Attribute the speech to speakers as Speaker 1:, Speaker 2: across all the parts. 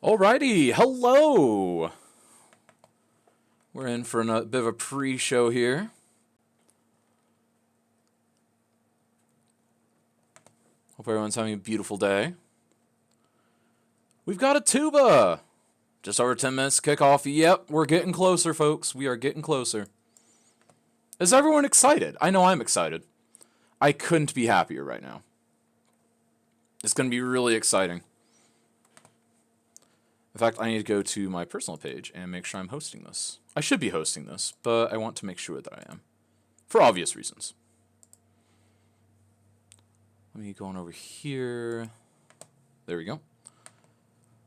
Speaker 1: Alrighty, hello! We're in for a bit of a pre-show here. Hope everyone's having a beautiful day. We've got a tuba! Just over 10 minutes to kick off. Yep, we're getting closer, folks. We are getting closer. Is everyone excited? I know I'm excited. I couldn't be happier right now. It's going to be really exciting. In fact, I need to go to my personal page and make sure I'm hosting this. I should be hosting this, but I want to make sure that I am. For obvious reasons. Let me go on over here. There we go.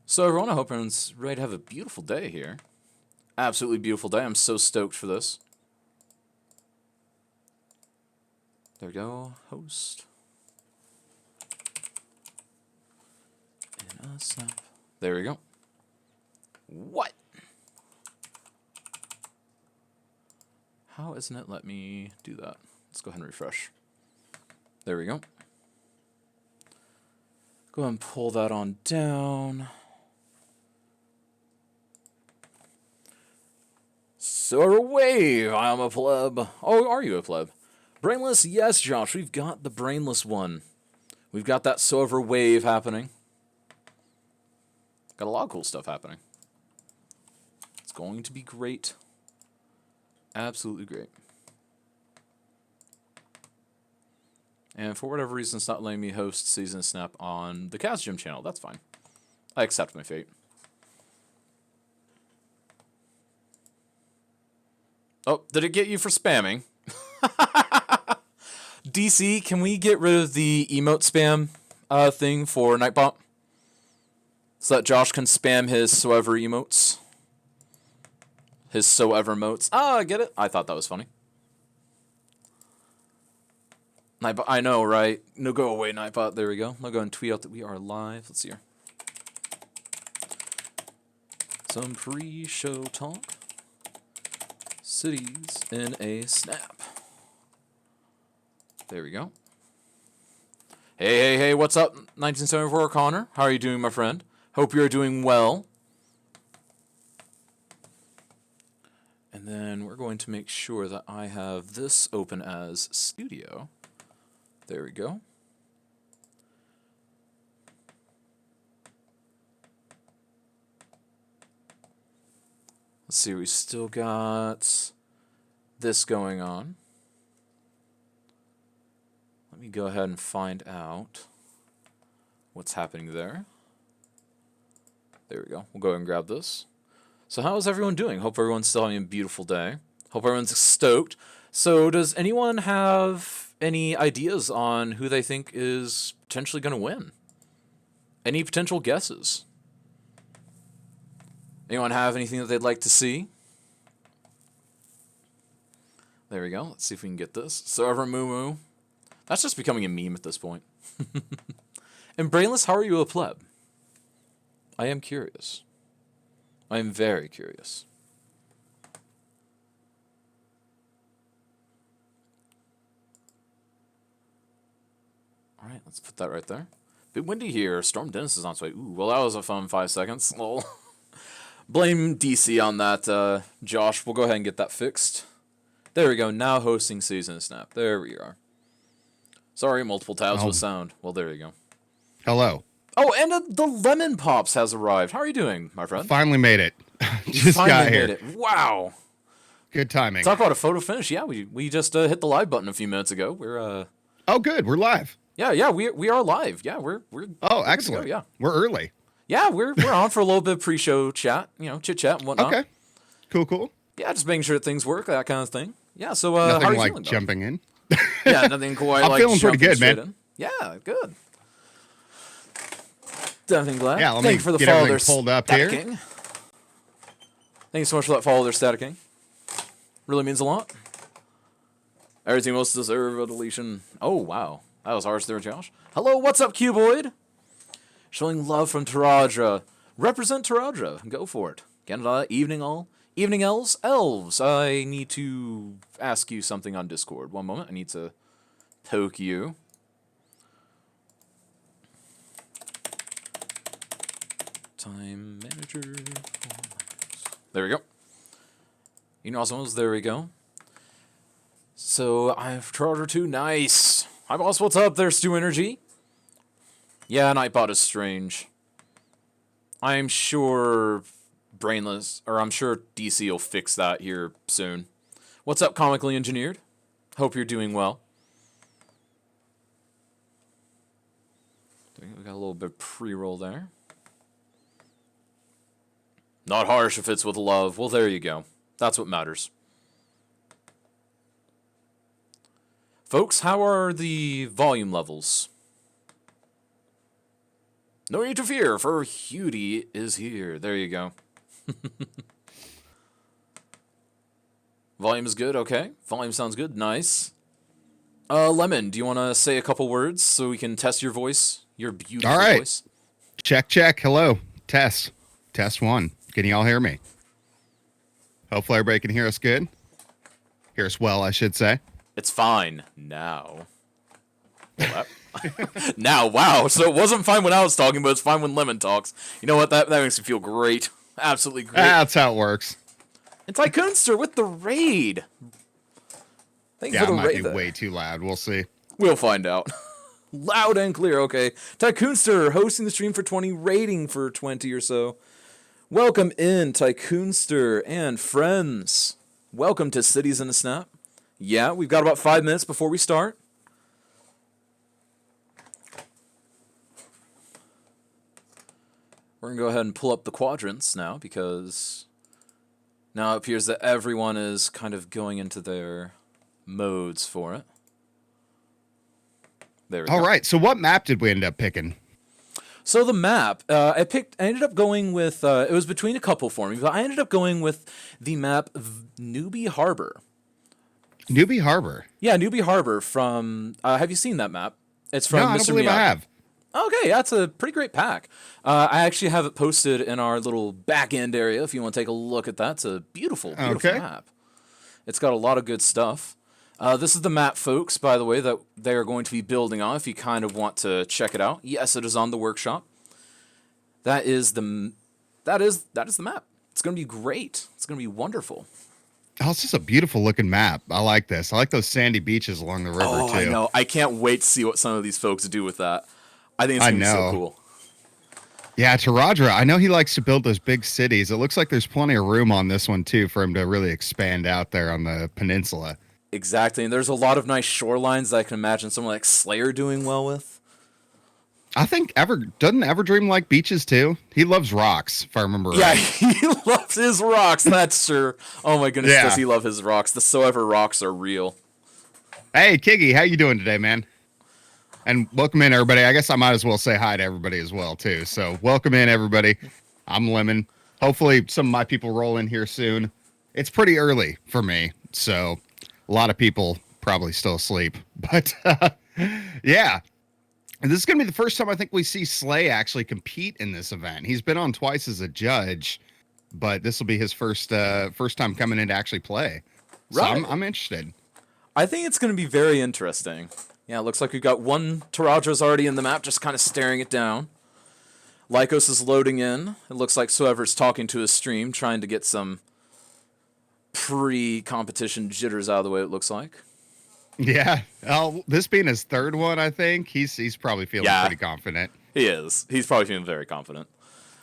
Speaker 1: So everyone, I hope everyone's ready to have a beautiful day here. Absolutely beautiful day. I'm so stoked for this. There we go. Host. And a snap. There we go. What? How isn't it let me do that? Let's go ahead and refresh. There we go. Go ahead and pull that on down. So wave, I'm a pleb. Oh, are you a pleb? Brainless? Yes, Josh, we've got the brainless one. We've got that silver wave happening. Got a lot of cool stuff happening. It's going to be great. Absolutely great. And for whatever reason, it's not letting me host Season Snap on the Cast Gym channel. That's fine. I accept my fate. Oh, did it get you for spamming? DC, can we get rid of the emote spam thing for Nightbot? So that Josh can spam his soever emotes. His soever motes. Ah, I get it. I thought that was funny. Nightbot, I know, right? No, go away, Nightbot. There we go. I'll go and tweet out that we are live. Let's see here. Some pre-show talk. Cities in a snap. There we go. Hey, hey, hey, what's up, 1974 Connor? How are you doing, my friend? Hope you're doing well. And then we're going to make sure that I have this open as studio. There we go. Let's see, we still got this going on. Let me go ahead and find out what's happening there. There we go. We'll go ahead and grab this. So how is everyone doing? Hope everyone's still having a beautiful day. Hope everyone's stoked. So does anyone have any ideas on who they think is potentially going to win? Any potential guesses? Anyone have anything that they'd like to see? There we go. Let's see if we can get this. So ever moo moo. That's just becoming a meme at this point. And Brainless, how are you a pleb? I am curious. I am very curious. All right, let's put that right there. Bit windy here. Storm Dennis is on its way. Ooh, well, that was a fun 5 seconds. Lol. Blame DC on that, Josh. We'll go ahead and get that fixed. There we go. Now hosting Season Snap. There we are. Sorry, multiple tabs with sound. Well, there you go.
Speaker 2: Hello.
Speaker 1: Oh, and the Lemon Pops has arrived. How are you doing, my friend?
Speaker 2: Finally made it.
Speaker 1: Just got here. Made it. Wow.
Speaker 2: Good timing.
Speaker 1: Talk about a photo finish. Yeah, we just hit the live button a few minutes ago. We're
Speaker 2: Oh, good. We're live.
Speaker 1: Yeah, we are live. Yeah, we're
Speaker 2: Oh, excellent.
Speaker 1: Yeah.
Speaker 2: We're early.
Speaker 1: Yeah, we're on for a little bit of pre-show chat, chit chat and whatnot.
Speaker 2: Okay. Cool.
Speaker 1: Yeah, just making sure that things work, that kind of thing. Yeah, so
Speaker 2: nothing
Speaker 1: how are you
Speaker 2: like
Speaker 1: feeling
Speaker 2: jumping in.
Speaker 1: Yeah, nothing quite
Speaker 2: I'm
Speaker 1: like
Speaker 2: feeling pretty good, man.
Speaker 1: In. Yeah, good. Definitely glad.
Speaker 2: Yeah, let
Speaker 1: Thank
Speaker 2: me
Speaker 1: you for the
Speaker 2: get
Speaker 1: follow
Speaker 2: everything pulled up here.
Speaker 1: King. Thank you so much for that follow there, Static King. Really means a lot. Everything else deserve a deletion. Oh, wow. That was harsh there, Josh. Hello, what's up, Cuboid? Showing love from Taradra. Represent Taradra. Go for it. Canada, evening all. Evening elves. Elves, I need to ask you something on Discord. One moment, I need to poke you. Time manager. There we go. Osmos, there we go. So I have Charter 2. Nice. Hi, boss. What's up there, Stu Energy? Yeah, Nightbot is strange. I'm sure I'm sure DC will fix that here soon. What's up, Comically Engineered? Hope you're doing well. We got a little bit of pre-roll there. Not harsh if it's with love. Well, there you go. That's what matters. Folks, how are the volume levels? No need to fear, for Hudie is here. There you go. Volume is good, okay. Volume sounds good, nice. Lemon, do you want to say a couple words so we can test your voice? Your beautiful
Speaker 2: all right.
Speaker 1: voice.
Speaker 2: Check. Hello. Test 1. Can you all hear me? Hopefully everybody can hear us good. Hear us well, I should say.
Speaker 1: It's fine now. Well, now, wow. So it wasn't fine when I was talking, but it's fine when Lemon talks. You know what? That makes me feel great. Absolutely great.
Speaker 2: That's how it works.
Speaker 1: And Tycoonster with the raid. Thank you
Speaker 2: Yeah,
Speaker 1: for
Speaker 2: it
Speaker 1: the
Speaker 2: might
Speaker 1: raid.
Speaker 2: be way too loud. We'll see.
Speaker 1: We'll find out. Loud and clear, okay. Tycoonster hosting the stream for 20, rating for 20 or so. Welcome in, Tycoonster and friends. Welcome to Cities in a Snap. Yeah, we've got about 5 minutes before we start. We're going to go ahead and pull up the quadrants now because now it appears that everyone is kind of going into their modes for it. There we go.
Speaker 2: All right, so what map did we end up picking?
Speaker 1: So the map, I ended up going with, it was between a couple for me, but I ended up going with the map Newbie Harbor.
Speaker 2: Newbie Harbor?
Speaker 1: Yeah, Newbie Harbor from, have you seen that map? It's from
Speaker 2: No,
Speaker 1: Mr.
Speaker 2: I don't believe
Speaker 1: Miyagi.
Speaker 2: I have.
Speaker 1: Okay, that's a pretty great pack. I actually have it posted in our little back end area if you want to take a look at that. It's a beautiful map. It's got a lot of good stuff. This is the map, folks, by the way, that they are going to be building on if you kind of want to check it out. Yes, it is on the workshop. That is the map. It's going to be great. It's going to be wonderful.
Speaker 2: Oh, it's just a beautiful looking map. I like this. I like those sandy beaches along the river, too.
Speaker 1: I know. I can't wait to see what some of these folks do with that. I think it's going to be so cool.
Speaker 2: Yeah, Taradra, I know he likes to build those big cities. It looks like there's plenty of room on this one, too, for him to really expand out there on the peninsula.
Speaker 1: Exactly, and there's a lot of nice shorelines that I can imagine someone like Slayer doing well with.
Speaker 2: I think doesn't Everdream like beaches, too? He loves rocks, if I remember right.
Speaker 1: Yeah, he loves his rocks, that's sure. Oh my goodness, does he love his rocks. The so ever rocks are real.
Speaker 2: Hey, Kiggy, how you doing today, man? And welcome in, everybody. I guess I might as well say hi to everybody as well, too. So welcome in, everybody. I'm Lemon. Hopefully some of my people roll in here soon. It's pretty early for me, so a lot of people probably still asleep. But, yeah. And this is going to be the first time I think we see Slay actually compete in this event. He's been on twice as a judge, but this will be his first time coming in to actually play. So
Speaker 1: Right.
Speaker 2: I'm interested.
Speaker 1: I think it's going to be very interesting. Yeah, it looks like we've got one Taradra's already in the map, just kind of staring it down. Lycos is loading in. It looks like Soever's talking to his stream, trying to get some pre-competition jitters out of the way, it looks like.
Speaker 2: Yeah. This being his third one, I think, he's probably feeling pretty confident.
Speaker 1: He is. He's probably feeling very confident.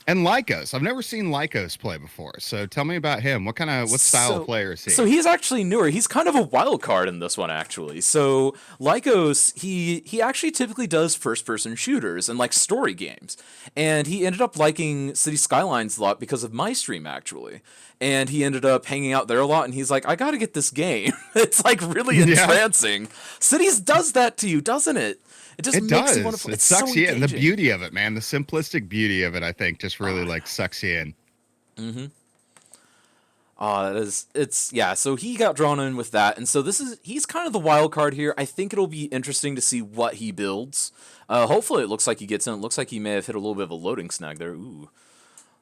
Speaker 2: And Lycos. I've never seen Lycos play before. So tell me about him. What style of player is he?
Speaker 1: So he's actually newer. He's kind of a wild card in this one, actually. So Lycos, he actually typically does first-person shooters and like story games. And he ended up liking City Skylines a lot because of my stream, actually. And he ended up hanging out there a lot, and he's like, I gotta get this game. It's like really entrancing. Cities does that to you, doesn't it? It just makes you want to play.
Speaker 2: It sucks you in. The beauty of it, man. The simplistic beauty of it, I think, just really like sucks you in.
Speaker 1: Mm-hmm. So he got drawn in with that, and so he's kind of the wild card here. I think it'll be interesting to see what he builds. Hopefully it looks like he gets in. It looks like he may have hit a little bit of a loading snag there. Ooh.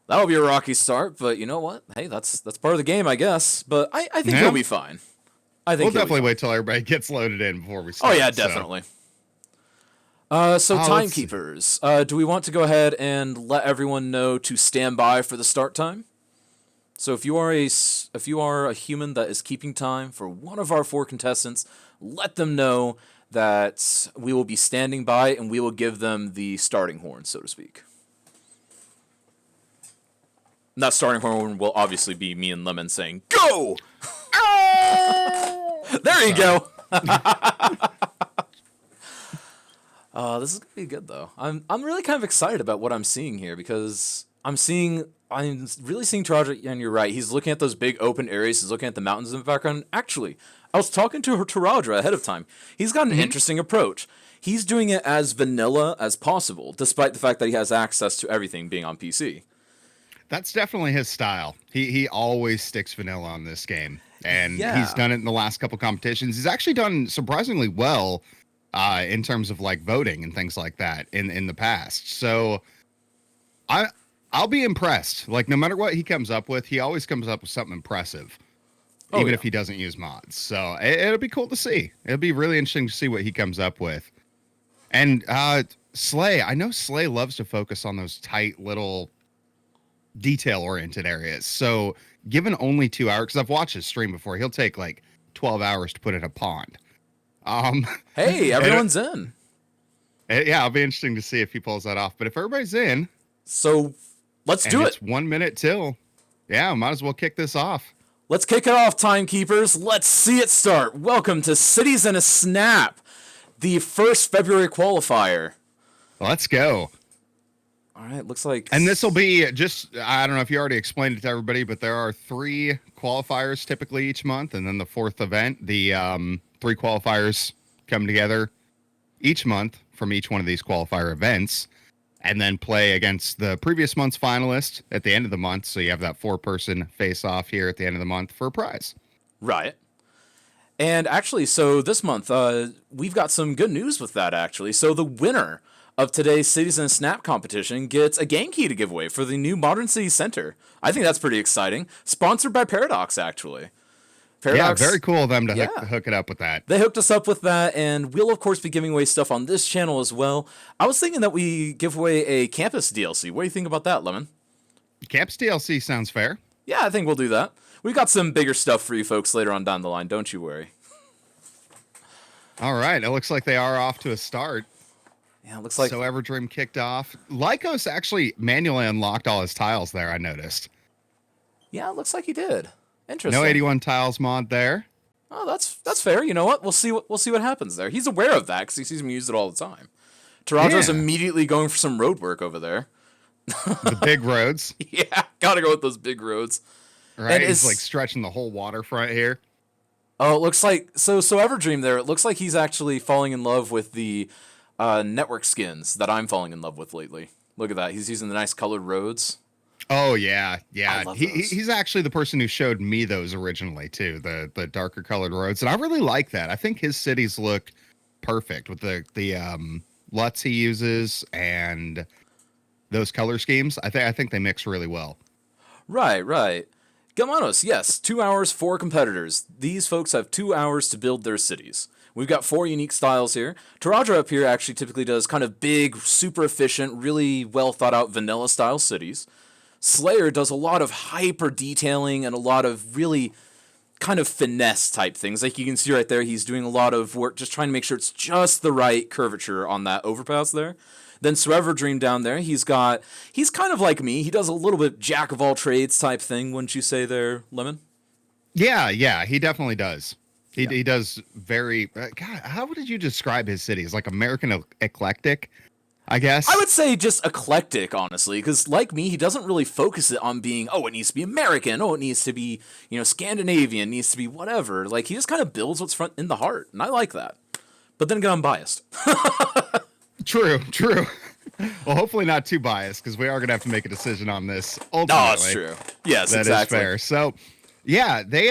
Speaker 1: That'll be a rocky start, but you know what? Hey, that's part of the game, I guess. But I think he'll be fine.
Speaker 2: We'll definitely wait till everybody gets loaded in before we start.
Speaker 1: Oh yeah, definitely. So
Speaker 2: let's see.
Speaker 1: timekeepers, do we want to go ahead and let everyone know to stand by for the start time? So if you are a human that is keeping time for one of our 4 contestants, let them know that we will be standing by and we will give them the starting horn, so to speak. And that starting horn will obviously be me and Lemon saying, "Go!" There you go. This is gonna be good though. I'm really kind of excited about what I'm seeing here because I'm really seeing Taraja, and you're right. He's looking at those big open areas. He's looking at the mountains in the background. Actually, I was talking to Taraja ahead of time. He's got an interesting approach. He's doing it as vanilla as possible, despite the fact that he has access to everything being on PC.
Speaker 2: That's definitely his style. He always sticks vanilla on this game, and
Speaker 1: Yeah.
Speaker 2: he's done it in the last couple competitions. He's actually done surprisingly well in terms of like voting and things like that in the past. So I'll be impressed. Like no matter what he comes up with, he always comes up with something impressive, even if he doesn't use mods. So it'll be cool to see. It'll be really interesting to see what he comes up with. And Slay, I know Slay loves to focus on those tight little detail-oriented areas. So given only 2 hours, because I've watched his stream before, he'll take like 12 hours to put in a pond.
Speaker 1: Hey, everyone's in.
Speaker 2: Yeah, it'll be interesting to see if he pulls that off. But if everybody's in,
Speaker 1: So let's do it.
Speaker 2: It's 1 minute till. Yeah, might as well kick this off.
Speaker 1: Let's kick it off, timekeepers. Let's see it start. Welcome to Cities in a Snap, the first February qualifier.
Speaker 2: Let's go.
Speaker 1: All right, looks like...
Speaker 2: And this will be just, I don't know if you already explained it to everybody, but there are 3 qualifiers typically each month. And then the 4th event, the 3 qualifiers come together each month from each one of these qualifier events and then play against the previous month's finalist at the end of the month. So you have that 4-person face-off here at the end of the month for a prize.
Speaker 1: Right. And actually, so this month, we've got some good news with that, actually. So the winner of today's Cities in a Snap competition gets a game key to give away for the new Modern City Center. I think that's pretty exciting. Sponsored by Paradox, actually. Paradox,
Speaker 2: yeah, very cool of them to hook it up with that.
Speaker 1: They hooked us up with that, and we'll, of course, be giving away stuff on this channel as well. I was thinking that we give away a campus DLC. What do you think about that, Lemon?
Speaker 2: Campus DLC sounds fair.
Speaker 1: Yeah, I think we'll do that. We've got some bigger stuff for you folks later on down the line. Don't you worry.
Speaker 2: All right. It looks like they are off to a start.
Speaker 1: Yeah, it looks like...
Speaker 2: So Everdream kicked off. Lycos actually manually unlocked all his tiles there, I noticed.
Speaker 1: Yeah, it looks like he did. Interesting.
Speaker 2: No 81 tiles mod there.
Speaker 1: Oh, that's fair. You know what? We'll see what happens there. He's aware of that because he sees me use it all the time. Tarajo's immediately going for some road work over there.
Speaker 2: The big roads.
Speaker 1: Yeah, gotta go with those big roads.
Speaker 2: Right,
Speaker 1: And
Speaker 2: he's like stretching the whole waterfront here.
Speaker 1: Oh, it looks like so Everdream there. It looks like he's actually falling in love with the network skins that I'm falling in love with lately. Look at that. He's using the nice colored roads.
Speaker 2: Oh yeah.
Speaker 1: I love those.
Speaker 2: He's actually the person who showed me those originally too, the darker colored roads, and I really like that. I think his cities look perfect with the LUTs he uses and those color schemes. I think they mix really well.
Speaker 1: Right. Gamanos, yes, 2 hours, 4 competitors. These folks have 2 hours to build their cities. We've got 4 unique styles here. Taraja up here actually typically does kind of big, super efficient, really well thought out vanilla style cities. Slayer does a lot of hyper detailing and a lot of really kind of finesse type things. Like you can see right there, he's doing a lot of work just trying to make sure it's just the right curvature on that overpass there. Then Everdream down there, he's kind of like me. He does a little bit jack of all trades type thing, wouldn't you say there, Lemon?
Speaker 2: Yeah, he definitely does. He does very... God, how would you describe his cities? Like American eclectic, I guess?
Speaker 1: I would say just eclectic, honestly, because like me, he doesn't really focus it on being, it needs to be American, it needs to be, Scandinavian, it needs to be whatever. Like, he just kind of builds what's in the heart, and I like that. But then again, I'm biased.
Speaker 2: True. Well, hopefully not too biased, because we are going to have to make a decision on this ultimately.
Speaker 1: No, it's true. Yes,
Speaker 2: that
Speaker 1: exactly.
Speaker 2: That is fair. So, yeah, they...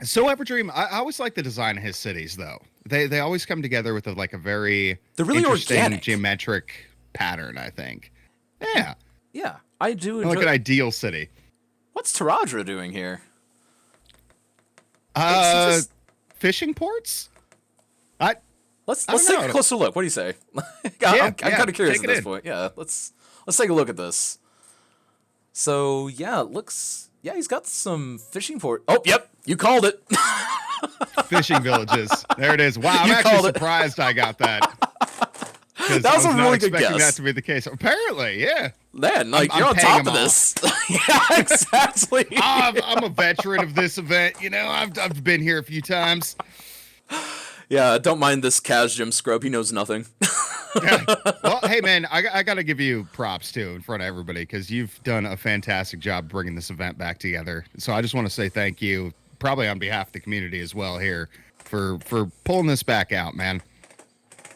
Speaker 2: So Everdream, I always like the design of his cities, though. They always come together with a very
Speaker 1: they're really
Speaker 2: interesting
Speaker 1: organic
Speaker 2: geometric pattern, I think. Yeah.
Speaker 1: Yeah, I do enjoy...
Speaker 2: Like an ideal city.
Speaker 1: What's Taraja doing here?
Speaker 2: Fishing ports?
Speaker 1: Let's
Speaker 2: I don't
Speaker 1: take
Speaker 2: know.
Speaker 1: a closer look. What do you say? I'm kind of curious at this point. Yeah, let's take a look at this. So yeah, it looks he's got some fishing port. Oh, yep, you called it.
Speaker 2: Fishing villages. There it is. Wow, I'm
Speaker 1: You
Speaker 2: actually
Speaker 1: called it.
Speaker 2: surprised I got that.
Speaker 1: That was a
Speaker 2: not
Speaker 1: really good
Speaker 2: expecting
Speaker 1: guess.
Speaker 2: that to be the case. Apparently, yeah.
Speaker 1: Man, like
Speaker 2: I'm
Speaker 1: you're on
Speaker 2: paying
Speaker 1: top
Speaker 2: him
Speaker 1: of this. Yeah, exactly.
Speaker 2: I'm a veteran of this event. You know, I've been here a few times.
Speaker 1: Yeah, don't mind this Kaz Jim scrub. He knows nothing.
Speaker 2: Yeah. Well, hey man, I got to give you props too in front of everybody because you've done a fantastic job bringing this event back together. So I just want to say thank you, probably on behalf of the community as well here, for pulling this back out, man.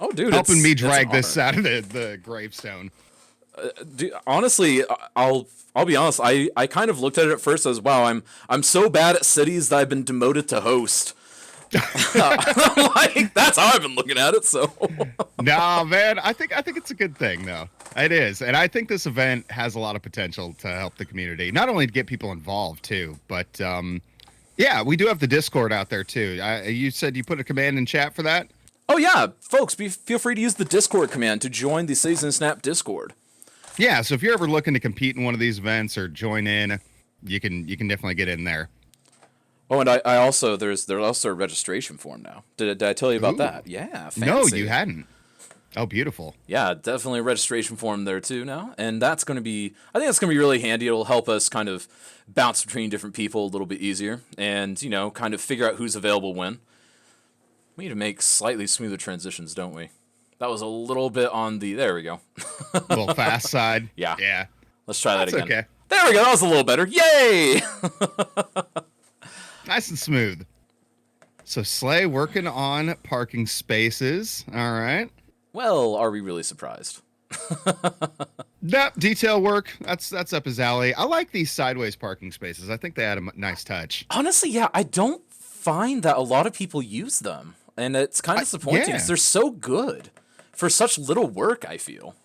Speaker 1: Oh, dude,
Speaker 2: Helping me
Speaker 1: it's an
Speaker 2: drag this
Speaker 1: honor.
Speaker 2: out of the gravestone.
Speaker 1: Dude, honestly, I'll be honest. I kind of looked at it at first as wow. I'm so bad at cities that I've been demoted to host. Like that's how I've been looking at it. So
Speaker 2: No, man, I think it's a good thing though. It is, and I think this event has a lot of potential to help the community, not only to get people involved too, but yeah, we do have the Discord out there too. You said you put a command in chat for that.
Speaker 1: oh yeah, folks, feel free to use the Discord command to join the Season Snap Discord.
Speaker 2: Yeah, so if you're ever looking to compete in one of these events or join in, you can definitely get in there.
Speaker 1: Oh, and I also there's also a registration form now. Did I tell you about
Speaker 2: Ooh.
Speaker 1: that? Yeah, fancy.
Speaker 2: No, you hadn't. Oh, beautiful.
Speaker 1: Yeah, definitely a registration form there too now, and I think that's gonna be really handy. It'll help us kind of bounce between different people a little bit easier, and kind of figure out who's available when. We need to make slightly smoother transitions, don't we? That was a little bit on the. There we go.
Speaker 2: A little fast side.
Speaker 1: Yeah.
Speaker 2: Yeah.
Speaker 1: Let's try that
Speaker 2: That's
Speaker 1: again.
Speaker 2: okay.
Speaker 1: There we go. That was a little better. Yay!
Speaker 2: Nice and smooth. So Slay working on parking spaces. All right.
Speaker 1: Well, are we really surprised?
Speaker 2: That detail work, that's up his alley. I like these sideways parking spaces. I think they add a nice touch.
Speaker 1: Honestly, yeah, I don't find that a lot of people use them, and it's kind of disappointing
Speaker 2: yeah.
Speaker 1: because they're so good for such little work. I feel.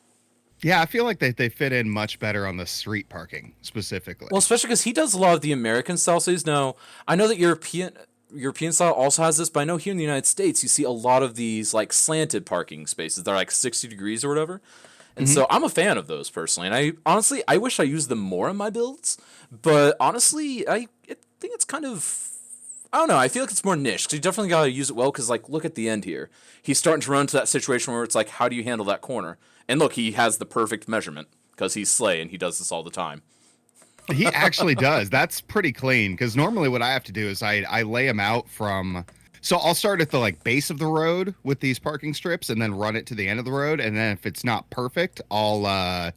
Speaker 2: Yeah, I feel like they fit in much better on the street parking specifically.
Speaker 1: Well, especially because he does a lot of the American style cities. Now, I know that European style also has this, but I know here in the United States you see a lot of these like slanted parking spaces. They're like 60 degrees or whatever. And so I'm a fan of those personally. And I wish I used them more in my builds. But honestly, I think it's kind of, I don't know. I feel like it's more niche because you definitely got to use it well. Because like, look at the end here. He's starting to run into that situation where it's like, how do you handle that corner? And look, he has the perfect measurement because he's Slay and he does this all the time.
Speaker 2: He actually does. That's pretty clean because normally what I have to do is I lay them out from. So I'll start at the like base of the road with these parking strips and then run it to the end of the road. And then if it's not perfect, I'll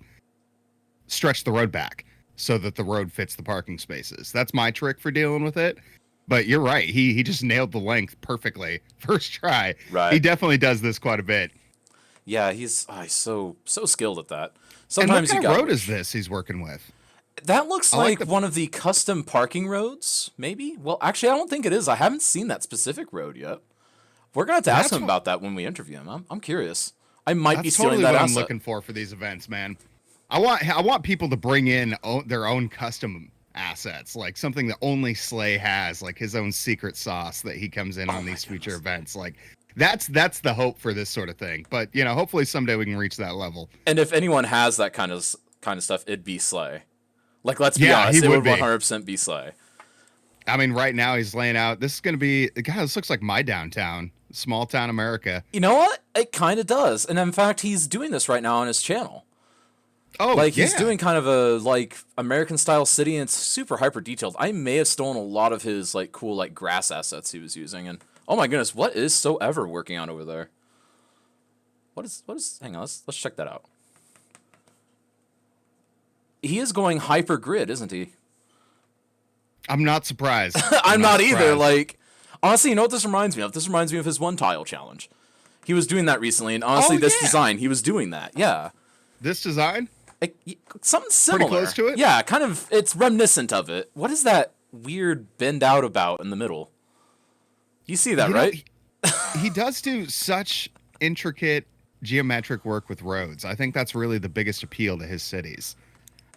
Speaker 2: stretch the road back so that the road fits the parking spaces. That's my trick for dealing with it. But you're right. He just nailed the length perfectly first try.
Speaker 1: Right.
Speaker 2: He definitely does this quite a bit.
Speaker 1: Yeah, he's so skilled at that.
Speaker 2: And what
Speaker 1: Sometimes
Speaker 2: kind
Speaker 1: you
Speaker 2: of
Speaker 1: got
Speaker 2: road is this he's working with?
Speaker 1: that looks
Speaker 2: I like
Speaker 1: like one of the custom parking roads, maybe. Well, actually, I don't think it is. I haven't seen that specific road yet. We're gonna have to ask
Speaker 2: That's
Speaker 1: him
Speaker 2: what-
Speaker 1: about that when we interview him. I'm curious. I might be
Speaker 2: That's
Speaker 1: stealing
Speaker 2: totally
Speaker 1: that
Speaker 2: what
Speaker 1: asset.
Speaker 2: I'm looking for these events, man. I want people to bring in their own custom assets, like something that only Slay has, like his own secret sauce that he comes in on these future events. Like that's the hope for this sort of thing. But hopefully someday we can reach that level.
Speaker 1: And if anyone has that kind of stuff, it'd be Slay. Like, let's be
Speaker 2: Yeah,
Speaker 1: honest,
Speaker 2: he
Speaker 1: it
Speaker 2: would
Speaker 1: would
Speaker 2: be.
Speaker 1: 100% be Slay.
Speaker 2: I mean, right now he's laying out. This is going to be. God, this looks like my downtown, small town America.
Speaker 1: You know what? It kind of does. And in fact, he's doing this right now on his channel.
Speaker 2: Oh,
Speaker 1: Like,
Speaker 2: yeah.
Speaker 1: he's doing kind of a, like, American-style city, and it's super hyper-detailed. I may have stolen a lot of his, like, cool, like, grass assets he was using. And, oh my goodness, what is So Ever working on over there? What is, hang on, let's check that out. He is going hyper-grid, isn't he?
Speaker 2: I'm not surprised.
Speaker 1: I'm not either.
Speaker 2: surprised.
Speaker 1: Like, honestly, you know what this reminds me of? This reminds me of his one tile challenge. He was doing that recently, and honestly,
Speaker 2: Oh,
Speaker 1: this
Speaker 2: yeah.
Speaker 1: design, he was doing that. Yeah.
Speaker 2: This design.
Speaker 1: Something similar.
Speaker 2: close to it?
Speaker 1: Yeah, kind of. It's reminiscent of it. What is that weird bend out about in the middle? You see that, right?
Speaker 2: He does do such intricate geometric work with roads. I think that's really the biggest appeal to his cities.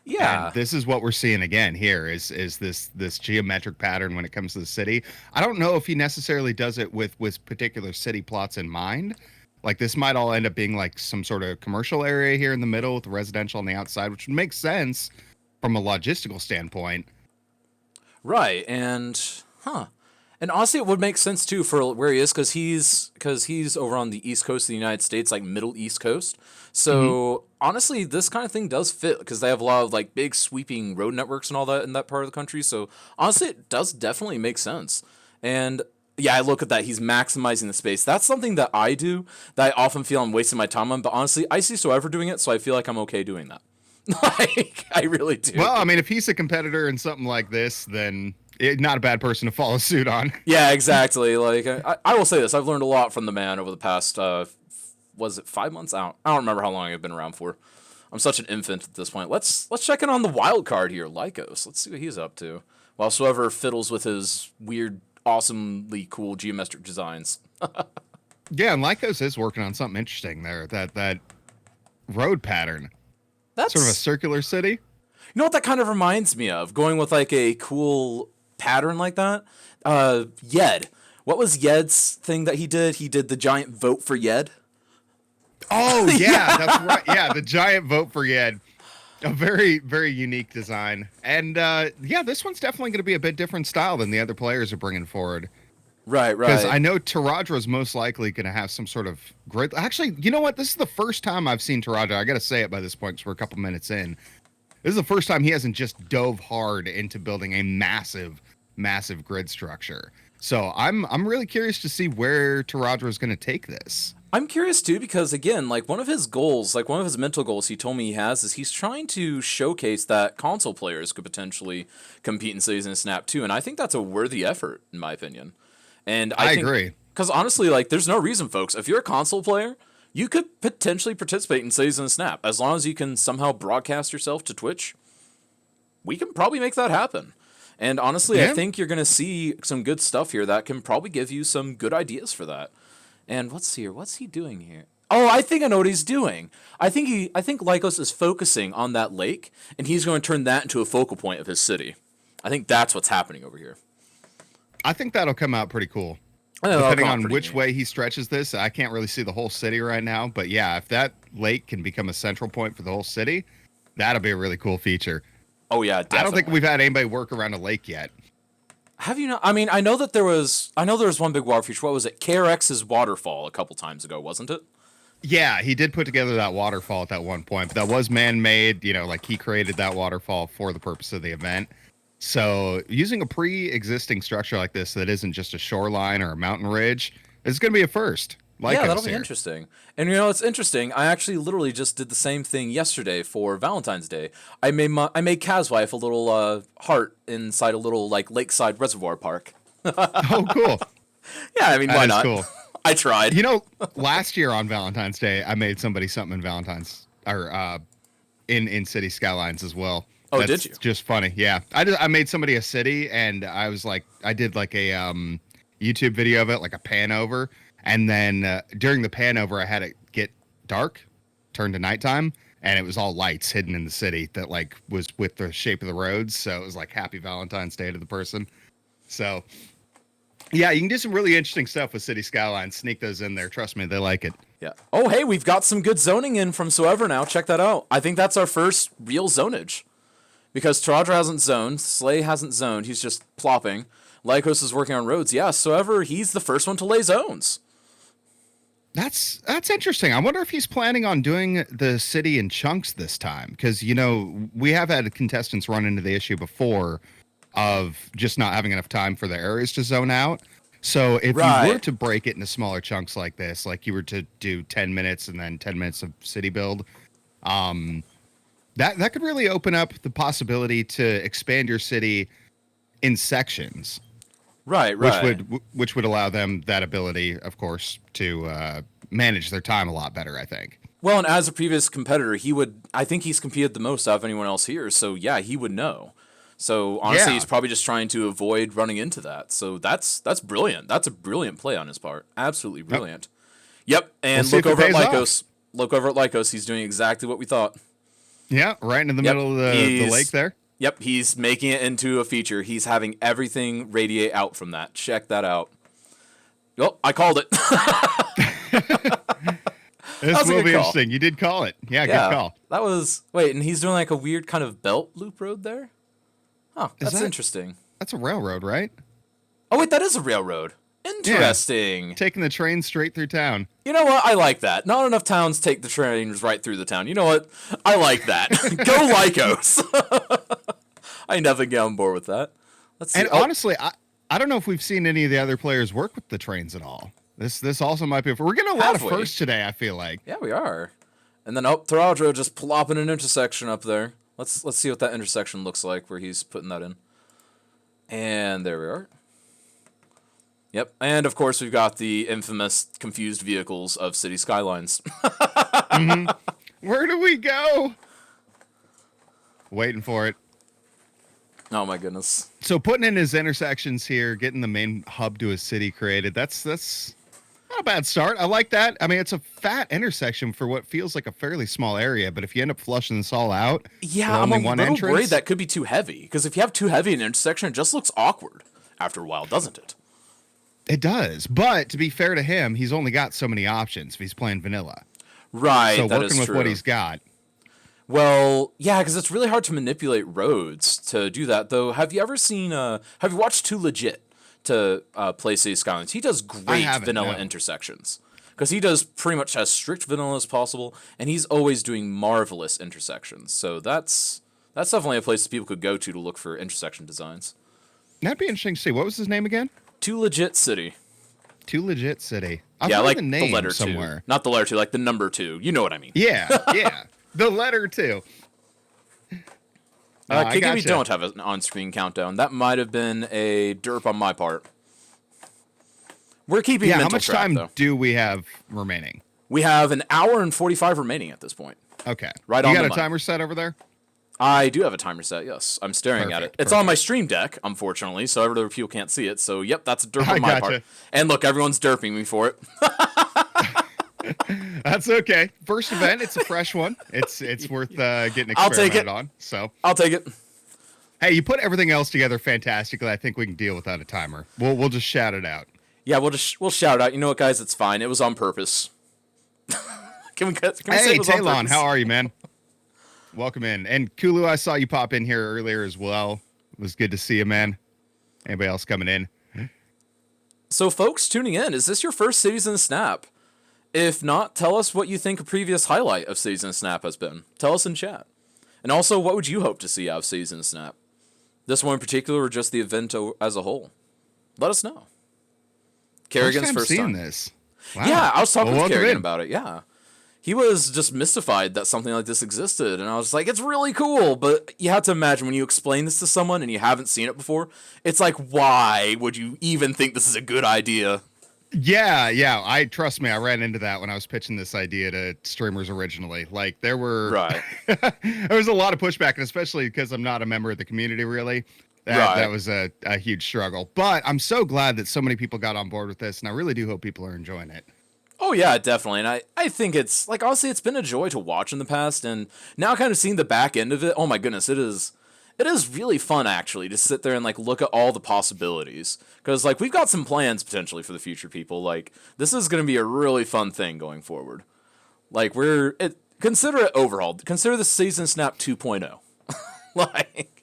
Speaker 1: Yeah.
Speaker 2: And this is what we're seeing again here is this geometric pattern when it comes to the city. I don't know if he necessarily does it with particular city plots in mind, Like this might all end up being like some sort of commercial area here in the middle with residential on the outside, which would make sense from a logistical standpoint.
Speaker 1: Right, and and honestly, it would make sense too for where he is because he's over on the east coast of the United States, like middle east coast. So honestly, this kind of thing does fit because they have a lot of like big sweeping road networks and all that in that part of the country. So honestly, it does definitely make sense. And yeah, I look at that. He's maximizing the space. That's something that I do that I often feel I'm wasting my time on. But honestly, I see So Ever doing it, so I feel like I'm okay doing that. Like I really do.
Speaker 2: Well, I mean, if he's a competitor in something like this, then not a bad person to follow suit on.
Speaker 1: Yeah, exactly. Like I will say this: I've learned a lot from the man over the past was it 5 months? I don't remember how long I've been around for. I'm such an infant at this point. Let's check in on the wild card here, Lycos. Let's see what he's up to. While So Ever fiddles with his weird, awesomely cool geometric designs.
Speaker 2: Yeah, and Lycos is working on something interesting there. That road pattern,
Speaker 1: That's
Speaker 2: sort of a circular city.
Speaker 1: You know what that kind of reminds me of? Going with like a cool pattern like that. Yed. What was Yed's thing that he did? He did the giant vote for Yed.
Speaker 2: Oh yeah, that's right. Yeah, the giant vote for Yed. A very, very unique design. And yeah, this one's definitely going to be a bit different style than the other players are bringing forward.
Speaker 1: Right.
Speaker 2: Because I know Taradra's most likely going to have some sort of grid. Actually, you know what? This is the first time I've seen Taradra. I got to say it by this point because we're a couple minutes in. This is the first time he hasn't just dove hard into building a massive, massive grid structure. So I'm really curious to see where Taradra is going to take this.
Speaker 1: I'm curious too because again, like one of his goals, like one of his mental goals he told me he has is he's trying to showcase that console players could potentially compete in Cities and Snap too, and I think that's a worthy effort in my opinion. And I
Speaker 2: agree.
Speaker 1: Because honestly, like there's no reason, folks. If you're a console player, you could potentially participate in Cities and Snap as long as you can somehow broadcast yourself to Twitch. We can probably make that happen. And honestly, I think you're going to see some good stuff here that can probably give you some good ideas for that. And let's see here. What's he doing here? Oh, I think I know what he's doing. I think Lycos is focusing on that lake, and he's going to turn that into a focal point of his city. I think that's what's happening over here.
Speaker 2: I think that'll come out pretty cool. Depending on which way he stretches this, I can't really see the whole city right now. But yeah, if that lake can become a central point for the whole city, that'll be a really cool feature.
Speaker 1: Oh, yeah, definitely.
Speaker 2: I don't think we've had anybody work around a lake yet.
Speaker 1: Have you not? I mean, I know there was one big water feature. What was it? KRX's waterfall a couple times ago, wasn't it?
Speaker 2: Yeah, he did put together that waterfall at that one point, but that was man-made. You know, like he created that waterfall for the purpose of the event. So using a pre-existing structure like this that isn't just a shoreline or a mountain ridge is going to be a first.
Speaker 1: Yeah, that'll be interesting. And you know, it's interesting. I actually literally just did the same thing yesterday for Valentine's Day. I made Kaz's wife a little heart inside a little like lakeside reservoir park.
Speaker 2: Oh, cool.
Speaker 1: Yeah, I mean, why not?
Speaker 2: Cool.
Speaker 1: I tried.
Speaker 2: You know, last year on Valentine's Day, I made somebody something in Valentine's or in City Skylines as well.
Speaker 1: Oh,
Speaker 2: That's
Speaker 1: did you?
Speaker 2: Just funny. Yeah. I made somebody a city and I was like, I did like a YouTube video of it, like a pan over. And then during the pan over, I had it get dark, turn to nighttime, and it was all lights hidden in the city that like was with the shape of the roads. So it was like happy Valentine's Day to the person. So yeah, you can do some really interesting stuff with City Skylines. Sneak those in there. Trust me, they like it.
Speaker 1: Yeah. Oh, hey, we've got some good zoning in from So Ever now. Check that out. I think that's our first real zonage. Because Taradra hasn't zoned, Slay hasn't zoned, he's just plopping. Lycos is working on roads. Yeah, So Ever, he's the first one to lay zones.
Speaker 2: That's interesting. I wonder if he's planning on doing the city in chunks this time. Because, you know, we have had contestants run into the issue before of just not having enough time for the areas to zone out. So if you were to break it into smaller chunks like this, like you were to do 10 minutes and then 10 minutes of city build, that could really open up the possibility to expand your city in sections.
Speaker 1: Right.
Speaker 2: Which would allow them that ability, of course, to manage their time a lot better, I think.
Speaker 1: Well, and as a previous competitor, I think he's competed the most out of anyone else here, so yeah, he would know. So honestly, he's probably just trying to avoid running into that. So that's brilliant. That's a brilliant play on his part. Absolutely brilliant. Yep. And look over at Lycos. Look over at Lycos. He's doing exactly what we thought.
Speaker 2: Yeah, right in the middle of the lake there.
Speaker 1: Yep, he's making it into a feature. He's having everything radiate out from that. Check that out. Oh, I called it.
Speaker 2: This
Speaker 1: was a
Speaker 2: will
Speaker 1: good
Speaker 2: be
Speaker 1: call.
Speaker 2: interesting. You did call it. Yeah,
Speaker 1: Yeah,
Speaker 2: good call.
Speaker 1: that was. Wait, and he's doing like a weird kind of belt loop road there. Huh,
Speaker 2: Is
Speaker 1: that's
Speaker 2: that-
Speaker 1: interesting.
Speaker 2: That's a railroad, right?
Speaker 1: Oh wait, that is a railroad. Interesting.
Speaker 2: Taking the train straight through town.
Speaker 1: You know what? I like that. Not enough towns take the trains right through the town. You know what? I like that. Go Lycos. I can definitely get on board with that. Let's see.
Speaker 2: And honestly, I don't know if we've seen any of the other players work with the trains at all. This also might be. We're getting a lot of
Speaker 1: Have we?
Speaker 2: firsts today, I feel like.
Speaker 1: Yeah, we are. And then Taradro just plopping an intersection up there. Let's see what that intersection looks like where he's putting that in. And there we are. Yep. And of course we've got the infamous confused vehicles of City Skylines.
Speaker 2: Mm-hmm. Where do we go? Waiting for it.
Speaker 1: Oh my goodness.
Speaker 2: So putting in his intersections here, getting the main hub to a city created, that's not a bad start. I like that. I mean, it's a fat intersection for what feels like a fairly small area, but if you end up flushing this all out,
Speaker 1: Yeah,
Speaker 2: with
Speaker 1: I'm
Speaker 2: only
Speaker 1: a
Speaker 2: one
Speaker 1: little
Speaker 2: entrance,
Speaker 1: worried that could be too heavy. Because if you have too heavy an intersection, it just looks awkward after a while, doesn't it?
Speaker 2: it does. But to be fair to him, he's only got so many options if he's playing vanilla.
Speaker 1: Right,
Speaker 2: So
Speaker 1: that
Speaker 2: working
Speaker 1: is
Speaker 2: with
Speaker 1: true.
Speaker 2: what he's got.
Speaker 1: Well, yeah, because it's really hard to manipulate roads to do that. Though, have you ever seen? Have you watched Too Legit to play City Skylines? He does great
Speaker 2: haven't,
Speaker 1: vanilla
Speaker 2: no.
Speaker 1: intersections because he does pretty much as strict vanilla as possible, and he's always doing marvelous intersections. So that's definitely a place that people could go to look for intersection designs.
Speaker 2: That'd be interesting to see. What was his name again?
Speaker 1: Too Legit City.
Speaker 2: Too Legit City. I've
Speaker 1: Yeah,
Speaker 2: heard
Speaker 1: like
Speaker 2: the name
Speaker 1: letter
Speaker 2: somewhere.
Speaker 1: 2, not the letter 2, like the number 2. You know what I mean?
Speaker 2: Yeah, yeah. The letter 2. I
Speaker 1: Kiki, we
Speaker 2: gotcha.
Speaker 1: don't have an on-screen countdown. That might have been a derp on my part. We're keeping
Speaker 2: Yeah, how
Speaker 1: mental
Speaker 2: much
Speaker 1: track,
Speaker 2: time
Speaker 1: though.
Speaker 2: do we have remaining?
Speaker 1: We have an hour and 45 remaining at this point.
Speaker 2: Okay.
Speaker 1: Right
Speaker 2: you
Speaker 1: on
Speaker 2: got
Speaker 1: the
Speaker 2: a
Speaker 1: money.
Speaker 2: timer set over there?
Speaker 1: I do have a timer set, yes. I'm staring at it.
Speaker 2: Perfect,
Speaker 1: It's on my stream deck, unfortunately, so other people can't see it. So, yep, that's a derp on my
Speaker 2: gotcha.
Speaker 1: part. And look, everyone's derping me for it.
Speaker 2: That's okay. First event, it's a fresh one. It's worth getting
Speaker 1: I'll take
Speaker 2: experimented
Speaker 1: it.
Speaker 2: on. So,
Speaker 1: I'll take it.
Speaker 2: hey, you put everything else together fantastically. I think we can deal without a timer. We'll just shout it out.
Speaker 1: Yeah, we'll shout out. You know what, guys? It's fine. It was on purpose. Can we say
Speaker 2: Hey,
Speaker 1: it was on
Speaker 2: Talon,
Speaker 1: purpose?
Speaker 2: how are you, man? Welcome in. And Kulu, I saw you pop in here earlier as well. It was good to see you, man. Anybody else coming in?
Speaker 1: So, folks tuning in, is this your first Cities in the Snap? If not, tell us what you think a previous highlight of Cities in the Snap has been. Tell us in chat. And also, what would you hope to see out of Cities in the Snap? This one in particular, or just the event as a whole? Let us know. Kerrigan's first
Speaker 2: seeing
Speaker 1: time.
Speaker 2: this. Wow.
Speaker 1: Yeah, I was talking
Speaker 2: Well,
Speaker 1: with
Speaker 2: welcome
Speaker 1: Kerrigan
Speaker 2: in.
Speaker 1: about it, yeah. He was just mystified that something like this existed, and I was like, it's really cool, but you have to imagine when you explain this to someone and you haven't seen it before, it's like, why would you even think this is a good idea?
Speaker 2: Yeah. I trust me. I ran into that when I was pitching this idea to streamers originally. Like there were,
Speaker 1: Right.
Speaker 2: there was a lot of pushback, and especially because I'm not a member of the community. Really, that was a huge struggle. But I'm so glad that so many people got on board with this, and I really do hope people are enjoying it.
Speaker 1: Oh yeah, definitely. And I think it's like, honestly, it's been a joy to watch in the past, and now kind of seeing the back end of it, oh my goodness, it is really fun actually to sit there and like look at all the possibilities, because like we've got some plans potentially for the future, people. Like this is going to be a really fun thing going forward. Like consider it overhauled. Consider the Season Snap 2.0. Like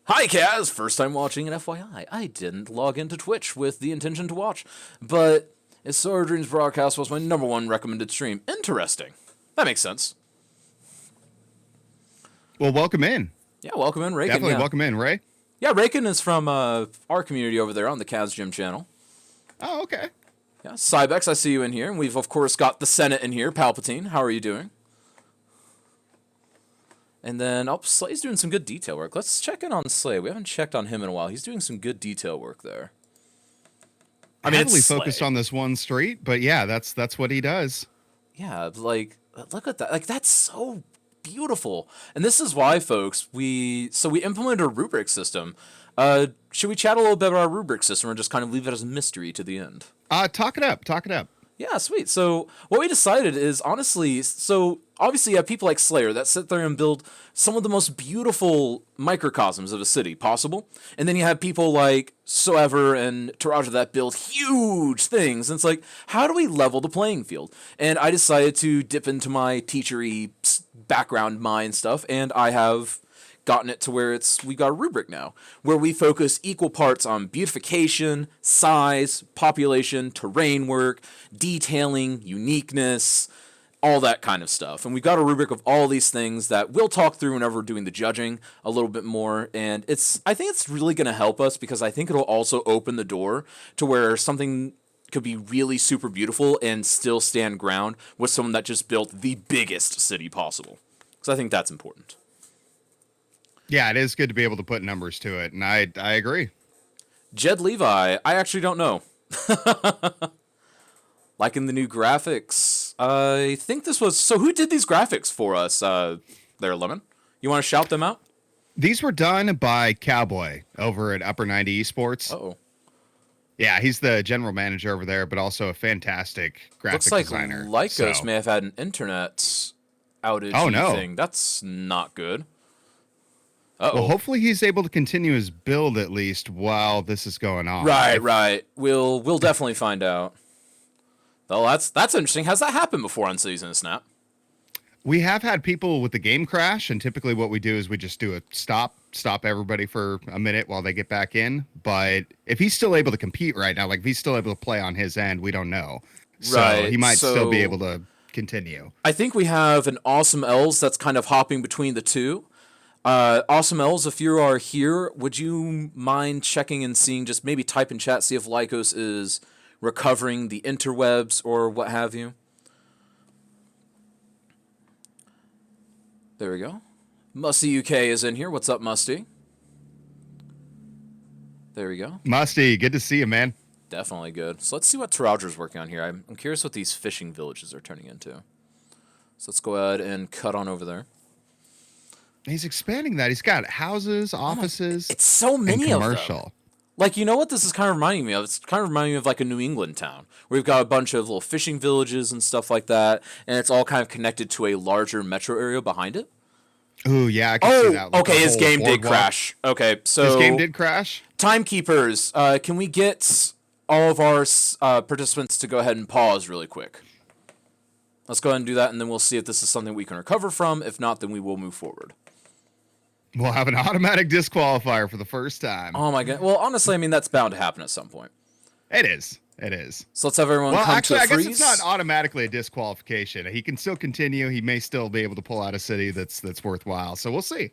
Speaker 1: Hi Kaz, first time watching an FYI. I didn't log into Twitch with the intention to watch, but his Solar Dreams broadcast was my #1 recommended stream. Interesting. That makes sense.
Speaker 2: Well, welcome in.
Speaker 1: Yeah, welcome in, Raken.
Speaker 2: Definitely
Speaker 1: yeah.
Speaker 2: welcome in, Ray.
Speaker 1: Yeah, Raken is from our community over there on the Kaz Gym channel.
Speaker 2: Oh, okay.
Speaker 1: Yeah, Cybex, I see you in here. And we've, of course, got the Senate in here. Palpatine, how are you doing? And then, Slay's doing some good detail work. Let's check in on Slay. We haven't checked on him in a while. He's doing some good detail work there. I mean,
Speaker 2: Heavily
Speaker 1: it's Slay.
Speaker 2: focused on this one street, but yeah, that's what he does.
Speaker 1: Yeah, like, look at that. Like, that's so beautiful. And this is why, folks, we implemented a rubric system. Should we chat a little bit about our rubric system or just kind of leave it as a mystery to the end?
Speaker 2: Talk it up.
Speaker 1: Yeah, sweet. So what we decided is honestly, so obviously you have people like Slayer that sit there and build some of the most beautiful microcosms of a city possible. And then you have people like Soever and Taraja that build huge things. And it's like, how do we level the playing field? And I decided to dip into my teachery background mind stuff, and I have gotten it to where we got a rubric now where we focus equal parts on beautification, size, population, terrain work, detailing, uniqueness, all that kind of stuff. And we've got a rubric of all these things that we'll talk through whenever we're doing the judging a little bit more. And I think it's really going to help us because I think it'll also open the door to where something could be really super beautiful and still stand ground with someone that just built the biggest city possible. Because I think that's important.
Speaker 2: Yeah, it is good to be able to put numbers to it, and I agree.
Speaker 1: Jed Levi, I actually don't know. Liking the new graphics. I think this was... So who did these graphics for us there, Lemon? You want to shout them out?
Speaker 2: These were done by Cowboy over at Upper 90 Esports.
Speaker 1: Uh-oh.
Speaker 2: Yeah, he's the general manager over there, but also a fantastic graphic designer.
Speaker 1: Looks like Lycos may have had an internet outage thing. That's not good. Uh-oh.
Speaker 2: Well, hopefully he's able to continue his build at least while this is going on.
Speaker 1: Right. We'll definitely find out. Well, that's interesting. Has that happened before on Cities in a Snap?
Speaker 2: We have had people with the game crash, and typically what we do is we just do a stop everybody for a minute while they get back in. But if he's still able to compete right now, like if he's still able to play on his end, we don't know. So he might still be able to continue.
Speaker 1: I think we have an Awesome Els that's kind of hopping between the two. Awesome Els, if you are here, would you mind checking and seeing, just maybe type in chat, see if Lycos is recovering the interwebs or what have you? There we go. Musty UK is in here. What's up, Musty? There we go.
Speaker 2: Musty, good to see you, man.
Speaker 1: Definitely good. So let's see what Taraja's working on here. I'm curious what these fishing villages are turning into. So let's go ahead and cut on over there.
Speaker 2: He's expanding that. He's got houses, offices.
Speaker 1: It's so many of them.
Speaker 2: Commercial.
Speaker 1: Like, you know what this is kind of reminding me of? It's kind of reminding me of like a New England town where we've got a bunch of little fishing villages and stuff like that, and it's all kind of connected to a larger metro area behind it.
Speaker 2: Ooh, yeah, I can see that. Like
Speaker 1: okay, his game did crash. Okay, so
Speaker 2: his game did crash.
Speaker 1: Timekeepers, can we get all of our participants to go ahead and pause really quick? Let's go ahead and do that, and then we'll see if this is something we can recover from. If not, then we will move forward.
Speaker 2: We'll have an automatic disqualifier for the first time.
Speaker 1: Oh my god. Well, honestly, I mean, that's bound to happen at some point.
Speaker 2: It is. It is.
Speaker 1: So let's have everyone come
Speaker 2: actually,
Speaker 1: to a freeze.
Speaker 2: I guess it's not automatically a disqualification. He can still continue. He may still be able to pull out a city that's worthwhile. So we'll see.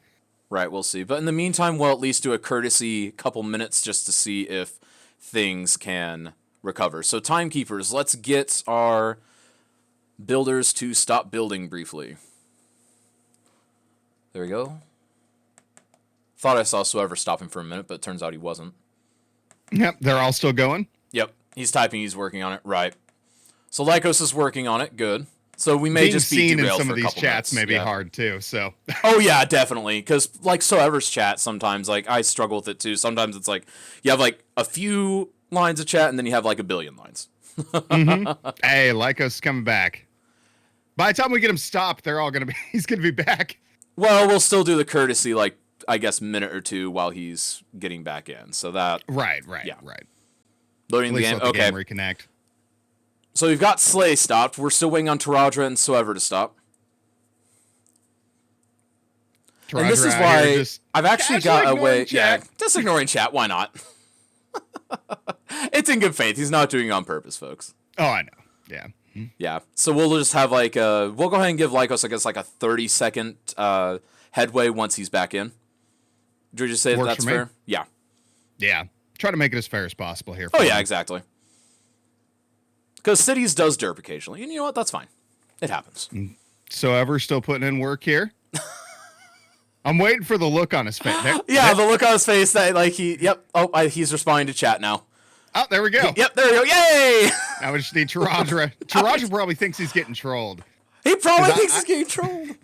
Speaker 1: Right, we'll see. But in the meantime, we'll at least do a courtesy couple minutes just to see if things can recover. So Timekeepers, let's get our builders to stop building briefly. There we go. Thought I saw Soever stopping for a minute, but it turns out he wasn't.
Speaker 2: Yep, they're all still going.
Speaker 1: Yep, he's typing, he's working on it. Right. So Lycos is working on it. Good. So we may just be derailed for a couple minutes. Being seen in some of these chats
Speaker 2: may be hard too, so.
Speaker 1: Oh yeah, definitely. Because like Soever's chat sometimes, like I struggle with it too. Sometimes it's like you have like a few lines of chat and then you have like a billion lines.
Speaker 2: Mm-hmm. Hey, Lycos is coming back. By the time we get him stopped, he's gonna be back.
Speaker 1: Well, we'll still do the courtesy, like, I guess, minute or two while he's getting back in. So that...
Speaker 2: Right.
Speaker 1: Loading the game.
Speaker 2: Let the game reconnect.
Speaker 1: So we've got Slay stopped. We're still waiting on Taraja and Soever to stop. And this is why I've actually got a way... Yeah, just ignoring chat. Why not? It's in good faith. He's not doing it on purpose, folks.
Speaker 2: Oh, I know. Yeah.
Speaker 1: Yeah. So we'll just have like we'll go ahead and give Lycos, I guess, like a 30-second headway once he's back in. Did you just say that's fair? Yeah.
Speaker 2: Yeah. Try to make it as fair as possible here.
Speaker 1: Oh, yeah, exactly. Because Cities does derp occasionally. And you know what? That's fine. It happens.
Speaker 2: So Ever's still putting in work here? I'm waiting for the look on his face.
Speaker 1: The look on his face that, like, he's responding to chat now.
Speaker 2: Oh, there we go.
Speaker 1: Yep, there we go. Yay!
Speaker 2: Now we just need Taraja. Taraja probably thinks he's getting trolled.
Speaker 1: He probably thinks he's getting trolled.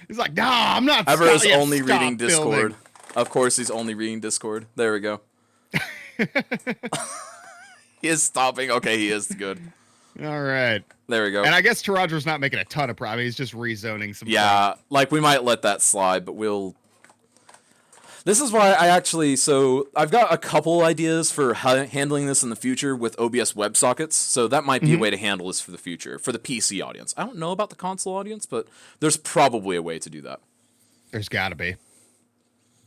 Speaker 2: He's like, nah, I'm not.
Speaker 1: Ever is only reading Discord. Building. Of course, he's only reading Discord. There we go. He is stopping. Okay, he is good.
Speaker 2: All right.
Speaker 1: There we go.
Speaker 2: And I guess Taradra's not making a ton of profit. He's just rezoning some
Speaker 1: Yeah,
Speaker 2: things.
Speaker 1: like we might let that slide, but we'll... This is why I actually... So I've got a couple ideas for handling this in the future with OBS WebSockets. So that might be a way to handle this for the future, for the PC audience. I don't know about the console audience, but there's probably a way to do that.
Speaker 2: There's got to be.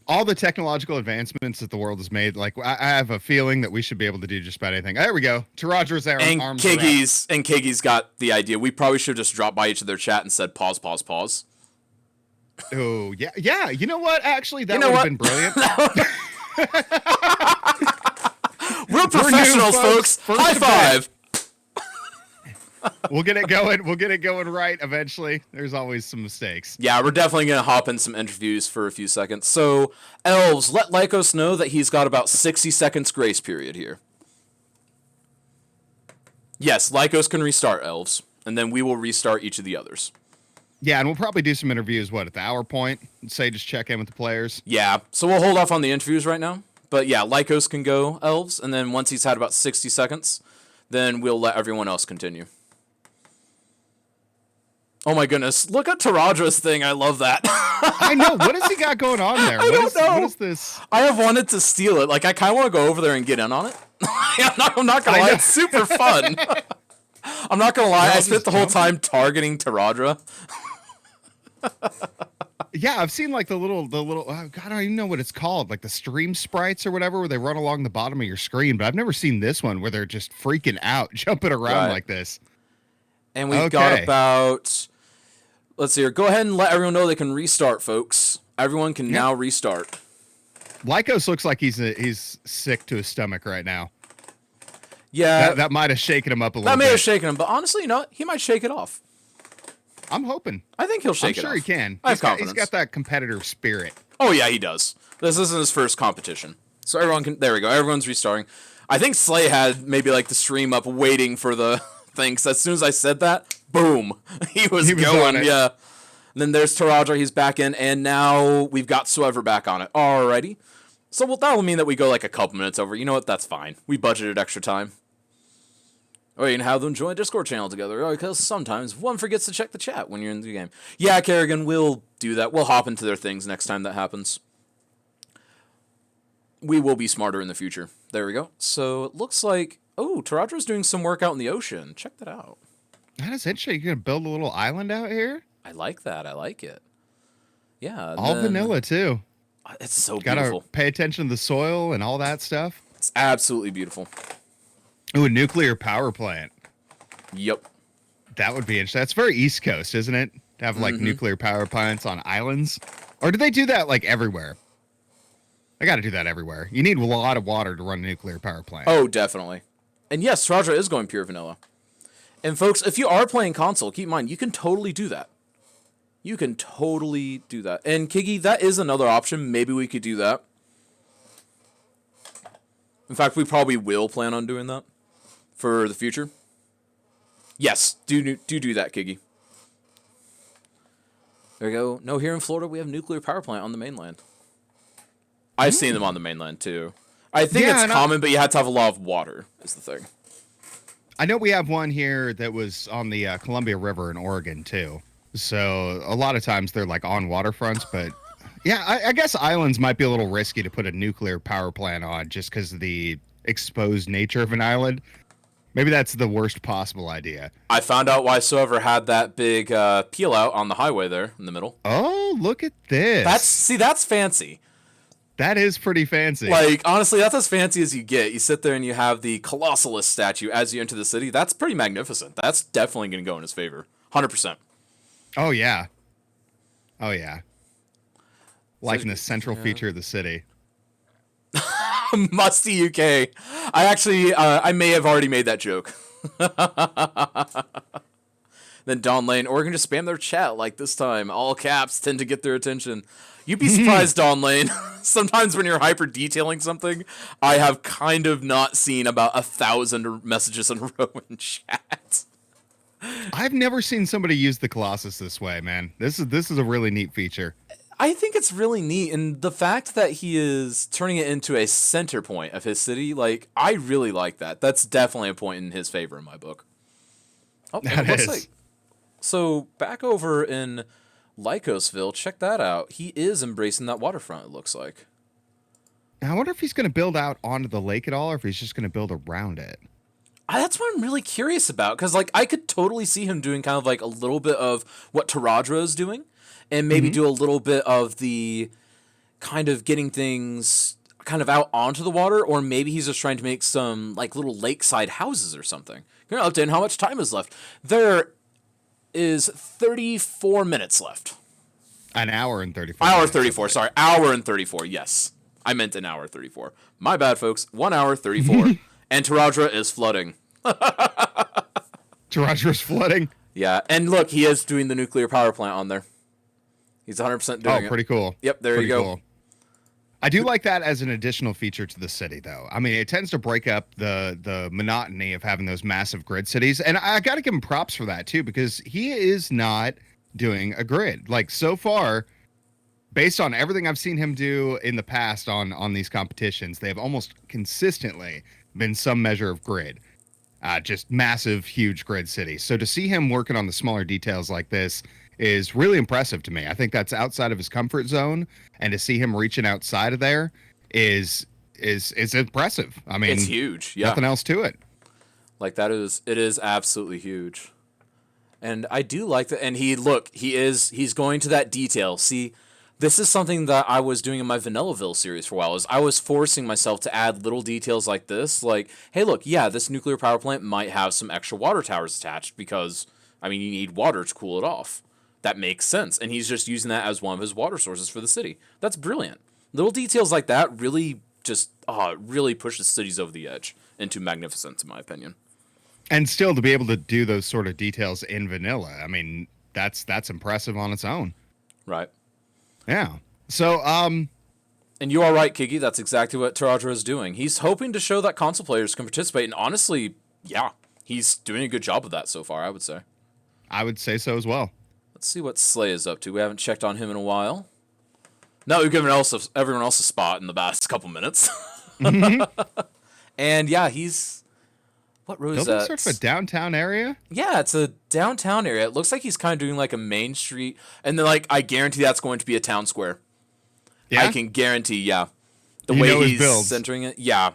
Speaker 2: All the technological advancements that the world has made, like I have a feeling that we should be able to do just about anything. There we go. Taradra's there.
Speaker 1: And Kiggy's got the idea. We probably should have just dropped by each of their chat and said pause, pause, pause.
Speaker 2: Oh, yeah. Yeah. You know what? Actually, that would have been brilliant.
Speaker 1: We're professionals, folks. High five.
Speaker 2: We'll get it going. We'll get it going right eventually. There's always some mistakes.
Speaker 1: Yeah, we're definitely going to hop in some interviews for a few seconds. So, Elves, let Lycos know that he's got about 60 seconds grace period here. Yes, Lycos can restart Elves, and then we will restart each of the others.
Speaker 2: Yeah, and we'll probably do some interviews, at the hour point? Say just check in with the players.
Speaker 1: Yeah, so we'll hold off on the interviews right now. But yeah, Lycos can go Elves, and then once he's had about 60 seconds, then we'll let everyone else continue. Oh my goodness, look at Taradra's thing. I love that.
Speaker 2: I know. What has he got going on there?
Speaker 1: I don't know.
Speaker 2: What is this?
Speaker 1: I have wanted to steal it. Like, I kind of want to go over there and get in on it. I'm not going to lie. It's super fun. I'm not going to lie. I spent the whole time targeting Taradra.
Speaker 2: Yeah, I've seen like the little, oh God, I don't even know what it's called, like the stream sprites or whatever, where they run along the bottom of your screen. But I've never seen this one where they're just freaking out, jumping around like this.
Speaker 1: And we've got about... Let's see here. Go ahead and let everyone know they can restart, folks. Everyone can now restart.
Speaker 2: Lycos looks like he's sick to his stomach right now.
Speaker 1: Yeah.
Speaker 2: That might have shaken him up a little bit.
Speaker 1: That may have shaken him, but honestly, you know what? He might shake it off.
Speaker 2: I'm hoping.
Speaker 1: I think he'll shake it off.
Speaker 2: I'm sure he can.
Speaker 1: I have confidence.
Speaker 2: He's got that competitive spirit.
Speaker 1: Oh, yeah, he does. This isn't his first competition. So everyone can... There we go. Everyone's restarting. I think Slay had maybe like the stream up waiting for the thing. So as soon as I said that, boom. He was going, yeah. And then there's Taradra. He's back in. And now we've got Swever back on it. Alrighty. So that will mean that we go like a couple minutes over. You know what? That's fine. We budgeted extra time. Or you can have them join a Discord channel together, because sometimes one forgets to check the chat when you're in the game. Yeah, Kerrigan, we'll do that. We'll hop into their things next time that happens. We will be smarter in the future. There we go. So it looks like... Oh, Taradra's doing some work out in the ocean. Check that out.
Speaker 2: That is interesting. You're going to build a little island out here?
Speaker 1: I like that. I like it. Yeah.
Speaker 2: All vanilla, too.
Speaker 1: It's so beautiful.
Speaker 2: Gotta pay attention to the soil and all that stuff.
Speaker 1: It's absolutely beautiful.
Speaker 2: Ooh, a nuclear power plant.
Speaker 1: Yep.
Speaker 2: That would be interesting. That's very East Coast, isn't it? To have like nuclear power plants on islands. Or do they do that like everywhere? I got to do that everywhere. You need a lot of water to run a nuclear power plant.
Speaker 1: Oh, definitely. And yes, Taradra is going pure vanilla. And folks, if you are playing console, keep in mind, you can totally do that. You can totally do that. And Kiggy, that is another option. Maybe we could do that. In fact, we probably will plan on doing that for the future. Yes, do that, Kiggy. There we go. No, here in Florida, we have nuclear power plant on the mainland. I've seen them on the mainland, too. I think it's common, but you have to have a lot of water, is the thing.
Speaker 2: I know we have one here that was on the Columbia River in Oregon, too. So a lot of times they're like on waterfronts, but yeah, I guess islands might be a little risky to put a nuclear power plant on just because of the exposed nature of an island. Maybe that's the worst possible idea.
Speaker 1: I found out why Soever had that big peel out on the highway there in the middle.
Speaker 2: Oh, look at this.
Speaker 1: That's fancy.
Speaker 2: That is pretty fancy.
Speaker 1: Like, honestly, that's as fancy as you get. You sit there and you have the Colossalist statue as you enter the city. That's pretty magnificent. That's definitely going to go in his favor. 100%.
Speaker 2: Oh, yeah. Oh, yeah. Like in the central feature of the city.
Speaker 1: Musty UK. I may have already made that joke. Then Don Lane, or we can just spam their chat like this time. All caps tend to get their attention. You'd be surprised, Don Lane. Sometimes when you're hyper detailing something, I have kind of not seen about 1,000 messages in a row in chat.
Speaker 2: I've never seen somebody use the Colossus this way, man. This is a really neat feature.
Speaker 1: I think it's really neat, and the fact that he is turning it into a center point of his city, like, I really like that. That's definitely a point in his favor in my book. Oh, and
Speaker 2: That
Speaker 1: it looks
Speaker 2: is.
Speaker 1: like so back over in Lycosville. Check that out. He is embracing that waterfront. It looks like.
Speaker 2: Now, I wonder if he's going to build out onto the lake at all, or if he's just going to build around it.
Speaker 1: That's what I'm really curious about, because like I could totally see him doing kind of like a little bit of what Taradra is doing, and maybe do a little bit of the kind of getting things kind of out onto the water, or maybe he's just trying to make some like little lakeside houses or something. You're not updating how much time is left. There is 34 minutes left.
Speaker 2: An hour and 34
Speaker 1: Hour
Speaker 2: minutes,
Speaker 1: 34, sorry. Hour and 34, yes. I meant an hour 34. My bad, folks. 1 hour 34. And Taradra is flooding.
Speaker 2: Taradra's flooding.
Speaker 1: Yeah, and look, he is doing the nuclear power plant on there. He's 100% doing it.
Speaker 2: Oh, pretty cool.
Speaker 1: Yep, there
Speaker 2: Pretty
Speaker 1: you go.
Speaker 2: cool. I do like that as an additional feature to the city, though. I mean, it tends to break up the monotony of having those massive grid cities. And I got to give him props for that, too, because he is not doing a grid. Like, so far, based on everything I've seen him do in the past on these competitions, they have almost consistently been some measure of grid. Just massive, huge grid cities. So to see him working on the smaller details like this is really impressive to me. I think that's outside of his comfort zone, and to see him reaching outside of there is impressive. I mean,
Speaker 1: It's huge. Yeah.
Speaker 2: nothing else to it.
Speaker 1: Like it is absolutely huge. And I do like that. And he's going to that detail. See, this is something that I was doing in my Vanillaville series for a while, is I was forcing myself to add little details like this. Like, hey, look, yeah, this nuclear power plant might have some extra water towers attached because, I mean, you need water to cool it off. That makes sense. And he's just using that as one of his water sources for the city. That's brilliant. Little details like that really just, really pushes cities over the edge into magnificence, in my opinion.
Speaker 2: And still to be able to do those sort of details in vanilla, I mean, that's impressive on its own.
Speaker 1: Right.
Speaker 2: Yeah. So,
Speaker 1: And you are right, Kiki. That's exactly what Taradra is doing. He's hoping to show that console players can participate. And honestly, yeah, he's doing a good job of that so far, I would say.
Speaker 2: I would say so as well.
Speaker 1: Let's see what Slay is up to. We haven't checked on him in a while. No, we've given everyone else a spot in the past couple minutes. And yeah, he's... What road is
Speaker 2: Building
Speaker 1: that?
Speaker 2: sort of a downtown area?
Speaker 1: Yeah, it's a downtown area. It looks like he's kind of doing like a main street. And then like, I guarantee that's going to be a town square.
Speaker 2: Yeah.
Speaker 1: I can guarantee, yeah. The
Speaker 2: You know
Speaker 1: way
Speaker 2: his
Speaker 1: he's
Speaker 2: builds.
Speaker 1: centering it. Yeah.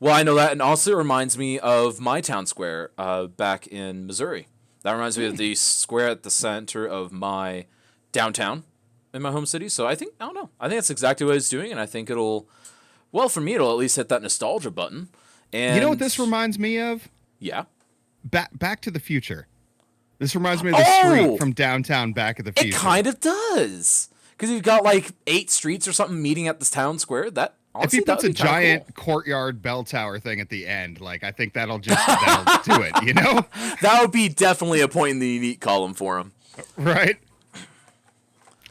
Speaker 1: Well, I know that. And also it reminds me of my town square back in Missouri. That reminds me of the square at the center of my downtown in my home city. So I don't know. I think that's exactly what he's doing. And I think it'll at least hit that nostalgia button. And
Speaker 2: You know what this reminds me of?
Speaker 1: Yeah.
Speaker 2: Back to the Future. This reminds me of the street from downtown Back of the Future.
Speaker 1: It kind of does. Because you've got like 8 streets or something meeting at this town square. That honestly,
Speaker 2: If he puts
Speaker 1: that
Speaker 2: a
Speaker 1: would be kinda
Speaker 2: giant
Speaker 1: cool.
Speaker 2: courtyard bell tower thing at the end, like I think that'll do it, you know?
Speaker 1: That would be definitely a point in the unique column for him.
Speaker 2: Right?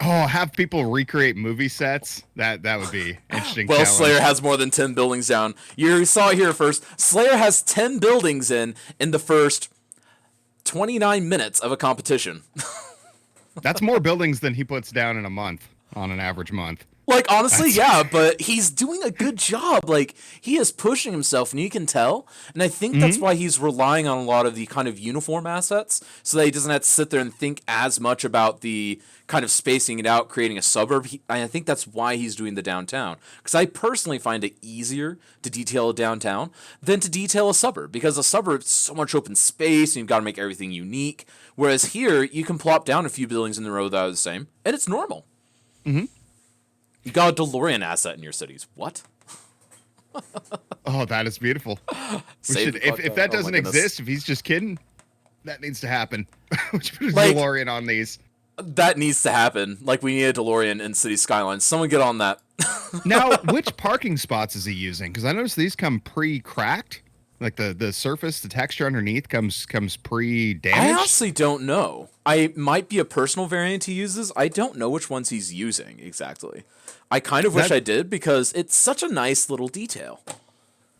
Speaker 2: Oh, have people recreate movie sets? That would be interesting.
Speaker 1: Well,
Speaker 2: challenge.
Speaker 1: Slayer has more than 10 buildings down. You saw it here first. Slayer has 10 buildings in the first 29 minutes of a competition.
Speaker 2: That's more buildings than he puts down in a month, on an average month.
Speaker 1: Like, honestly, yeah, but he's doing a good job. Like, he is pushing himself, and you can tell. And I think that's why he's relying on a lot of the kind of uniform assets, so that he doesn't have to sit there and think as much about the kind of spacing it out, creating a suburb. I think that's why he's doing the downtown. Because I personally find it easier to detail a downtown than to detail a suburb. Because a suburb is so much open space, and you've got to make everything unique. Whereas here, you can plop down a few buildings in a row that are the same, and it's normal.
Speaker 2: Mm-hmm.
Speaker 1: You got a DeLorean asset in your cities. What?
Speaker 2: Oh, that is beautiful.
Speaker 1: Save the
Speaker 2: If
Speaker 1: fuck out.
Speaker 2: that
Speaker 1: Oh my
Speaker 2: doesn't
Speaker 1: goodness.
Speaker 2: exist, if he's just kidding, that needs to happen. We should put a
Speaker 1: Like-
Speaker 2: DeLorean on these.
Speaker 1: That needs to happen. Like, we need a DeLorean in City Skylines. Someone get on that.
Speaker 2: Now, which parking spots is he using? Because I noticed these come pre-cracked. Like the surface, the texture underneath comes pre-damaged.
Speaker 1: I honestly don't know. I might be a personal variant he uses. I don't know which ones he's using exactly. I kind of wish I did because it's such a nice little detail.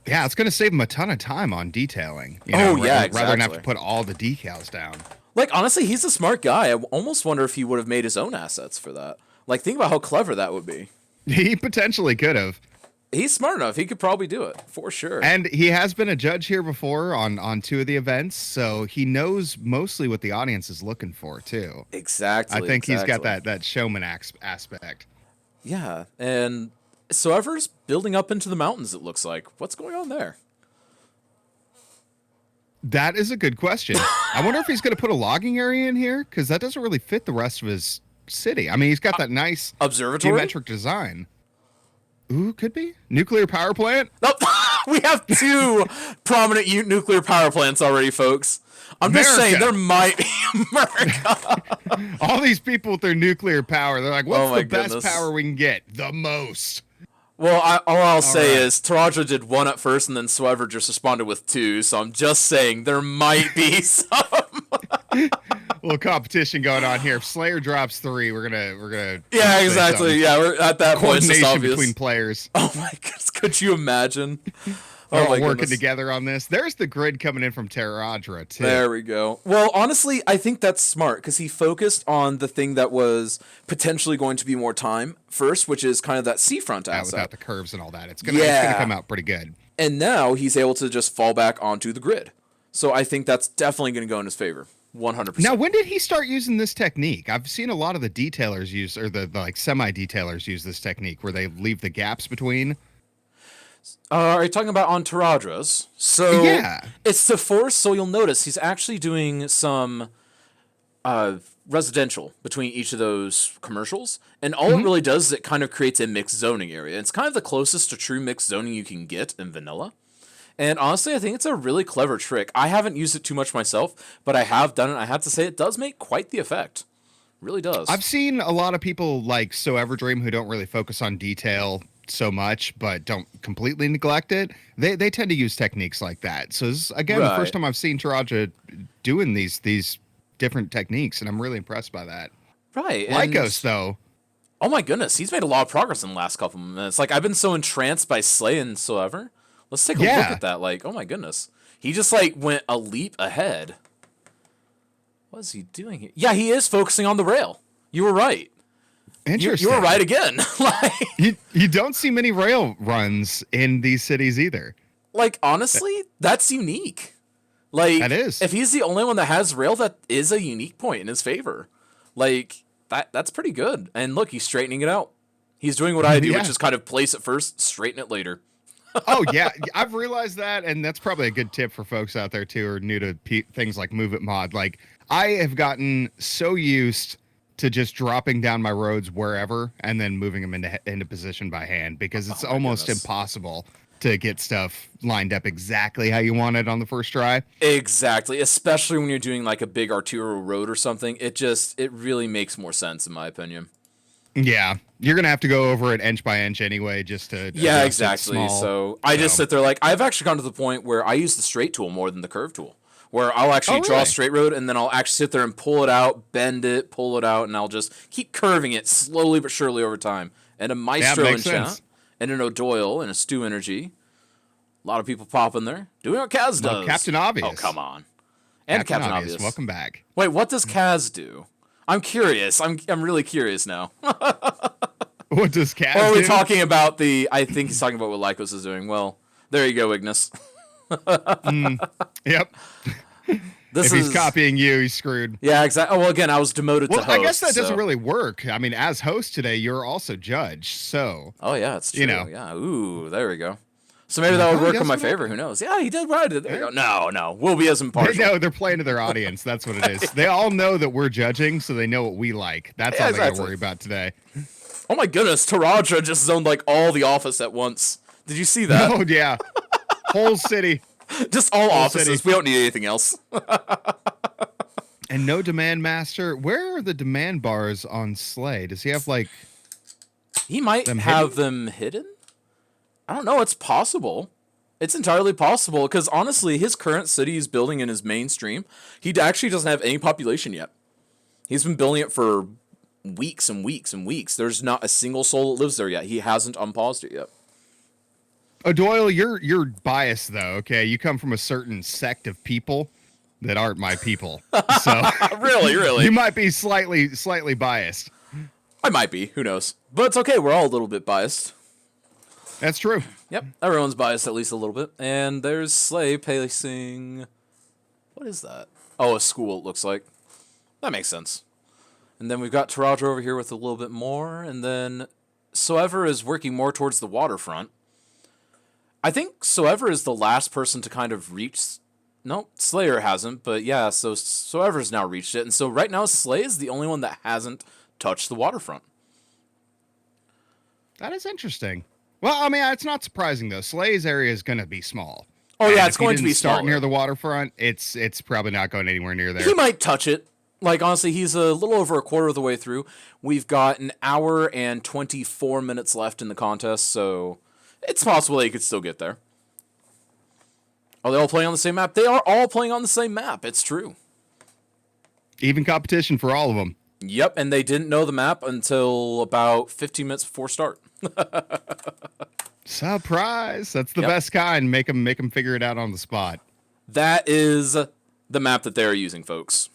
Speaker 2: Yeah, it's going to save him a ton of time on detailing. You
Speaker 1: Oh,
Speaker 2: know,
Speaker 1: yeah,
Speaker 2: rather than have to
Speaker 1: exactly.
Speaker 2: put all the decals down.
Speaker 1: Like, honestly, he's a smart guy. I almost wonder if he would have made his own assets for that. Like, think about how clever that would be.
Speaker 2: He potentially could have.
Speaker 1: He's smart enough. He could probably do it for sure.
Speaker 2: And he has been a judge here before on 2 of the events, so he knows mostly what the audience is looking for too.
Speaker 1: Exactly.
Speaker 2: I think he's got that showman aspect.
Speaker 1: Yeah, and so Ever's building up into the mountains, it looks like. What's going on there?
Speaker 2: That is a good question. I wonder if he's going to put a logging area in here, because that doesn't really fit the rest of his city. I mean, he's got that nice
Speaker 1: observatory
Speaker 2: geometric design. Ooh, could be. Nuclear power plant?
Speaker 1: Nope. We have 2 prominent nuclear power plants already, folks. I'm just saying there might be America.
Speaker 2: All these people with their nuclear power, they're like, what's the best
Speaker 1: goodness.
Speaker 2: power we can get? The most.
Speaker 1: Well, all I'll say is Taraja did 1 at first, and then Swever just responded with 2. So I'm just saying there might be some
Speaker 2: little competition going on here. If Slayer drops 3, we're gonna.
Speaker 1: Yeah, exactly. Yeah, we're at that point. It's just obvious
Speaker 2: between players.
Speaker 1: Oh my goodness! Could you imagine?
Speaker 2: They're all working together on this. There's the grid coming in from Terradra too.
Speaker 1: There we go. Well, honestly, I think that's smart because he focused on the thing that was potentially going to be more time first, which is kind of that seafront asset.
Speaker 2: Without the curves and all that, it's gonna come out pretty good.
Speaker 1: And now he's able to just fall back onto the grid. So I think that's definitely going to go in his favor. 100%.
Speaker 2: Now, when did he start using this technique? I've seen a lot of the detailers use, or the like semi-detailers use this technique where they leave the gaps between.
Speaker 1: Are you talking about on Taradra's? So
Speaker 2: yeah,
Speaker 1: it's the force. So you'll notice he's actually doing some residential between each of those commercials, and all it really does is it kind of creates a mixed zoning area. It's kind of the closest to true mixed zoning you can get in vanilla. And honestly, I think it's a really clever trick. I haven't used it too much myself, but I have done it. I have to say it does make quite the effect. It really does.
Speaker 2: I've seen a lot of people like So Everdream who don't really focus on detail so much, but don't completely neglect it. They tend to use techniques like that. So this is, again, the first time I've seen Taraja doing these different techniques, and I'm really impressed by that.
Speaker 1: Right.
Speaker 2: Lycos, though.
Speaker 1: Oh my goodness, he's made a lot of progress in the last couple of minutes. Like, I've been so entranced by Slay and So Ever. Let's take a look at that. Like, oh my goodness. He just, like, went a leap ahead. What is he doing here? Yeah, he is focusing on the rail. You were right.
Speaker 2: Interesting.
Speaker 1: You were right again. Like,
Speaker 2: you don't see many rail runs in these cities either.
Speaker 1: Like, honestly, that's unique. Like,
Speaker 2: that is.
Speaker 1: If he's the only one that has rail, that is a unique point in his favor. Like, that's pretty good. And look, he's straightening it out. He's doing what I do, which is kind of place it first, straighten it later.
Speaker 2: Oh, yeah. I've realized that, and that's probably a good tip for folks out there, too, who are new to things like Move It Mod. Like, I have gotten so used to just dropping down my roads wherever and then moving them into position by hand, because it's almost impossible to get stuff lined up exactly how you want it on the first try.
Speaker 1: Exactly. Especially when you're doing like a big arterial road or something. It really makes more sense, in my opinion.
Speaker 2: Yeah, you're gonna have to go over it inch by inch anyway, just to
Speaker 1: exactly. So I just sit there like I've actually gone to the point where I use the straight tool more than the curve tool, where I'll actually draw a straight road and then I'll actually sit there and pull it out, bend it, pull it out, and I'll just keep curving it slowly but surely over time. And a Maestro in chat, and an O'Doyle and a Stu Energy. A lot of people popping there, doing what Kaz does.
Speaker 2: Captain Obvious.
Speaker 1: Oh, come on. And Captain Obvious.
Speaker 2: Welcome back.
Speaker 1: Wait, what does Kaz do? I'm curious. I'm really curious now.
Speaker 2: What does Kaz do?
Speaker 1: Or are we talking about I think he's talking about what Lycos is doing. Well, there you go, Ignis.
Speaker 2: Yep. If he's copying you, he's screwed.
Speaker 1: Yeah, exactly. Oh, well, again, I was demoted to host.
Speaker 2: I guess that doesn't really work. I mean, as host today, you're also judge, so...
Speaker 1: Oh, yeah, it's true. You know. Yeah, ooh, there we go. So maybe that would work in my favor. Who knows? Yeah, he did right. There you go. No. We'll be as impartial.
Speaker 2: No, they're playing to their audience. That's what it is. They all know that we're judging, so they know what we like. That's all they got to worry about today.
Speaker 1: Oh, my goodness. Taraja just zoned, like, all the office at once. Did you see that?
Speaker 2: Oh, yeah. Whole city.
Speaker 1: Just all offices. City. We don't need anything else.
Speaker 2: And no demand master. Where are the demand bars on Slay? Does he have, like...
Speaker 1: He might have them hidden? I don't know. It's possible. It's entirely possible because honestly, his current city he's building in his mainstream, he actually doesn't have any population yet. He's been building it for weeks and weeks and weeks. There's not a single soul that lives there yet. He hasn't unpaused it yet.
Speaker 2: O'Doyle, you're biased though. Okay, you come from a certain sect of people that aren't my people. So
Speaker 1: really,
Speaker 2: you might be slightly biased.
Speaker 1: I might be. Who knows? But it's okay. We're all a little bit biased.
Speaker 2: That's true.
Speaker 1: Yep, everyone's biased at least a little bit. And there's Slay pacing. What is that? Oh, a school, it looks like. That makes sense. And then we've got Taraja over here with a little bit more. And then Soever is working more towards the waterfront. I think Soever is the last person to kind of reach... No, Slayer hasn't, but yeah, so Soever's now reached it. And so right now, Slay is the only one that hasn't touched the waterfront.
Speaker 2: That is interesting. Well, I mean, it's not surprising, though. Slay's area is going to be small.
Speaker 1: Oh,
Speaker 2: and
Speaker 1: yeah,
Speaker 2: if
Speaker 1: it's going to be
Speaker 2: start
Speaker 1: smaller.
Speaker 2: near the waterfront, it's probably not going anywhere near there.
Speaker 1: He might touch it. Like, honestly, he's a little over a quarter of the way through. We've got an hour and 24 minutes left in the contest, so it's possible they could still get there. Are they all playing on the same map? They are all playing on the same map. It's true.
Speaker 2: Even competition for all of them.
Speaker 1: Yep, and they didn't know the map until about 15 minutes before start.
Speaker 2: Surprise! That's the best kind. Make them figure it out on the spot.
Speaker 1: That is the map that they're using, folks.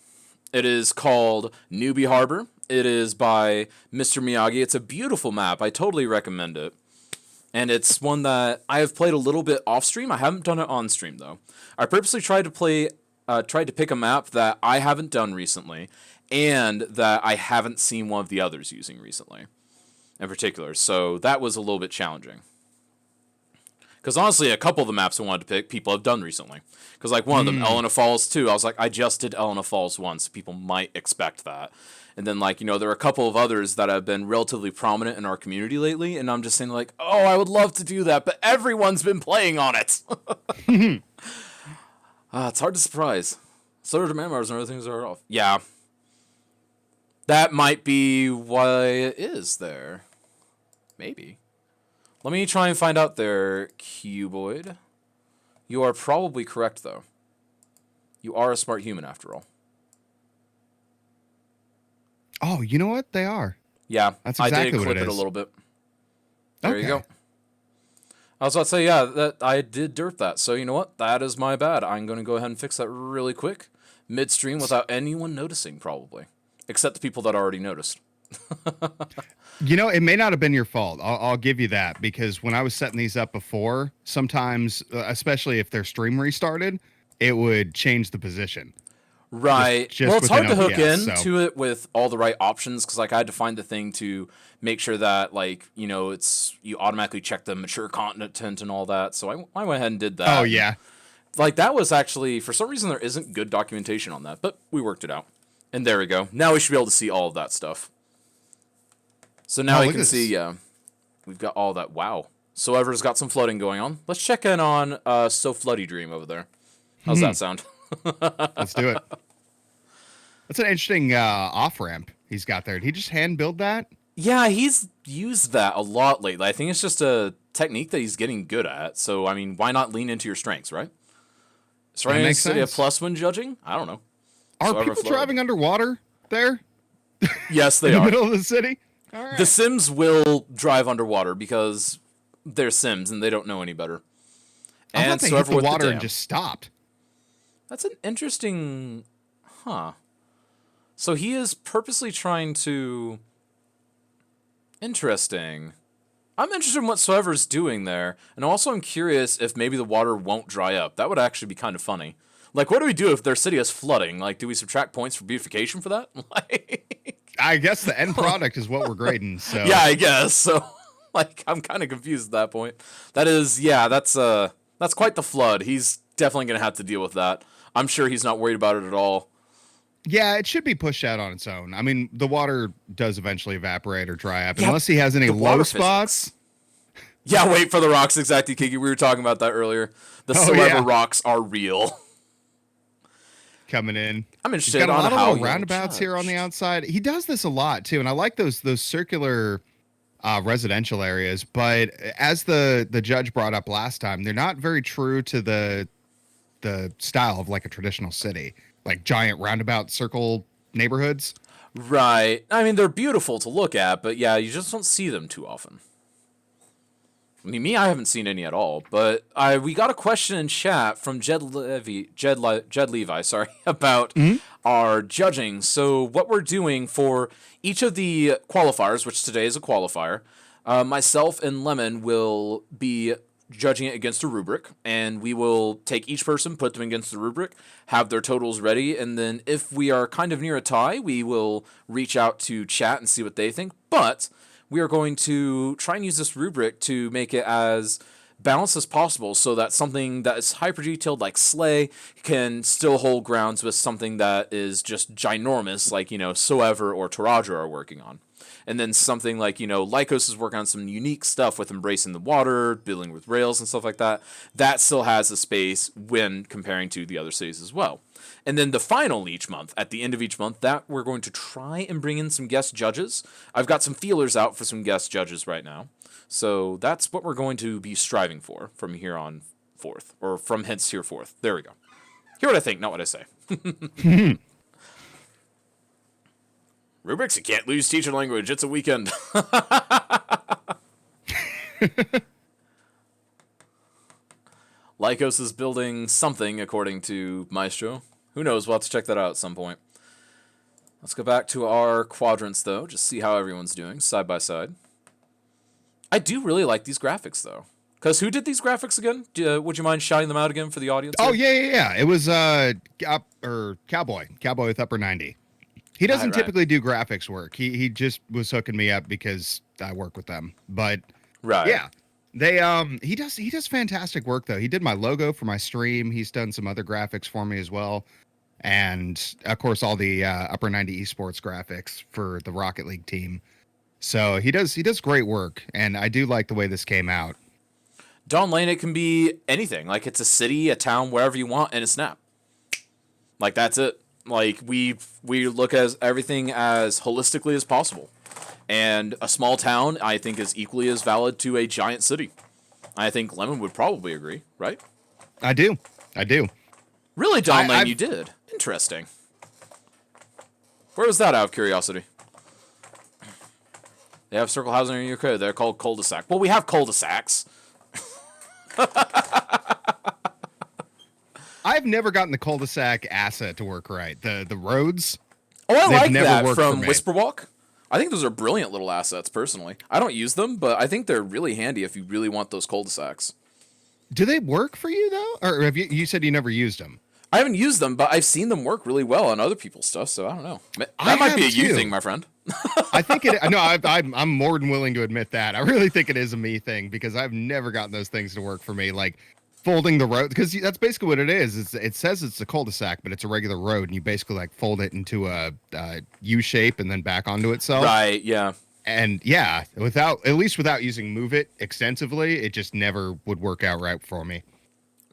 Speaker 1: It is called Newbie Harbor. It is by Mr. Miyagi. It's a beautiful map. I totally recommend it. And it's one that I have played a little bit off stream. I haven't done it on stream though. I purposely tried to pick a map that I haven't done recently, and that I haven't seen one of the others using recently, in particular. So that was a little bit challenging. Because honestly, a couple of the maps I wanted to pick, people have done recently. Because like one of them, Elena Falls 2, I was like, I just did Elena Falls once. People might expect that. And then, like, you know, there are a couple of others that have been relatively prominent in our community lately, and I'm just saying, like, oh, I would love to do that, but everyone's been playing on it. It's hard to surprise. So are demand bars and other things are off. Yeah. That might be why it is there. Maybe. Let me try and find out there, Cuboid. You are probably correct, though. You are a smart human, after all.
Speaker 2: Oh, you know what? They are.
Speaker 1: Yeah,
Speaker 2: that's exactly
Speaker 1: I did
Speaker 2: what
Speaker 1: clip
Speaker 2: it
Speaker 1: it a
Speaker 2: is.
Speaker 1: little bit. There
Speaker 2: Okay.
Speaker 1: you go. I was about to say, yeah, that I did derp that. So you know what? That is my bad. I'm going to go ahead and fix that really quick, midstream, without anyone noticing, probably, except the people that already noticed.
Speaker 2: You know, it may not have been your fault. I'll give you that, because when I was setting these up before, sometimes, especially if their stream restarted, it would change the position.
Speaker 1: Right.
Speaker 2: Just
Speaker 1: well, it's hard to
Speaker 2: within
Speaker 1: hook
Speaker 2: OBS,
Speaker 1: into it with all the right options, because like I had to find the thing to make sure that, like, you know, it's you automatically check the mature content and all that. So I went ahead and did that.
Speaker 2: Oh yeah.
Speaker 1: Like that was actually, for some reason there isn't good documentation on that, but we worked it out. And there we go. Now we should be able to see all of that stuff. So now you can see, we've got all that. Wow. So Ever's got some flooding going on. Let's check in on So Floody Dream over there. How's that sound?
Speaker 2: Let's do it. That's an interesting off-ramp he's got there. Did he just hand build that?
Speaker 1: Yeah, he's used that a lot lately. I think it's just a technique that he's getting good at. So, I mean, why not lean into your strengths, right? Strengths
Speaker 2: makes
Speaker 1: City of
Speaker 2: sense.
Speaker 1: plus when judging? I don't know.
Speaker 2: Are
Speaker 1: So
Speaker 2: people driving underwater there?
Speaker 1: Yes, they
Speaker 2: In the
Speaker 1: are.
Speaker 2: middle of the city? All right.
Speaker 1: The Sims will drive underwater because they're Sims and they don't know any better.
Speaker 2: I thought they hit
Speaker 1: Whoever
Speaker 2: the
Speaker 1: with
Speaker 2: water
Speaker 1: dam.
Speaker 2: and just stopped.
Speaker 1: That's an interesting... Huh. So he is purposely trying to... Interesting. I'm interested in what Soever's doing there, and also I'm curious if maybe the water won't dry up. That would actually be kind of funny. Like, what do we do if their city is flooding? Like, do we subtract points for beautification for that? Like...
Speaker 2: I guess the end product is what we're grading. So
Speaker 1: Yeah, I guess. So, like, I'm kind of confused at that point. That is, yeah, that's quite the flood. He's definitely going to have to deal with that. I'm sure he's not worried about it at all.
Speaker 2: Yeah, it should be pushed out on its own. I mean, the water does eventually evaporate or dry up,
Speaker 1: Yeah,
Speaker 2: unless he has any
Speaker 1: the water
Speaker 2: low spots.
Speaker 1: physics. Yeah, wait for the rocks, exactly, Kiki. We were talking about that earlier. The
Speaker 2: Oh,
Speaker 1: Soever
Speaker 2: yeah.
Speaker 1: rocks are real.
Speaker 2: Coming in.
Speaker 1: I'm
Speaker 2: He's
Speaker 1: interested
Speaker 2: got a
Speaker 1: on
Speaker 2: lot of
Speaker 1: how
Speaker 2: little roundabouts here on the outside. He does this a lot too, and I like those circular residential areas. But as the judge brought up last time, they're not very true to the style of like a traditional city, like giant roundabout circle neighborhoods.
Speaker 1: Right. I mean, they're beautiful to look at, but yeah, you just don't see them too often. I mean, I haven't seen any at all, but we got a question in chat from Jed Levi, sorry, about our judging. So what we're doing for each of the qualifiers, which today is a qualifier, myself and Lemon will be judging it against a rubric, and we will take each person, put them against the rubric, have their totals ready, and then if we are kind of near a tie, we will reach out to chat and see what they think. But we are going to try and use this rubric to make it as balanced as possible so that something that is hyper detailed like Slay can still hold grounds with something that is just ginormous like, Soever or Toradra are working on. And then something like, Lycos is working on some unique stuff with embracing the water, building with rails and stuff like that. That still has a space when comparing to the other cities as well. And then the final each month, at the end of each month, that we're going to try and bring in some guest judges. I've got some feelers out for some guest judges right now. So that's what we're going to be striving for from here on forth, or from hence here forth. There we go. Hear what I think, not what I say. Rubrics, you can't lose teacher language. It's a weekend. Lycos is building something, according to Maestro. Who knows? We'll have to check that out at some point. Let's go back to our quadrants, though. Just see how everyone's doing, side by side. I do really like these graphics, though. Because who did these graphics again? Would you mind shouting them out again for the audience?
Speaker 2: Oh, yeah. It was Cowboy with Upper 90. He doesn't typically do graphics work. He just was hooking me up because I work with them. But yeah, he does fantastic work though. He did my logo for my stream. He's done some other graphics for me as well, and of course all the Upper 90 esports graphics for the Rocket League team. So he does great work, and I do like the way this came out.
Speaker 1: Dawn Lane, it can be anything. Like it's a city, a town, wherever you want, and a snap. Like that's it. Like we look at everything as holistically as possible, and a small town I think is equally as valid to a giant city. I think Lemon would probably agree, right?
Speaker 2: I do.
Speaker 1: Really, Dawn Lane, you did. Interesting. Where was that, out of curiosity? They have circle housing in your code. They're called cul-de-sac. Well, we have cul-de-sacs.
Speaker 2: I've never gotten the cul-de-sac asset to work right. The roads.
Speaker 1: Oh, I like that from Whisperwalk. I think those are brilliant little assets, personally. I don't use them, but I think they're really handy if you really want those cul-de-sacs.
Speaker 2: Do they work for you, though? Or have you said you never used them?
Speaker 1: I haven't used them, but I've seen them work really well on other people's stuff, so I don't know. That might be a you thing, my friend.
Speaker 2: I think it. No, I'm more than willing to admit that. I really think it is a me thing because I've never gotten those things to work for me. Like folding the road, because that's basically what it is. It says it's a cul-de-sac, but it's a regular road, and you basically like fold it into a U shape and then back onto itself.
Speaker 1: Right. Yeah.
Speaker 2: And yeah, without using Move It extensively, it just never would work out right for me.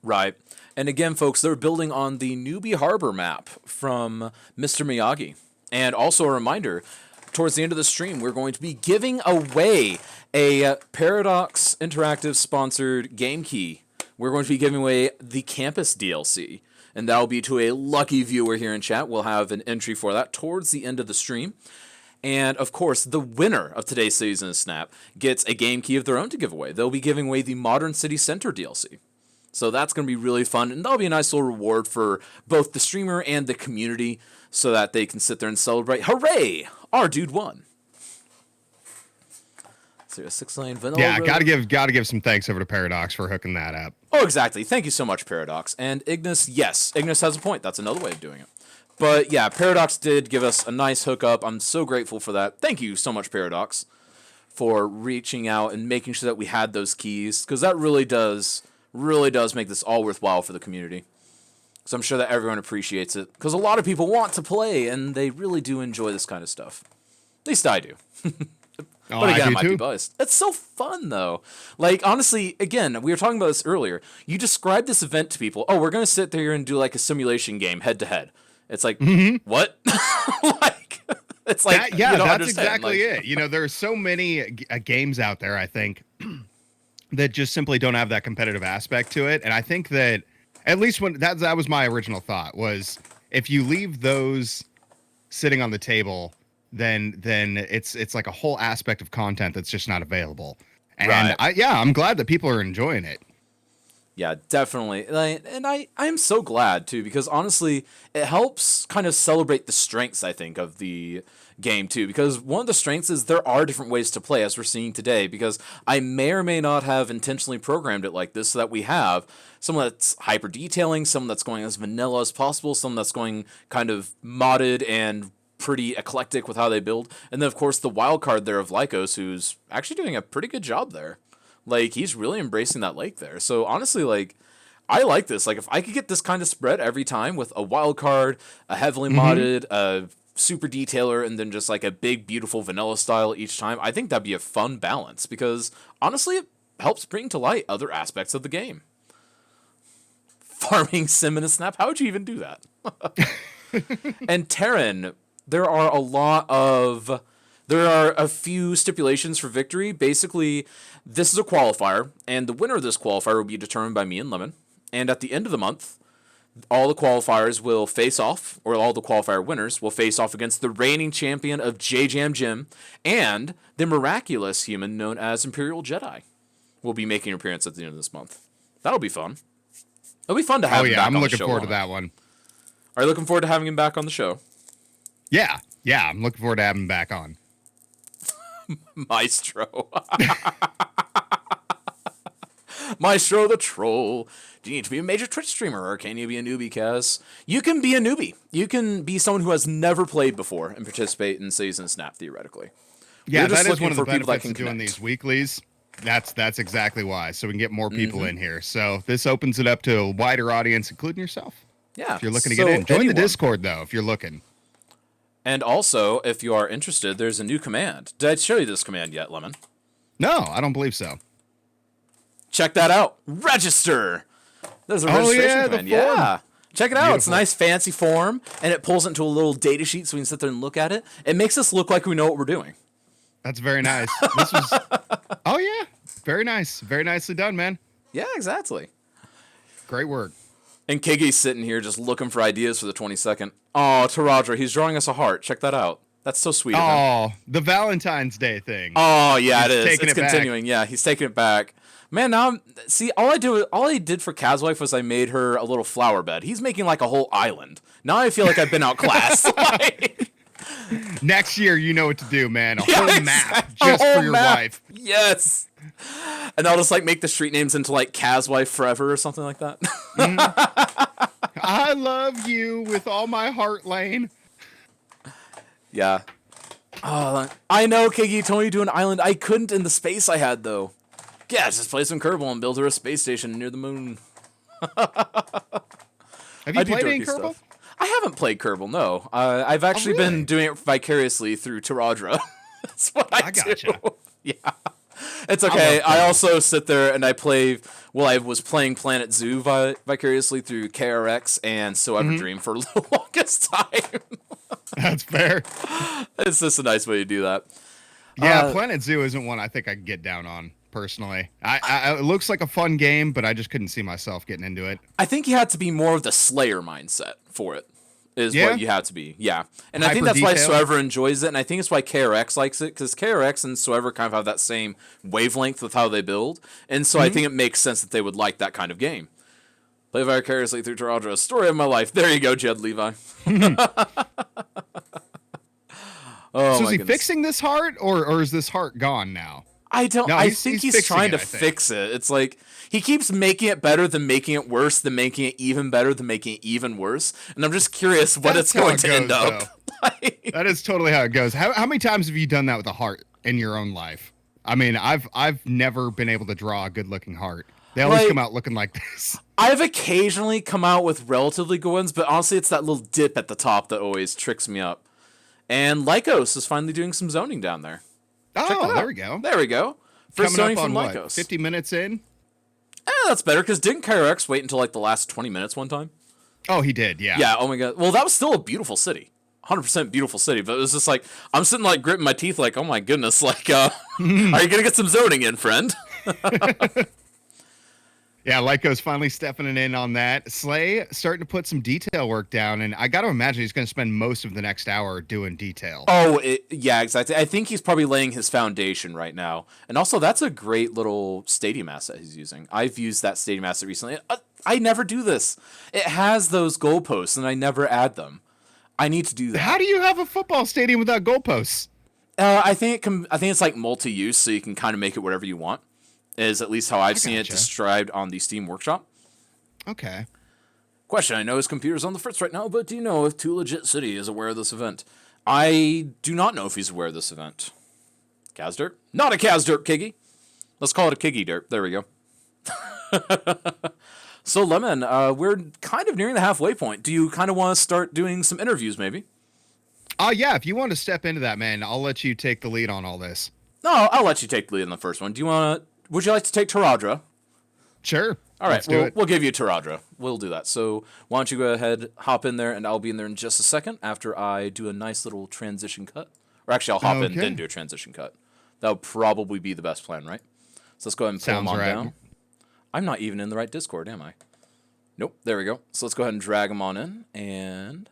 Speaker 1: Right. And again, folks, they're building on the Newbie Harbor map from Mr. Miyagi. And also a reminder, towards the end of the stream, we're going to be giving away a Paradox Interactive sponsored game key. We're going to be giving away the Campus DLC. And that will be to a lucky viewer here in chat. We'll have an entry for that towards the end of the stream. And, of course, the winner of today's Season of Snap gets a game key of their own to give away. They'll be giving away the Modern City Center DLC. So that's going to be really fun, and that'll be a nice little reward for both the streamer and the community so that they can sit there and celebrate. Hooray! Our dude won. So a 6-lane vanilla.
Speaker 2: Yeah, gotta give some thanks over to Paradox for hooking that up.
Speaker 1: Oh, exactly. Thank you so much, Paradox. And Ignis, yes, Ignis has a point. That's another way of doing it. But yeah, Paradox did give us a nice hookup. I'm so grateful for that. Thank you so much, Paradox, for reaching out and making sure that we had those keys, because that really does make this all worthwhile for the community. So I'm sure that everyone appreciates it, because a lot of people want to play, and they really do enjoy this kind of stuff. At least I do. But again, I might be biased. It's so fun, though. Like, honestly, again, we were talking about this earlier. You describe this event to people. Oh, we're going to sit there and do, like, a simulation game head-to-head. It's like, what? Like, it's like,
Speaker 2: that, yeah, that's exactly it. You know, there are so many games out there, I think, that just simply don't have that competitive aspect to it. And I think that, at least when that was my original thought, was if you leave those sitting on the table, then it's like a whole aspect of content that's just not available. And
Speaker 1: Right.
Speaker 2: I'm glad that people are enjoying it.
Speaker 1: Yeah, definitely. And I'm so glad too, because honestly, it helps kind of celebrate the strengths, I think, of the game too. Because one of the strengths is there are different ways to play, as we're seeing today. Because I may or may not have intentionally programmed it like this, so that we have someone that's hyper detailing, someone that's going as vanilla as possible, someone that's going kind of modded and pretty eclectic with how they build, and then of course the wild card there of Lycos, who's actually doing a pretty good job there. Like, he's really embracing that lake there. So honestly, like, I like this. Like, if I could get this kind of spread every time with a wild card, a heavily modded, a super detailer, and then just like a big, beautiful vanilla style each time, I think that'd be a fun balance because honestly, it helps bring to light other aspects of the game. Farming sim in a snap. How would you even do that? And Terran, there are a few stipulations for victory. Basically, this is a qualifier, and the winner of this qualifier will be determined by me and Lemon. And at the end of the month, all the qualifiers will face off, or all the qualifier winners will face off against the reigning champion of J-Jam Gym and the miraculous human known as Imperial Jedi will be making an appearance at the end of this month. That'll be fun. It'll be fun to have him back on the show.
Speaker 2: I'm looking forward to that one.
Speaker 1: Are you looking forward to having him back on the show?
Speaker 2: Yeah, I'm looking forward to having him back on.
Speaker 1: Maestro. Maestro the Troll. Do you need to be a major Twitch streamer, or can you be a newbie, Kaz? You can be a newbie. You can be someone who has never played before and participate in Season Snap, theoretically.
Speaker 2: Yeah, that is one of the benefits of doing these weeklies. That's exactly why. So we can get more people in here. So this opens it up to a wider audience, including yourself.
Speaker 1: Yeah.
Speaker 2: If you're looking to get in. Join the Discord, though, if you're looking.
Speaker 1: And also, if you are interested, there's a new command. Did I show you this command yet, Lemon?
Speaker 2: No, I don't believe so.
Speaker 1: Check that out. Register. There's a registration command. Yeah. Check it out. Beautiful. It's a nice fancy form, and it pulls into a little data sheet so we can sit there and look at it. It makes us look like we know what we're doing.
Speaker 2: That's very nice. This was... Oh, yeah. Very nice. Very nicely done, man.
Speaker 1: Yeah, exactly.
Speaker 2: Great work.
Speaker 1: And Kiggy's sitting here just looking for ideas for the 22nd. Oh, Taradra, he's drawing us a heart. Check that out. That's so sweet of him.
Speaker 2: Oh, the Valentine's Day thing.
Speaker 1: Oh, yeah, it is. It's continuing. Back. Yeah, he's taking it back. Man, now, see, all I did for Kaz's wife was I made her a little flower bed. He's making like a whole island. Now I feel like I've been outclassed.
Speaker 2: Next year, you know what to do, man. A whole map just for your wife.
Speaker 1: Yes. And I'll just like make the street names into like Kaz's wife forever or something like that.
Speaker 2: I love you with all my heart, Lane.
Speaker 1: Yeah. I know, Kiggy told me to do an island. I couldn't in the space I had, though. Yeah, just play some Kerbal and build her a space station near the moon.
Speaker 2: Have you played any Kerbal?
Speaker 1: Stuff. I haven't played Kerbal, no. I've actually been doing it vicariously through Taradra. That's what I do. Gotcha. Yeah. It's okay. I also sit there and I play... Well, I was playing Planet Zoo vicariously through KRX and So Ever Dream for the longest time.
Speaker 2: That's fair.
Speaker 1: It's just a nice way to do that.
Speaker 2: Yeah, Planet Zoo isn't one I think I could get down on, personally. It looks like a fun game, but I just couldn't see myself getting into it.
Speaker 1: I think you had to be more of the Slayer mindset for it. What you have to be. Yeah. And I think that's why Soever enjoys it, and I think it's why KRX likes it, because KRX and Soever kind of have that same wavelength with how they build, and so I think it makes sense that they would like that kind of game. Play vicariously through Taradra, story of my life. There you go, Jed Levi.
Speaker 2: So is he fixing this heart, or is this heart gone now?
Speaker 1: I don't. No, I think he's trying to fix it. It's like he keeps making it better, then making it worse, then making it even better, then making it even worse. And I'm just curious what it's going to end up.
Speaker 2: That is totally how it goes. How many times have you done that with a heart in your own life? I mean, I've never been able to draw a good looking heart. They always come out looking like this.
Speaker 1: I've occasionally come out with relatively good ones, but honestly, it's that little dip at the top that always tricks me up. And Lycos is finally doing some zoning down there.
Speaker 2: Oh, there we go.
Speaker 1: There we go. First zoning from Lycos.
Speaker 2: What, 50 minutes in?
Speaker 1: That's better, because didn't KRX wait until like the last 20 minutes one time?
Speaker 2: Oh, he did, yeah.
Speaker 1: Yeah, oh my god. Well, that was still a beautiful city. 100% beautiful city, but it was just like, I'm sitting like gritting my teeth like, oh my goodness, like, are you going to get some zoning in, friend?
Speaker 2: Yeah, Lyco's finally stepping in on that. Slay starting to put some detail work down, and I got to imagine he's going to spend most of the next hour doing detail.
Speaker 1: Oh, yeah, exactly. I think he's probably laying his foundation right now. And also, that's a great little stadium asset he's using. I've used that stadium asset recently. I never do this. It has those goalposts, and I never add them. I need to do that.
Speaker 2: How do you have a football stadium without goalposts?
Speaker 1: I think it's like multi-use, so you can kind of make it whatever you want. Is at least how I've seen it described on the Steam Workshop.
Speaker 2: Okay.
Speaker 1: Question: I know his computer's on the fritz right now, but do you know if Too Legit City is aware of this event? I do not know if he's aware of this event. Kazdirt? Not a Kazdirt, Kiggy. Let's call it a Kiggy Dirt. There we go. So, Lemon, we're kind of nearing the halfway point. Do you kind of want to start doing some interviews, maybe?
Speaker 2: Yeah, if you want to step into that, man, I'll let you take the lead on all this.
Speaker 1: No, I'll let you take the lead on the first one. Would you like to take Taradra?
Speaker 2: Sure.
Speaker 1: All right, we'll give you Taradra. We'll do that. So why don't you go ahead, hop in there, and I'll be in there in just a second after I do a nice little transition cut. Or actually, I'll hop in, then do a transition cut. That would probably be the best plan, right? So let's go ahead and pull them on down. I'm not even in the right Discord, am I? Nope, there we go. So let's go ahead and drag them on in, and...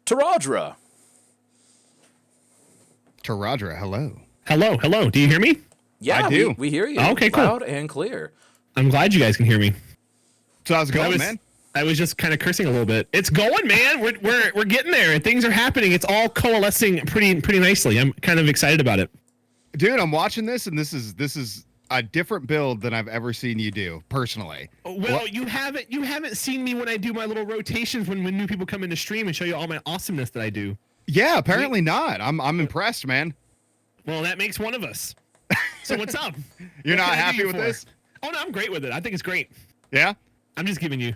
Speaker 1: Taradra!
Speaker 2: Taradra, hello.
Speaker 3: Hello. Do you hear me?
Speaker 1: Yeah,
Speaker 2: I do.
Speaker 1: We hear you.
Speaker 3: Okay, cool.
Speaker 1: Loud and clear.
Speaker 3: I'm glad you guys can hear me.
Speaker 2: So how's it going, man?
Speaker 3: I was just kind of cursing a little bit. It's going, man. We're getting there, and things are happening. It's all coalescing pretty nicely. I'm kind of excited about it.
Speaker 2: Dude, I'm watching this, and this is a different build than I've ever seen you do, personally.
Speaker 3: Well, you haven't seen me when I do my little rotations when new people come into stream and show you all my awesomeness that I do.
Speaker 2: Yeah, apparently not. I'm impressed, man.
Speaker 3: Well, that makes one of us. So what's up?
Speaker 2: You're not happy with this?
Speaker 3: Oh no, I'm great with it. I think it's great.
Speaker 2: Yeah?
Speaker 3: I'm just giving you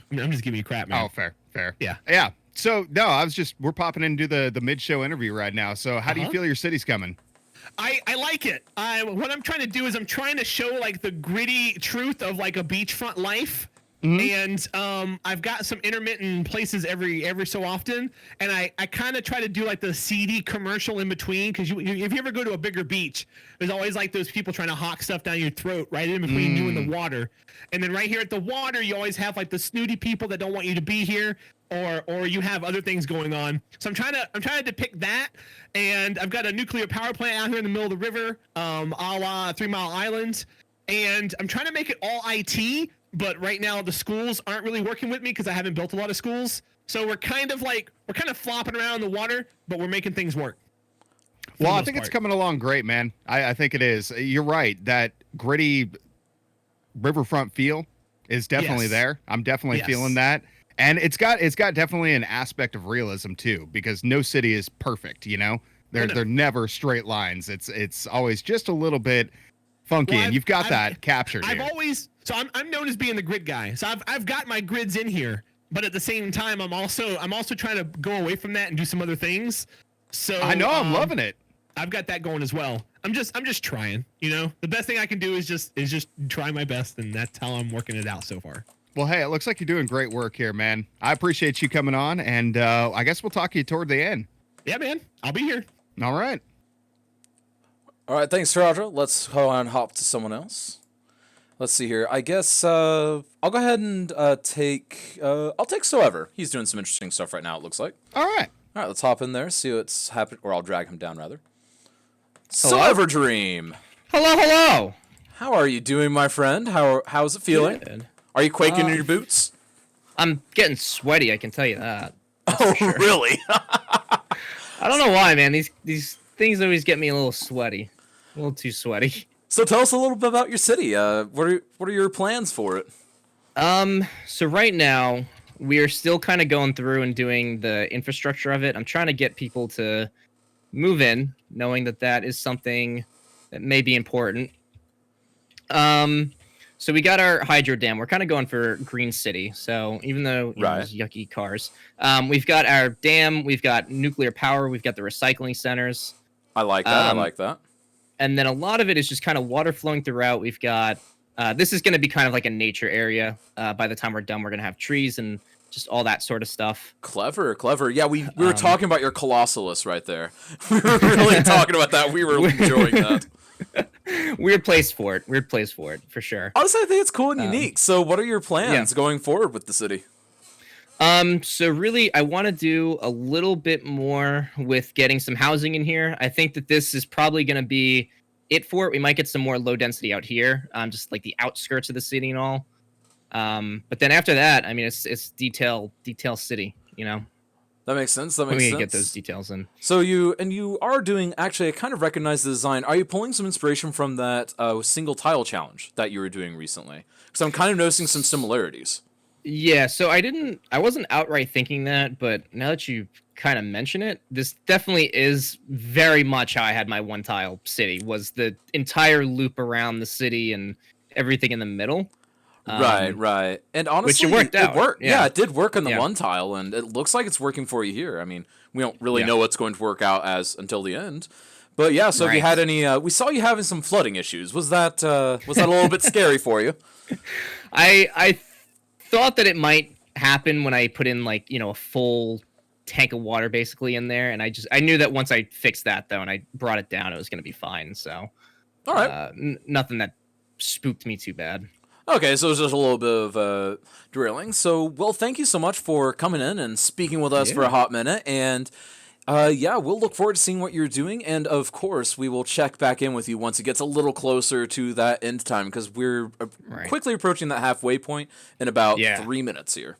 Speaker 3: crap, man.
Speaker 2: Oh, fair.
Speaker 3: Yeah.
Speaker 2: Yeah. So no, we're popping into the mid-show interview right now. So how do you feel your city's coming?
Speaker 3: I like it. What I'm trying to do is I'm trying to show like the gritty truth of like a beachfront life. And I've got some intermittent places every so often, and I kind of try to do like the seedy commercial in between, because if you ever go to a bigger beach, there's always like those people trying to hawk stuff down your throat right in between you and the water. And then right here at the water, you always have like the snooty people that don't want you to be here, or you have other things going on. So I'm trying to depict that, and I've got a nuclear power plant out here in the middle of the river, a la 3 Mile Island, and I'm trying to make it all IT. But right now the schools aren't really working with me because I haven't built a lot of schools. So we're kind of flopping around in the water, but we're making things work.
Speaker 2: Well, I think it's coming along great, man. I think it is. You're right. That gritty riverfront feel is definitely there. I'm definitely feeling that. And it's got definitely an aspect of realism too, because no city is perfect, you know? They're never straight lines. It's always just a little bit funky, and you've got that captured.
Speaker 3: I'm known as being the grid guy. So I've got my grids in here, but at the same time, I'm also trying to go away from that and do some other things. So
Speaker 2: I know I'm loving it.
Speaker 3: I've got that going as well. I'm just trying. You know, the best thing I can do is just try my best, and that's how I'm working it out so far.
Speaker 2: Well, hey, it looks like you're doing great work here, man. I appreciate you coming on, and I guess we'll talk to you toward the end.
Speaker 3: Yeah, man. I'll be here.
Speaker 2: All right.
Speaker 1: All right, thanks, Taradra. Let's go on and hop to someone else. Let's see here. I guess I'll go ahead and take Soever. He's doing some interesting stuff right now, it looks like.
Speaker 2: All right.
Speaker 1: All right, let's hop in there, see what's happening, or I'll drag him down, rather. Soever Dream.
Speaker 4: Hello.
Speaker 1: How are you doing, my friend? How's it feeling?
Speaker 4: Good.
Speaker 1: Are you quaking in your boots?
Speaker 4: I'm getting sweaty, I can tell you that.
Speaker 1: Oh, really?
Speaker 4: I don't know why, man. These things always get me a little sweaty. A little too sweaty.
Speaker 1: So tell us a little bit about your city. What are your plans for it?
Speaker 4: So right now, we're still kind of going through and doing the infrastructure of it. I'm trying to get people to move in, knowing that is something that may be important. So we got our hydro dam. We're kind of going for green city. So even though there's yucky cars, we've got our dam, we've got nuclear power, we've got the recycling centers.
Speaker 1: I like that.
Speaker 4: And then a lot of it is just kind of water flowing throughout. We've got this is going to be kind of like a nature area. By the time we're done, we're going to have trees and just all that sort of stuff.
Speaker 1: Clever. Yeah, we were talking about your Colossalus right there. We were really talking about that. We were enjoying that.
Speaker 4: Weird place for it. Weird place for it, for sure.
Speaker 1: Honestly, I think it's cool and unique. So what are your plans going forward with the city?
Speaker 4: So really, I want to do a little bit more with getting some housing in here. I think that this is probably going to be it for it. We might get some more low density out here, just like the outskirts of the city and all. But then after that, I mean, it's detail city, you know.
Speaker 1: That makes sense. That makes
Speaker 4: we
Speaker 1: sense.
Speaker 4: Get those details in.
Speaker 1: So you are doing, actually, I kind of recognize the design. Are you pulling some inspiration from that single tile challenge that you were doing recently? Because I'm kind of noticing some similarities.
Speaker 4: Yeah, so I wasn't outright thinking that, but now that you kind of mention it, this definitely is very much how I had my one tile city, was the entire loop around the city and everything in the middle.
Speaker 1: Right. And honestly,
Speaker 4: which it worked out.
Speaker 1: It worked.
Speaker 4: Yeah.
Speaker 1: Yeah, it did work on the one tile, and it looks like it's working for you here. I mean, we don't really know what's going to work out as until the end. But yeah, so if you had any, we saw you having some flooding issues. Was that a little bit scary for you?
Speaker 4: I thought that it might happen when I put in like, you know, a full tank of water basically in there, and I knew that once I fixed that though and I brought it down, it was going to be fine. So
Speaker 1: all right,
Speaker 4: nothing that spooked me too bad.
Speaker 1: Okay, so it's just a little bit of drilling. So, well, thank you so much for coming in and speaking with us for a hot minute. And we'll look forward to seeing what you're doing. And of course, we will check back in with you once it gets a little closer to that end time, because we're quickly approaching that halfway point in about 3 minutes here.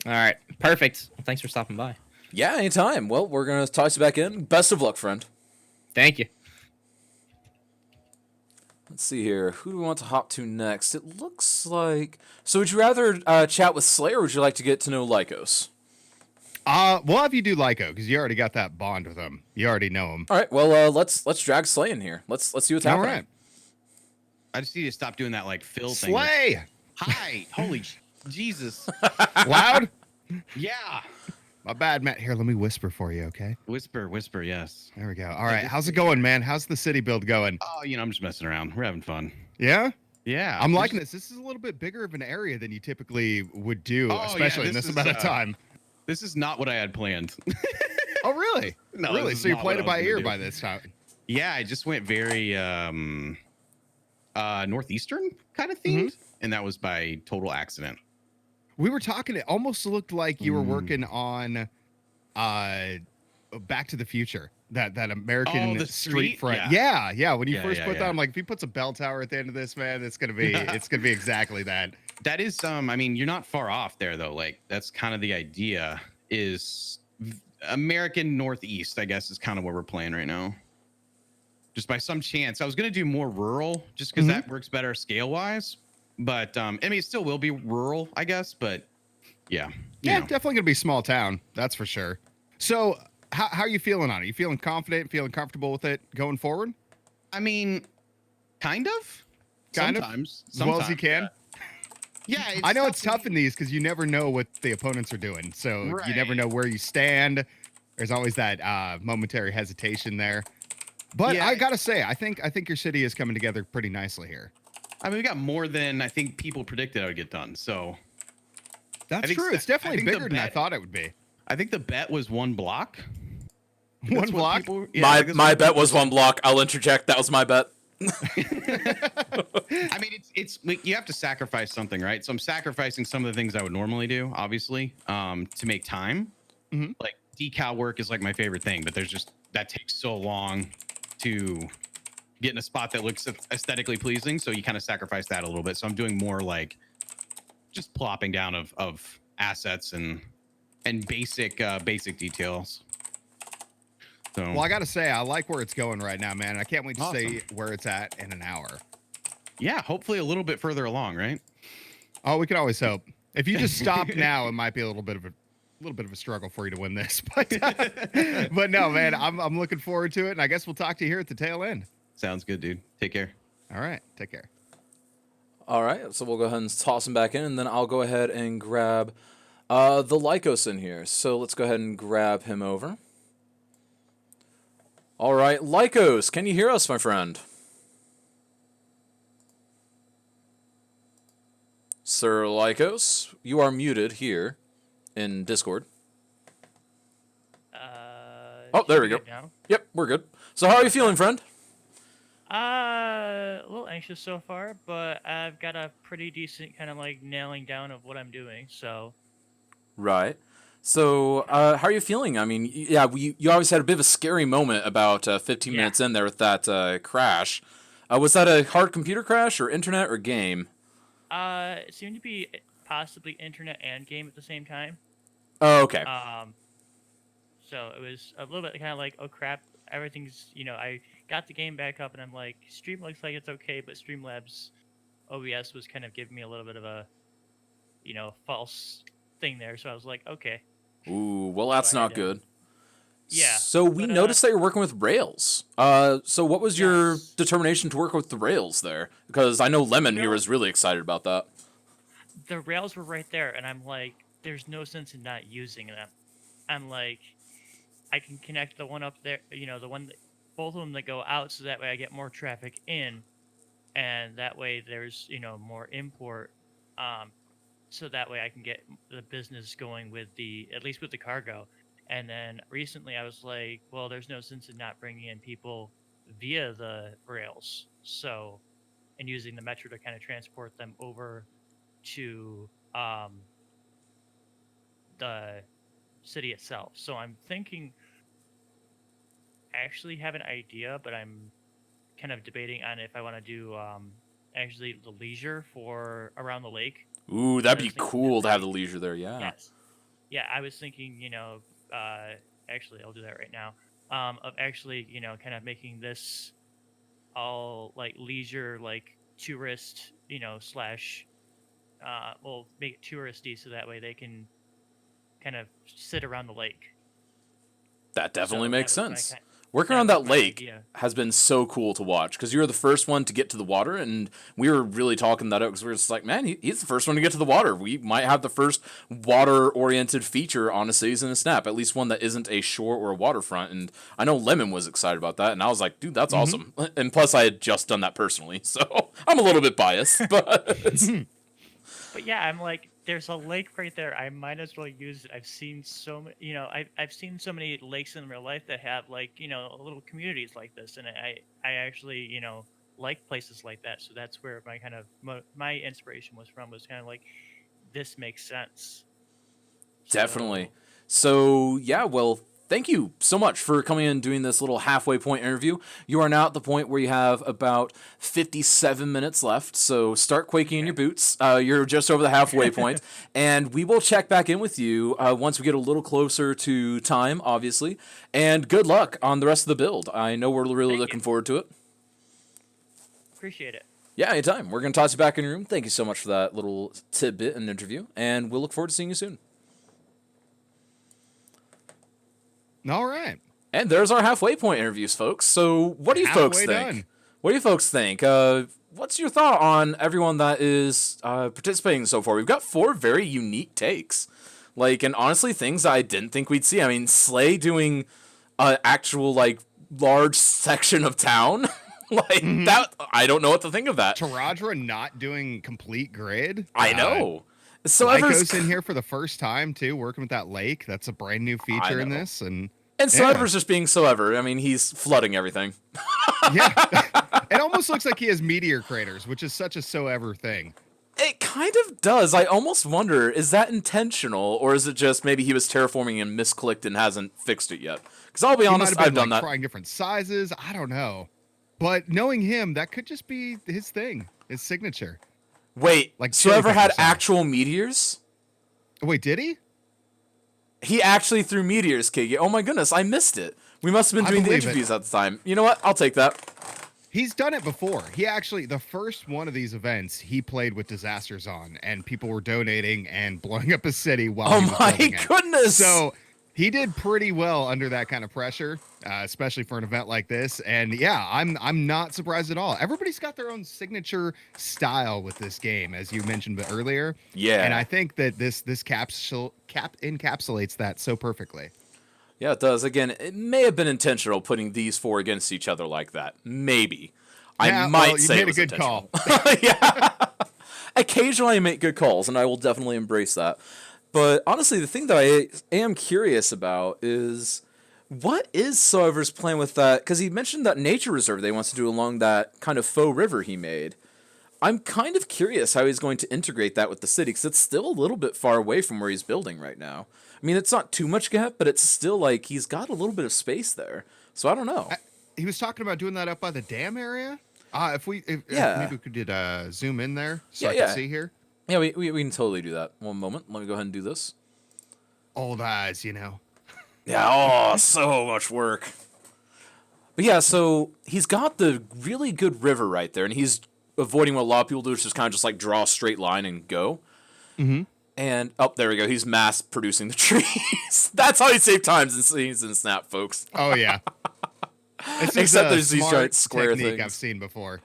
Speaker 4: All right, perfect. Well, thanks for stopping by.
Speaker 1: Yeah, anytime. Well, we're going to toss you back in. Best of luck, friend.
Speaker 4: Thank you.
Speaker 1: Let's see here. Who do we want to hop to next? It looks like... So would you rather chat with Slayer, or would you like to get to know Lycos?
Speaker 2: We'll have you do Lyco, because you already got that bond with him. You already know him.
Speaker 1: All right, well, let's drag Slay in here. Let's see what's happening.
Speaker 2: All right.
Speaker 5: I just need to stop doing that, like, Phil thing.
Speaker 2: Slay!
Speaker 5: Hi! Holy Jesus.
Speaker 2: Loud?
Speaker 5: Yeah.
Speaker 2: My bad, Matt. Here, let me whisper for you, okay?
Speaker 5: Whisper, yes.
Speaker 2: There we go. All right, how's it going, man? How's the city build going?
Speaker 5: Oh, you know, I'm just messing around. We're having fun.
Speaker 2: Yeah?
Speaker 5: Yeah.
Speaker 2: I'm liking this. This is a little bit bigger of an area than you typically would do, especially in this amount of time.
Speaker 5: This is not what I had planned.
Speaker 2: Oh, really?
Speaker 5: No,
Speaker 2: really? So you played it by ear by this time?
Speaker 5: Yeah, I just went very northeastern kind of themed, and that was by total accident.
Speaker 2: We were talking, it almost looked like you were working on Back to the Future, that American
Speaker 5: the
Speaker 2: street front.
Speaker 5: Yeah.
Speaker 2: Yeah. When you first put that,
Speaker 5: yeah.
Speaker 2: I'm like, if he puts a bell tower at the end of this, man, it's gonna be exactly that.
Speaker 5: That is I mean, you're not far off there though. Like, that's kind of the idea, is American Northeast, I guess, is kind of what we're playing right now. Just by some chance. I was gonna do more rural just because that works better scale wise. But I mean, it still will be rural, I guess. But yeah,
Speaker 2: definitely gonna be small town. That's for sure. So, how are you feeling on it? You feeling confident? Feeling comfortable with it going forward?
Speaker 5: I mean, kind of.
Speaker 2: Sometimes. As well as you can.
Speaker 5: Yeah,
Speaker 2: I know it's tough in these because you never know what the opponents are doing, so you never know where you stand. There's always that momentary hesitation there. But I gotta say, I think your city is coming together pretty nicely here.
Speaker 5: I mean, we got more than I think people predicted I would get done. So
Speaker 2: that's true. It's definitely bigger than I thought it would be.
Speaker 5: I think the bet was 1 block.
Speaker 2: One block?
Speaker 1: My bet was 1 block. I'll interject. That was my bet.
Speaker 5: I mean, it's you have to sacrifice something, right? So I'm sacrificing some of the things I would normally do, obviously, to make time. Like decal work is like my favorite thing, but that takes so long to get in a spot that looks aesthetically pleasing. So you kind of sacrifice that a little bit. So I'm doing more like just plopping down of assets and basic details. So,
Speaker 2: well, I got to say, I like where it's going right now, man. I can't wait to see where it's at in an hour.
Speaker 5: Yeah, hopefully a little bit further along, right?
Speaker 2: Oh, we can always hope. If you just stop now, it might be a little bit of a struggle for you to win this. But no, man, I'm looking forward to it, and I guess we'll talk to you here at the tail end.
Speaker 5: Sounds good, dude. Take care.
Speaker 2: All right, take care.
Speaker 1: All right, so we'll go ahead and toss him back in, and then I'll go ahead and grab the Lycos in here. So let's go ahead and grab him over. All right, Lycos, can you hear us, my friend? Sir Lycos, you are muted here in Discord. Oh, there we go. Yep, we're good. So how are you feeling, friend?
Speaker 6: A little anxious so far, but I've got a pretty decent kind of like nailing down of what I'm doing. So
Speaker 1: Right. So, how are you feeling? I mean, yeah, you always had a bit of a scary moment about 15
Speaker 6: yeah,
Speaker 1: minutes in there with that crash. Was that a hard computer crash or internet or game?
Speaker 6: it seemed to be possibly internet and game at the same time.
Speaker 1: Oh, okay.
Speaker 6: Um, so it was a little bit kind of like, oh crap, everything's I got the game back up and I'm like, Stream looks like it's okay, but Streamlabs OBS was kind of giving me a little bit of a false thing there. So I was like, okay,
Speaker 1: Ooh, well,
Speaker 6: so
Speaker 1: that's
Speaker 6: I had
Speaker 1: not
Speaker 6: to,
Speaker 1: good.
Speaker 6: yeah.
Speaker 1: So we
Speaker 6: But
Speaker 1: noticed that you're working with Rails. So what was your
Speaker 6: yes,
Speaker 1: determination to work with the Rails there? Because I know Lemon
Speaker 6: you
Speaker 1: here
Speaker 6: know,
Speaker 1: was really excited about that.
Speaker 6: the rails were right there, and I'm like, there's no sense in not using them. I'm like, I can connect the one up there, the one, both of them that go out, so that way I get more traffic in, and that way there's more import, um, so that way I can get the business going with at least with the cargo. And then recently I was like, well, there's no sense in not bringing in people via the rails, so and using the metro to kind of transport them over to the city itself. So I'm thinking, actually have an idea, but I'm kind of debating on if I want to do actually the leisure for around the lake.
Speaker 1: Ooh,
Speaker 6: So
Speaker 1: that'd
Speaker 6: I
Speaker 1: be
Speaker 6: was thinking
Speaker 1: cool to have
Speaker 6: maybe,
Speaker 1: the leisure there. Yeah.
Speaker 6: yes, yeah, I was thinking, actually I'll do that right now. Of actually, kind of making this all like leisure, like tourist, slash, well, make it touristy so that way they can kind of sit around the lake.
Speaker 1: That definitely
Speaker 6: So
Speaker 1: makes sense. Working
Speaker 6: that
Speaker 1: around
Speaker 6: was
Speaker 1: that
Speaker 6: my
Speaker 1: lake
Speaker 6: idea.
Speaker 1: has been so cool to watch because you were the first one to get to the water, and we were really talking that out because we were just like, man, he's the first one to get to the water. We might have the first water-oriented feature on a Cities in a Snap, at least one that isn't a shore or a waterfront. And I know Lemon was excited about that, and I was like, dude, that's awesome. And plus, I had just done that personally, so I'm a little bit biased, but
Speaker 6: But yeah, I'm like, there's a lake right there. I might as well use it. I've seen so many, I've seen so many lakes in real life that have like, little communities like this, and I actually, like places like that. So that's where my kind of my inspiration was from. Was kind of like, this makes sense.
Speaker 1: definitely.
Speaker 6: So
Speaker 1: So, yeah, well, thank you so much for coming in and doing this little halfway point interview. You are now at the point where you have about 57 minutes left, so start quaking in your boots. You're just over the halfway point, and we will check back in with you once we get a little closer to time, obviously. And good luck on the rest of the build. I know we're really
Speaker 6: thank
Speaker 1: looking
Speaker 6: you,
Speaker 1: forward to it.
Speaker 6: appreciate it.
Speaker 1: Yeah, anytime. We're going to toss you back in your room. Thank you so much for that little tidbit and interview, and we'll look forward to seeing you soon.
Speaker 2: All right.
Speaker 1: And there's our halfway point interviews, folks. So, what do you folks
Speaker 2: Halfway
Speaker 1: think?
Speaker 2: done.
Speaker 1: What do you folks think? What's your thought on everyone that is participating so far? We've got 4 very unique takes, and honestly, things I didn't think we'd see. I mean, Slay doing an actual large section of town, that. I don't know what to think of that.
Speaker 2: Taradra not doing complete grid.
Speaker 1: I know. So
Speaker 2: Lyco's in here for the first time too, working with that lake. That's a brand new feature in
Speaker 1: know.
Speaker 2: this, and
Speaker 1: So Ever's just being so ever. I mean, he's flooding everything.
Speaker 2: yeah, it almost looks like he has meteor craters, which is such a so ever thing.
Speaker 1: It kind of does. I almost wonder, is that intentional, or is it just maybe he was terraforming and misclicked and hasn't fixed it yet? Because I'll be
Speaker 2: He
Speaker 1: honest,
Speaker 2: might have
Speaker 1: I've
Speaker 2: been
Speaker 1: done that.
Speaker 2: trying different sizes. I don't know, but knowing him, that could just be his thing, his signature.
Speaker 1: Wait, so
Speaker 2: chili
Speaker 1: Ever had
Speaker 2: pepper sauce.
Speaker 1: actual meteors?
Speaker 2: Wait, did he?
Speaker 1: He actually threw meteors, Kiggy. Oh my goodness, I missed it. We must have been
Speaker 2: I
Speaker 1: doing the
Speaker 2: believe it.
Speaker 1: interviews at the time. You know what? I'll take that.
Speaker 2: He's done it before. He actually, the first one of these events, he played with disasters on, and people were donating and blowing up a city while
Speaker 1: Oh
Speaker 2: he was
Speaker 1: my
Speaker 2: building it.
Speaker 1: goodness.
Speaker 2: So he did pretty well under that kind of pressure, especially for an event like this. And yeah, I'm not surprised at all. Everybody's got their own signature style with this game, as you mentioned earlier.
Speaker 1: Yeah.
Speaker 2: And I think that this encapsulates that so perfectly.
Speaker 1: Yeah, it does. Again, it may have been intentional putting these 4 against each other like that. Maybe.
Speaker 2: Yeah,
Speaker 1: I might
Speaker 2: well, you
Speaker 1: say
Speaker 2: made
Speaker 1: it was
Speaker 2: a good
Speaker 1: intentional.
Speaker 2: call.
Speaker 1: Yeah. Occasionally I make good calls, and I will definitely embrace that. But honestly, the thing that I am curious about is What is Soever's plan with that? Because he mentioned that nature reserve they wants to do along that kind of faux river he made. I'm kind of curious how he's going to integrate that with the city, because it's still a little bit far away from where he's building right now. I mean, it's not too much gap, but it's still like he's got a little bit of space there. So I don't know.
Speaker 2: He was talking about doing that up by the dam area. If maybe we could zoom in there so I can see here.
Speaker 1: Yeah, we can totally do that. One moment. Let me go ahead and do this.
Speaker 2: Old eyes, you know.
Speaker 1: Yeah, oh, so much work. But yeah, so he's got the really good river right there, and he's avoiding what a lot of people do, which is kind of just like draw a straight line and go.
Speaker 2: Mm-hmm.
Speaker 1: And, there we go. He's mass producing the trees. That's how you save times in scenes and Snap, folks.
Speaker 2: Oh, yeah.
Speaker 1: Except there's these giant square things
Speaker 2: I've seen before.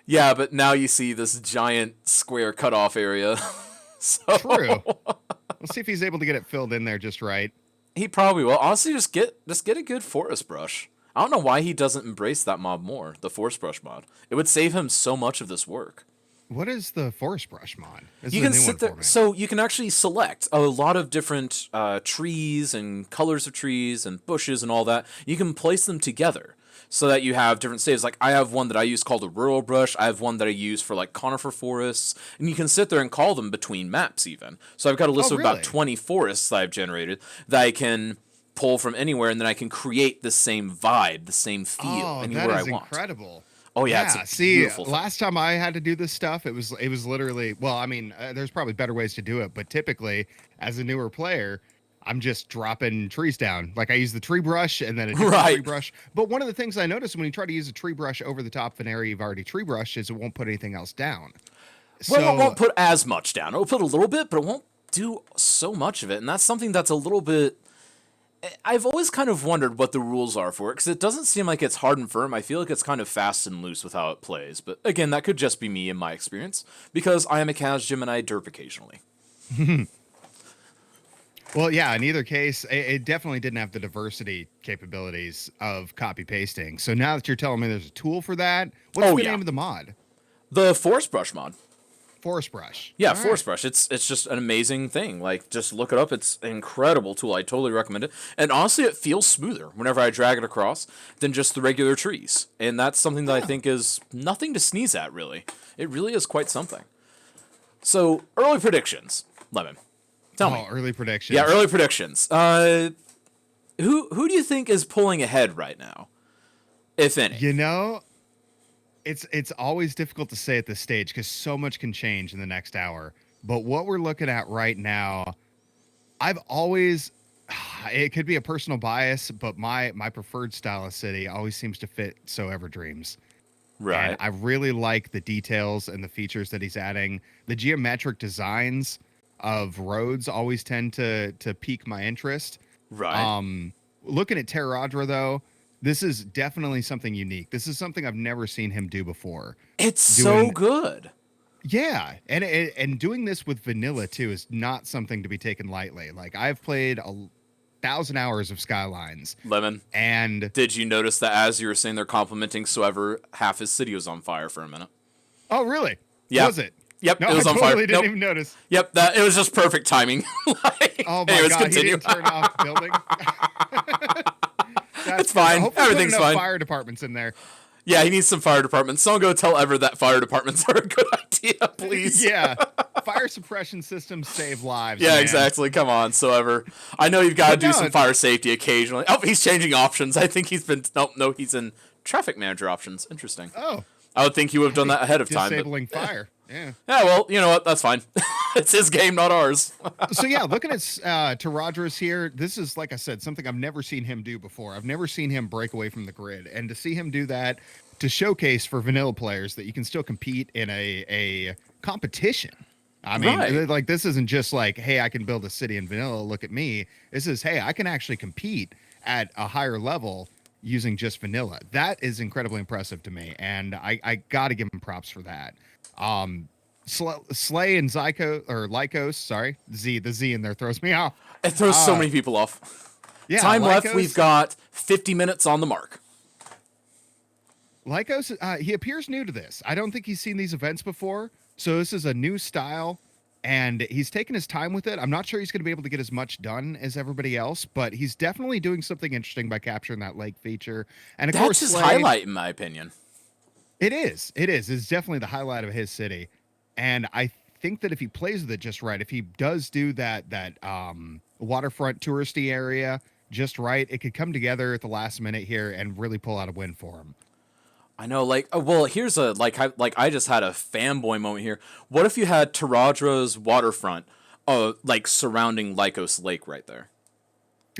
Speaker 1: Yeah, but now you see this giant square cutoff area. So
Speaker 2: True. We'll see if he's able to get it filled in there just right.
Speaker 1: He probably will. Honestly, just get a good forest brush. I don't know why he doesn't embrace that mod more, the forest brush mod. It would save him so much of this work.
Speaker 2: What is the forest brush mod?
Speaker 1: You can sit there, so you can actually select a lot of different trees and colors of trees and bushes and all that. You can place them together so that you have different saves. Like I have one that I use called a rural brush. I have one that I use for like conifer forests, and you can sit there and call them between maps even. So I've got a list of about 20 forests that I've generated that I can pull from anywhere, and then I can create the same vibe, the same feel anywhere I want.
Speaker 2: That is incredible.
Speaker 1: Oh yeah, it's a beautiful thing.
Speaker 2: Last time I had to do this stuff, it was literally, well, I mean, there's probably better ways to do it, but typically as a newer player, I'm just dropping trees down. Like I use the tree brush and then a different tree brush. But one of the things I noticed when you try to use a tree brush over the top of an area you've already tree brushed is it won't put anything else down.
Speaker 1: Well, it won't put as much down. It'll put a little bit, but it won't do so much of it. And that's something that's a little bit... I've always kind of wondered what the rules are for it, because it doesn't seem like it's hard and firm. I feel like it's kind of fast and loose with how it plays. But again, that could just be me in my experience, because I am a Kaz Jim and I derp occasionally.
Speaker 2: Well, yeah, in either case, it definitely didn't have the diversity capabilities of copy pasting. So now that you're telling me there's a tool for that, what's the name of the mod?
Speaker 1: The Forest Brush mod.
Speaker 2: Forest Brush.
Speaker 1: Yeah, Forest Brush. It's just an amazing thing. Like, just look it up. It's an incredible tool. I totally recommend it. And honestly, it feels smoother whenever I drag it across than just the regular trees. And that's something that I think is nothing to sneeze at, really. It really is quite something. So, early predictions. Lemon, tell me.
Speaker 2: Early predictions.
Speaker 1: Yeah, early predictions. Who do you think is pulling ahead right now, if any?
Speaker 2: You know... It's always difficult to say at this stage because so much can change in the next hour. But what we're looking at right now, I've always, it could be a personal bias, but my preferred style of city always seems to fit So Ever Dreams.
Speaker 1: Right.
Speaker 2: And I really like the details and the features that he's adding. The geometric designs of roads always tend to pique my interest.
Speaker 1: Right.
Speaker 2: Looking at Terradra, though, this is definitely something unique. This is something I've never seen him do before.
Speaker 1: It's so good.
Speaker 2: Yeah, and doing this with vanilla too is not something to be taken lightly. Like I've played 1,000 hours of Skylines.
Speaker 1: Lemon.
Speaker 2: And
Speaker 1: did you notice that as you were saying they're complimenting Soever, half his city was on fire for a minute?
Speaker 2: Oh, really?
Speaker 1: Yeah.
Speaker 2: Was it?
Speaker 1: Yep,
Speaker 2: no,
Speaker 1: it was
Speaker 2: I
Speaker 1: on
Speaker 2: totally
Speaker 1: fire.
Speaker 2: didn't even notice.
Speaker 1: Yep, it was just perfect timing.
Speaker 2: Oh my
Speaker 1: anyways,
Speaker 2: god,
Speaker 1: continue.
Speaker 2: He didn't turn off building.
Speaker 1: It's fine. Everything's fine.
Speaker 2: Fire departments in there.
Speaker 1: Yeah, he needs some fire departments. Someone go tell Ever that fire departments are a good idea, please.
Speaker 2: Yeah. Fire suppression systems save lives.
Speaker 1: Yeah,
Speaker 2: man.
Speaker 1: exactly. Come on, so Ever. I know you've got to do some fire safety occasionally. Oh, he's changing options. I think he's been... No, he's in traffic manager options. Interesting.
Speaker 2: Oh.
Speaker 1: I would think he would have done that ahead of time.
Speaker 2: Disabling fire. Yeah.
Speaker 1: Yeah, well, you know what? That's fine. It's his game, not ours.
Speaker 2: So yeah, looking at Terradras here, this is, like I said, something I've never seen him do before. I've never seen him break away from the grid. And to see him do that, to showcase for vanilla players that you can still compete in a competition. I mean, like this isn't just like, hey, I can build a city in vanilla, look at me. This is, hey, I can actually compete at a higher level using just vanilla. That is incredibly impressive to me. And I got to give him props for that. Slay and Lycos, sorry. The Z in there throws me off.
Speaker 1: It throws so many people off.
Speaker 2: Yeah,
Speaker 1: Time
Speaker 2: Lycos,
Speaker 1: left, we've got 50 minutes on the mark.
Speaker 2: Lycos, he appears new to this. I don't think he's seen these events before. So this is a new style and he's taking his time with it. I'm not sure he's going to be able to get as much done as everybody else, but he's definitely doing something interesting by capturing that lake feature. And of
Speaker 1: That's
Speaker 2: course,
Speaker 1: his
Speaker 2: Slay,
Speaker 1: highlight, in my opinion.
Speaker 2: It is. It is. It's definitely the highlight of his city. And I think that if he plays with it just right, if he does do that waterfront touristy area just right, it could come together at the last minute here and really pull out a win for him.
Speaker 1: I know, like, well, here's a I just had a fanboy moment here. What if you had Taradra's waterfront, like surrounding Lycos Lake right there?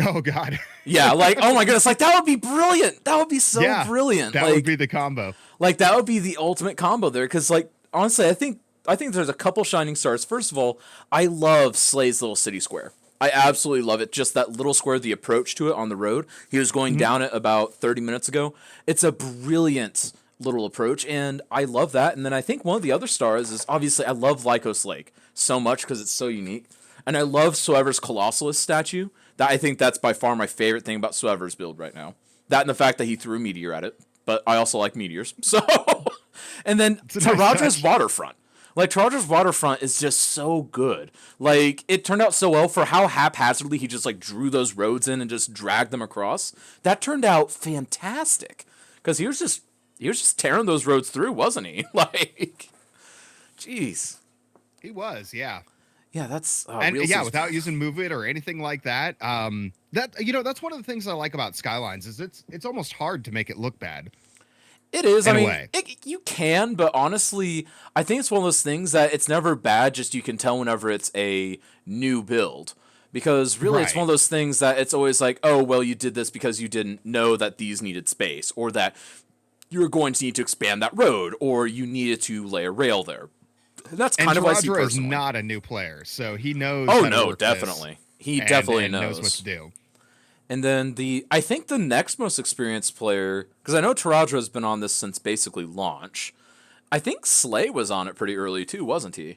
Speaker 2: Oh God.
Speaker 1: Yeah, like, oh my goodness, like that would be brilliant. That would be so brilliant.
Speaker 2: That
Speaker 1: like,
Speaker 2: would be the combo.
Speaker 1: Like that would be the ultimate combo there, because like honestly, I think there's a couple shining stars. First of all, I love Slay's little city square. I absolutely love it. Just that little square, the approach to it on the road. He was going down it about 30 minutes ago. It's a brilliant little approach, and I love that. And then I think one of the other stars is obviously I love Lycos Lake so much because it's so unique. And I love Soever's Colossalus statue. I think that's by far my favorite thing about Soever's build right now. That and the fact that he threw a meteor at it. But I also like meteors. So, and then Taradra's waterfront. Like, Taradra's waterfront is just so good. Like, it turned out so well for how haphazardly he just, like, drew those roads in and just dragged them across. That turned out fantastic. Because he was just tearing those roads through, wasn't he? Like, jeez.
Speaker 2: He was, yeah.
Speaker 1: Yeah, that's
Speaker 2: and yeah, without using Move It or anything like that. That's one of the things I like about Skylines is it's almost hard to make it look bad.
Speaker 1: It is.
Speaker 2: In
Speaker 1: I
Speaker 2: a
Speaker 1: mean,
Speaker 2: way.
Speaker 1: you can, but honestly, I think it's one of those things that it's never bad. Just you can tell whenever it's a new build, because really, it's
Speaker 2: Right.
Speaker 1: one of those things that it's always like, oh, well, you did this because you didn't know that these needed space, or that you were going to need to expand that road, or you needed to lay a rail there. That's kind of what I see
Speaker 2: Taradra is
Speaker 1: personally.
Speaker 2: not a new player, so he knows.
Speaker 1: Oh
Speaker 2: how to
Speaker 1: no,
Speaker 2: work
Speaker 1: definitely.
Speaker 2: this
Speaker 1: He
Speaker 2: and
Speaker 1: definitely
Speaker 2: knows what to do.
Speaker 1: And then I think the next most experienced player, because I know Taradra has been on this since basically launch. I think Slay was on it pretty early too, wasn't he?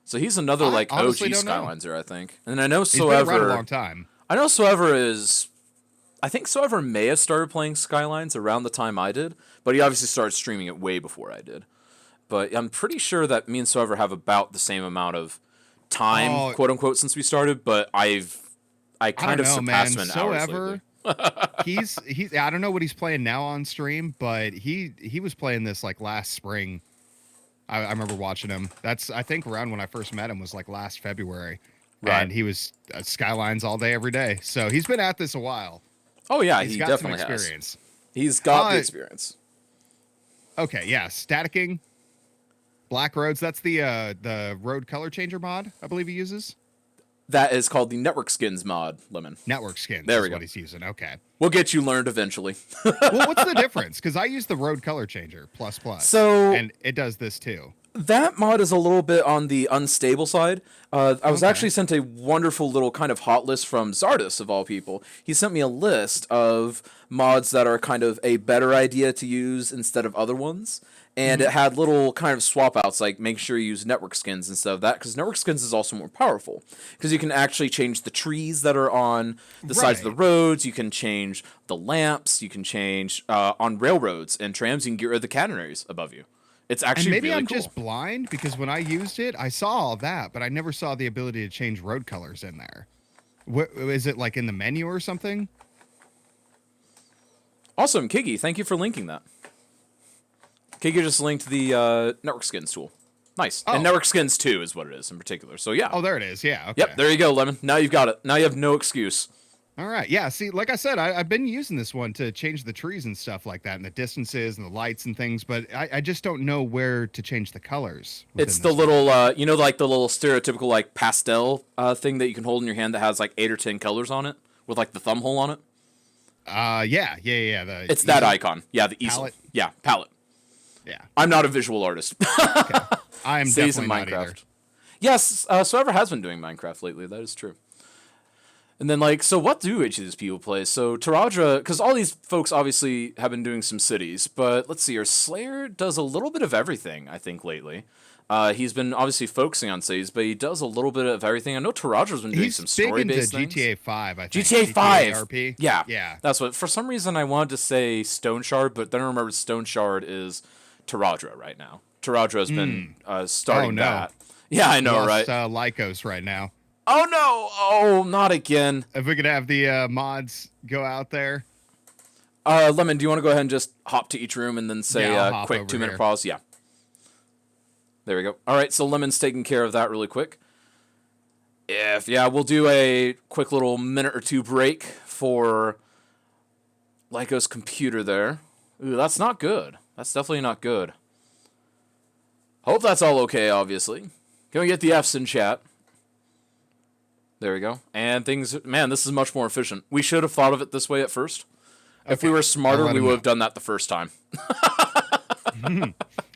Speaker 1: So he's another like OG
Speaker 2: honestly don't know.
Speaker 1: Skylineser, I think. And I know
Speaker 2: He's been around a
Speaker 1: Soever.
Speaker 2: long time.
Speaker 1: I know Soever is. I think Soever may have started playing Skylines around the time I did, but he obviously started streaming it way before I did. But I'm pretty sure that me and Soever have about the same amount of time, quote unquote, since we started. But I kind of surpassed him in hours lately.
Speaker 2: he's I don't know what he's playing now on stream, but he was playing this like last spring. I remember watching him. That's I think around when I first met him was like last February,
Speaker 1: Right.
Speaker 2: and he was Skylines all day every day. So he's been at this a while.
Speaker 1: Oh yeah,
Speaker 2: He's
Speaker 1: he
Speaker 2: got
Speaker 1: definitely
Speaker 2: some
Speaker 1: has.
Speaker 2: experience.
Speaker 1: He's got the experience.
Speaker 2: Okay, yeah, Staticking, Black Roads. That's the road color changer mod I believe he uses.
Speaker 1: That is called the Network Skins mod, Lemon.
Speaker 2: Network skins.
Speaker 1: There we
Speaker 2: is
Speaker 1: go.
Speaker 2: What he's using. Okay.
Speaker 1: We'll get you learned eventually.
Speaker 2: Well, what's the difference? Because I use the road color changer plus,
Speaker 1: So
Speaker 2: and it does this too.
Speaker 1: that mod is a little bit on the unstable side. I was actually sent a wonderful little kind of hot list from Zardus, of all people. He sent me a list of mods that are kind of a better idea to use instead of other ones. And it had little kind of swap outs, like make sure you use network skins instead of that, because network skins is also more powerful. Because you can actually change the trees that are on the sides of the roads, you can change the lamps, you can change on railroads and trams, you can get rid of the catenaries above you. It's actually
Speaker 2: And maybe
Speaker 1: really
Speaker 2: I'm
Speaker 1: cool.
Speaker 2: just blind because when I used it, I saw all that, but I never saw the ability to change road colors in there. What, is it like in the menu or something?
Speaker 1: Awesome, Kiggy, thank you for linking that. Kiggy just linked the network skins tool. Nice.
Speaker 2: Oh.
Speaker 1: And network skins 2 is what it is in particular. So yeah.
Speaker 2: Oh, there it is. Yeah. Okay.
Speaker 1: Yep, there you go, Lemon. Now you've got it. Now you have no excuse.
Speaker 2: All right. Yeah. See, like I said, I've been using this one to change the trees and stuff like that, and the distances and the lights and things, but I just don't know where to change the colors.
Speaker 1: It's the
Speaker 2: within this
Speaker 1: little, like the little stereotypical like pastel thing that you can hold in your hand that has like 8 or 10 colors on it with like the thumb hole on it.
Speaker 2: one. Yeah.
Speaker 1: It's that icon. Yeah, the easel.
Speaker 2: Palette?
Speaker 1: Yeah, palette.
Speaker 2: Yeah.
Speaker 1: I'm not a visual artist.
Speaker 2: I am
Speaker 1: Stays
Speaker 2: definitely
Speaker 1: in
Speaker 2: not either.
Speaker 1: Minecraft. Yes, Soever has been doing Minecraft lately. That is true. And then, like, so what do each of these people play? So Taradra, because all these folks obviously have been doing some cities, but let's see here. Slayer does a little bit of everything, I think, lately. He's been obviously focusing on cities, but he does a little bit of everything. I know Taradra's been doing
Speaker 2: He's
Speaker 1: some
Speaker 2: big into
Speaker 1: story-based things.
Speaker 2: GTA 5, I think.
Speaker 1: GTA 5.
Speaker 2: RP.
Speaker 1: Yeah.
Speaker 2: Yeah.
Speaker 1: That's what, for some reason, I wanted to say Stone Shard, but then I remembered Stone Shard is Taradra right now. Taradra has been starting
Speaker 2: Oh, no.
Speaker 1: that. Yeah, I know, right?
Speaker 2: Lycos right now.
Speaker 1: Oh no! Oh, not again.
Speaker 2: If we could have the mods go out there.
Speaker 1: Lemon, do you want to go ahead and just hop to each room and then say
Speaker 2: Yeah, I'll
Speaker 1: a
Speaker 2: hop
Speaker 1: quick
Speaker 2: over
Speaker 1: 2-minute
Speaker 2: here.
Speaker 1: pause? Yeah. There we go. All right, so Lemon's taking care of that really quick. We'll do a quick little minute or two break for Lyco's computer there. Ooh, that's not good. That's definitely not good. Hope that's all okay, obviously. Can we get the Fs in chat? There we go. And things... Man, this is much more efficient. We should have thought of it this way at first. If we were smarter, we would have done that the first time.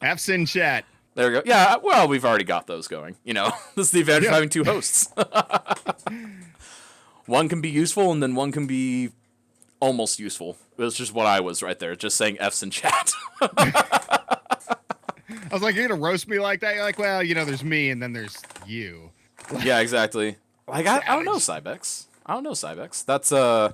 Speaker 2: F's in chat.
Speaker 1: There we go. Yeah, well, we've already got those going. You know, this is the advantage of having two hosts. One can be useful, and then one can be almost useful. It was just what I was right there, just saying F's in chat.
Speaker 2: I was like, you're going to roast me like that? You're like, well, you know, there's me, and then there's you.
Speaker 1: Yeah, exactly. Like, I don't know, Cybex. I don't know, Cybex. That's, I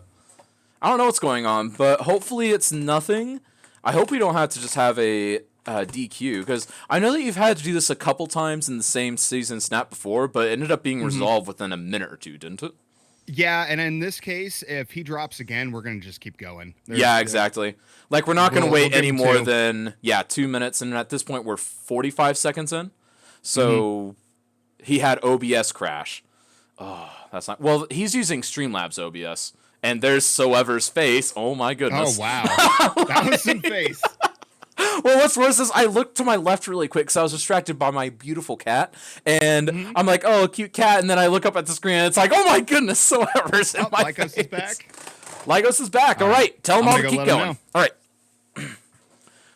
Speaker 1: don't know what's going on, but hopefully it's nothing. I hope we don't have to just have a DQ, because I know that you've had to do this a couple times in the same season snap before, but it ended up being resolved within a minute or two, didn't it?
Speaker 2: Yeah, and in this case, if he drops again, we're going to just keep going.
Speaker 1: Yeah, exactly. Like, we're not going to
Speaker 2: We'll
Speaker 1: wait
Speaker 2: give
Speaker 1: any
Speaker 2: him
Speaker 1: more
Speaker 2: 2.
Speaker 1: than, 2 minutes, and at this point, we're 45 seconds in. So, he had OBS crash. Oh, that's not... Well, he's using Streamlabs OBS, and there's Soever's face. Oh, my goodness.
Speaker 2: Oh, wow. That was some face.
Speaker 1: Well, what's worse is I looked to my left really quick because I was distracted by my beautiful cat, and I'm like, oh, a cute cat, and then I look up at the screen, and it's like, oh my goodness, Soever's in my
Speaker 2: Lycos
Speaker 1: face.
Speaker 2: is back.
Speaker 1: Lycos is back. All right. Tell him
Speaker 2: I'm
Speaker 1: all to
Speaker 2: gonna go
Speaker 1: keep
Speaker 2: let him
Speaker 1: going.
Speaker 2: know.
Speaker 1: All right.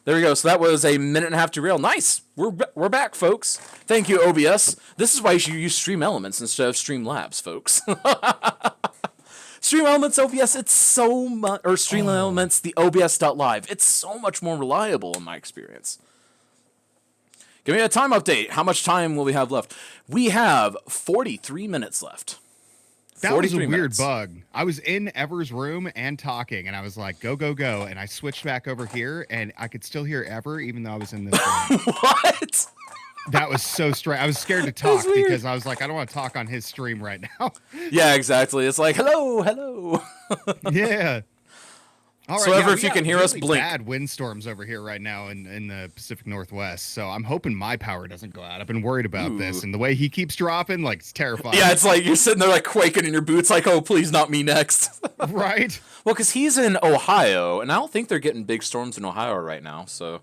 Speaker 1: There we go. So that was a minute and a half derail. Nice. We're back, folks. Thank you, OBS. This is why you should use Stream Elements instead of Streamlabs, folks. Stream Elements OBS, it's so much, or Stream Elements, the OBS.live. It's so much more reliable in my experience. Give me a time update. How much time will we have left? We have 43 minutes left.
Speaker 2: That was a
Speaker 1: 43
Speaker 2: weird
Speaker 1: minutes.
Speaker 2: bug. I was in Ever's room and talking, and I was like, go, go, go. And I switched back over here, and I could still hear Ever, even though I was in this room.
Speaker 1: What?
Speaker 2: That was so strange. I was scared to talk because I was like, I don't want to talk on his stream right now.
Speaker 1: Yeah, exactly. It's like, hello, hello.
Speaker 2: Yeah. All right.
Speaker 1: So, Ever,
Speaker 2: we
Speaker 1: if you
Speaker 2: got
Speaker 1: can hear us,
Speaker 2: really
Speaker 1: blink.
Speaker 2: Bad windstorms over here right now in the Pacific Northwest. So I'm hoping my power doesn't go out. I've been worried about this, and the way he keeps dropping, like, it's terrifying.
Speaker 1: Yeah, it's like you're sitting there like quaking in your boots, like, oh, please, not me next.
Speaker 2: Right.
Speaker 1: Well, because he's in Ohio, and I don't think they're getting big storms in Ohio right now. So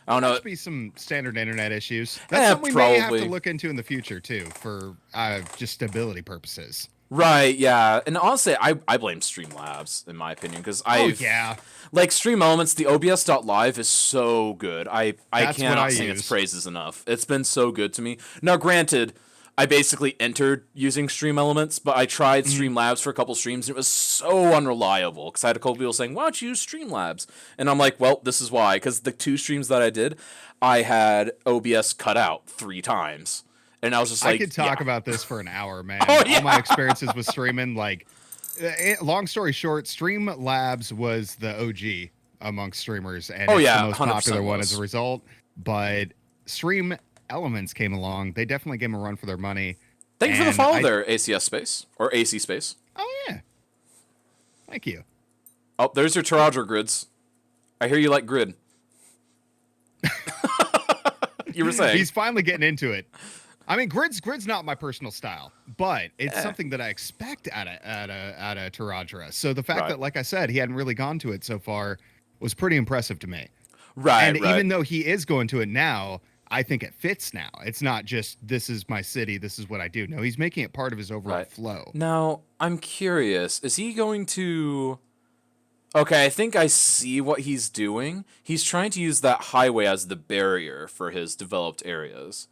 Speaker 1: I don't know.
Speaker 2: Must be some standard internet issues. That's
Speaker 1: Yeah,
Speaker 2: something we may have to
Speaker 1: probably.
Speaker 2: look into in the future too, for just stability purposes.
Speaker 1: Right? Yeah, and honestly, I blame Streamlabs in my opinion because
Speaker 2: Oh yeah.
Speaker 1: like Stream Elements, the OBS.live is so good. I
Speaker 2: That's what
Speaker 1: cannot
Speaker 2: I
Speaker 1: sing
Speaker 2: use.
Speaker 1: its praises enough. It's been so good to me. Now, granted, I basically entered using Stream Elements, but I tried Streamlabs for a couple streams, and it was so unreliable because I had a couple people saying, "Why don't you use Streamlabs?" And I'm like, "Well, this is why." Because the 2 streams that I did, I had OBS cut out 3 times, and I was just like,
Speaker 2: I could talk
Speaker 1: yeah.
Speaker 2: about this for an hour, man.
Speaker 1: Oh, yeah.
Speaker 2: All my experiences with streaming, like, long story short, Streamlabs was the OG amongst streamers, and
Speaker 1: Oh,
Speaker 2: it's
Speaker 1: yeah,
Speaker 2: the most
Speaker 1: 100%
Speaker 2: popular one
Speaker 1: was.
Speaker 2: as a result. But Stream Elements came along. They definitely gave them a run for their money.
Speaker 1: Thank you for the
Speaker 2: And
Speaker 1: follow there, ACS space or AC space.
Speaker 2: Oh yeah. Thank you.
Speaker 1: Oh, there's your Taradra grids. I hear you like grid. You were saying.
Speaker 2: He's finally getting into it. I mean, grid's not my personal style, but it's something that I expect out of Taradra. So the fact
Speaker 1: Right.
Speaker 2: that, like I said, he hadn't really gone to it so far was pretty impressive to me.
Speaker 1: Right,
Speaker 2: And
Speaker 1: right.
Speaker 2: even though he is going to it now, I think it fits now. It's not just, this is my city, this is what I do. No, he's making it part of his overall
Speaker 1: Right.
Speaker 2: flow.
Speaker 1: Now, I'm curious. Is he going to... Okay, I think I see what he's doing. He's trying to use that highway as the barrier for his developed areas.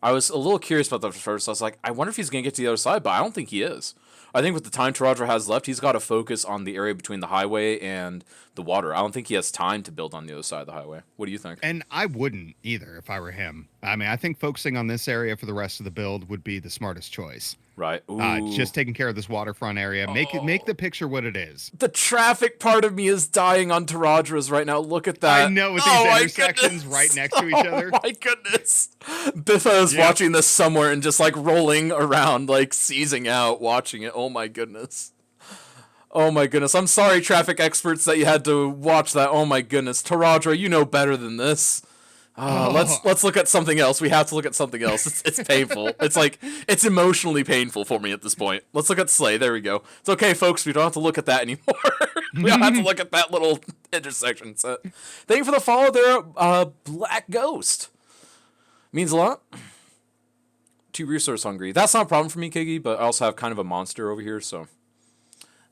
Speaker 1: I was a little curious about that at first. I was like, I wonder if he's going to get to the other side, but I don't think he is. I think with the time Taradra has left, he's got to focus on the area between the highway and the water. I don't think he has time to build on the other side of the highway. What do you think?
Speaker 2: And I wouldn't either if I were him. I mean, I think focusing on this area for the rest of the build would be the smartest choice.
Speaker 1: Right. Ooh.
Speaker 2: Just taking care of this waterfront area. Make the picture what it is.
Speaker 1: The traffic part of me is dying on Taradra's right now. Look at that.
Speaker 2: I know, with
Speaker 1: Oh
Speaker 2: these
Speaker 1: my
Speaker 2: intersections
Speaker 1: goodness.
Speaker 2: right next to each other.
Speaker 1: Oh my goodness. Biffa is watching this somewhere and just like rolling around, like seizing out, watching it. Oh my goodness. Oh my goodness. I'm sorry, traffic experts, that you had to watch that. Oh my goodness. Taradra, you know better than this. Let's look at something else. We have to look at something else. It's painful. It's emotionally painful for me at this point. Let's look at Slay. There we go. It's okay, folks. We don't have to look at that anymore. We don't have to look at that little intersection set. Thank you for the follow there, Black Ghost. Means a lot. Too resource hungry. That's not a problem for me, Kiggy, but I also have kind of a monster over here, so.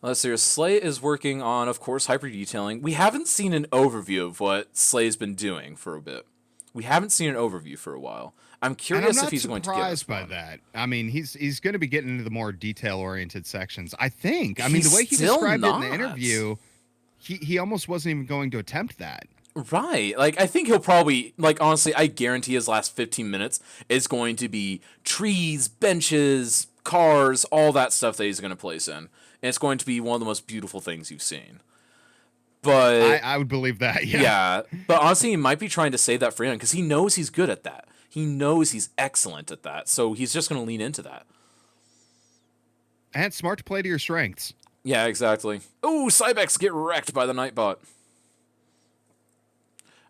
Speaker 1: Let's see. Slay is working on, of course, hyper detailing. We haven't seen an overview of what Slay's been doing for a bit. We haven't seen an overview for a while. I'm curious if he's going to get us
Speaker 2: by
Speaker 1: one.
Speaker 2: that. I mean, he's going to be getting into the more detail-oriented sections. I think. I mean,
Speaker 1: He's
Speaker 2: the way he
Speaker 1: still
Speaker 2: described it in
Speaker 1: not.
Speaker 2: the interview, he almost wasn't even going to attempt that.
Speaker 1: Right. Like, I think he'll probably, like, honestly, I guarantee his last 15 minutes is going to be trees, benches, cars, all that stuff that he's going to place in. And it's going to be one of the most beautiful things you've seen. But
Speaker 2: I would believe that, yeah.
Speaker 1: Yeah, but honestly, he might be trying to save that for him because he knows he's good at that. He knows he's excellent at that, so he's just going to lean into that.
Speaker 2: And it's smart to play to your strengths.
Speaker 1: Yeah, exactly. Ooh, Cybex get wrecked by the Nightbot.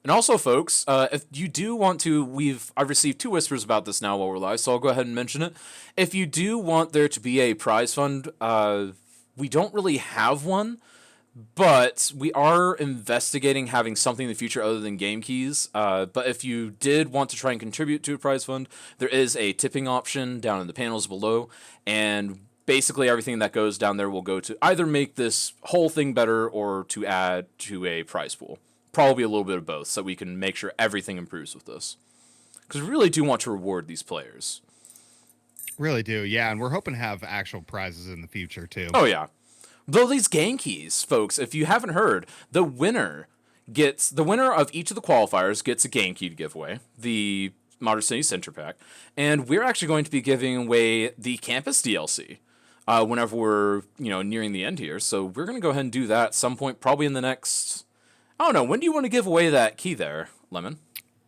Speaker 1: And also, folks, if you do want to, I've received 2 whispers about this now while we're live, so I'll go ahead and mention it. If you do want there to be a prize fund, we don't really have one. But we are investigating having something in the future other than game keys. But if you did want to try and contribute to a prize fund, there is a tipping option down in the panels below. And basically everything that goes down there will go to either make this whole thing better or to add to a prize pool. Probably a little bit of both, so we can make sure everything improves with this. Because we really do want to reward these players.
Speaker 2: Really do, yeah. And we're hoping to have actual prizes in the future, too.
Speaker 1: Oh, yeah. Though these game keys, folks, if you haven't heard, the winner of each of the qualifiers gets a game key to give away, the Modern City Center Pack, and we're actually going to be giving away the campus DLC whenever we're nearing the end here. So we're going to go ahead and do that at some point, probably in the next. I don't know. When do you want to give away that key there, Lemon?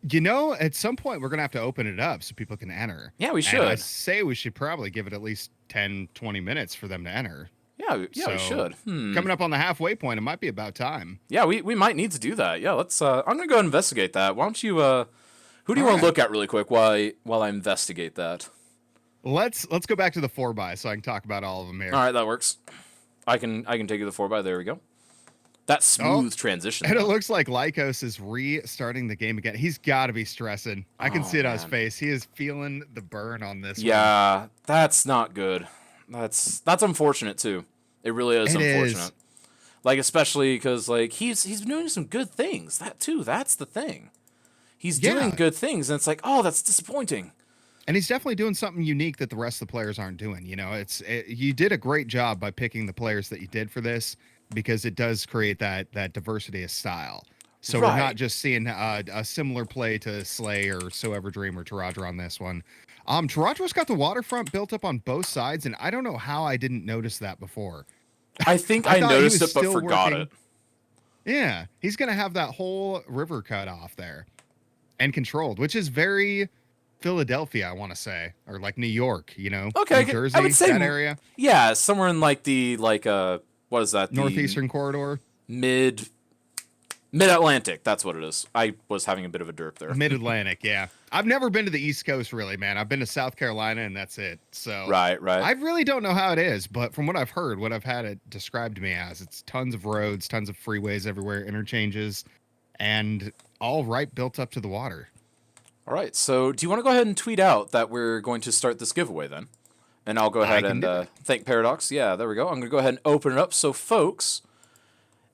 Speaker 2: At some point we're going to have to open it up so people can enter.
Speaker 1: Yeah, we should.
Speaker 2: And I say we should probably give it at least 10, 20 minutes for them to enter.
Speaker 1: Yeah, we should.
Speaker 2: Coming up on the halfway point, it might be about time.
Speaker 1: Yeah, we might need to do that. Yeah, let's. I'm gonna go investigate that. Why don't you? Who do you want to look at really quick while I investigate that?
Speaker 2: Let's go back to the 4x so I can talk about all of them here.
Speaker 1: All right, that works. I can take you the 4x. There we go. That smooth transition.
Speaker 2: And it looks like Lycos is restarting the game again. He's got to be stressing. I can see it on his face. He is feeling the burn on this one.
Speaker 1: Yeah, that's not good. That's unfortunate too. It really is unfortunate. Like, especially because like he's been doing some good things. That's the thing. He's doing good things, and it's like, oh, that's disappointing.
Speaker 2: And he's definitely doing something unique that the rest of the players aren't doing. You did a great job by picking the players that you did for this, because it does create that diversity of style. So we're not just seeing a similar play to Slay or So Ever Dream or Taradra on this one. Taradra's got the waterfront built up on both sides, and I don't know how I didn't notice that before.
Speaker 1: I think I noticed it, but forgot it.
Speaker 2: Yeah, he's going to have that whole river cut off there and controlled, which is very Philadelphia, I want to say, or like New York,
Speaker 1: Okay,
Speaker 2: New Jersey,
Speaker 1: I would say
Speaker 2: that area.
Speaker 1: Yeah, somewhere in like the what is that?
Speaker 2: Northeastern corridor.
Speaker 1: Mid-Atlantic, that's what it is. I was having a bit of a derp there.
Speaker 2: Mid-Atlantic, yeah. I've never been to the East Coast, really, man. I've been to South Carolina, and that's it. So
Speaker 1: right.
Speaker 2: I really don't know how it is, but from what I've heard, what I've had it described to me as, it's tons of roads, tons of freeways everywhere, interchanges, and all right built up to the water.
Speaker 1: All right, so do you want to go ahead and tweet out that we're going to start this giveaway then? And I'll go ahead and thank Paradox. Yeah, there we go. I'm going to go ahead and open it up. So, folks,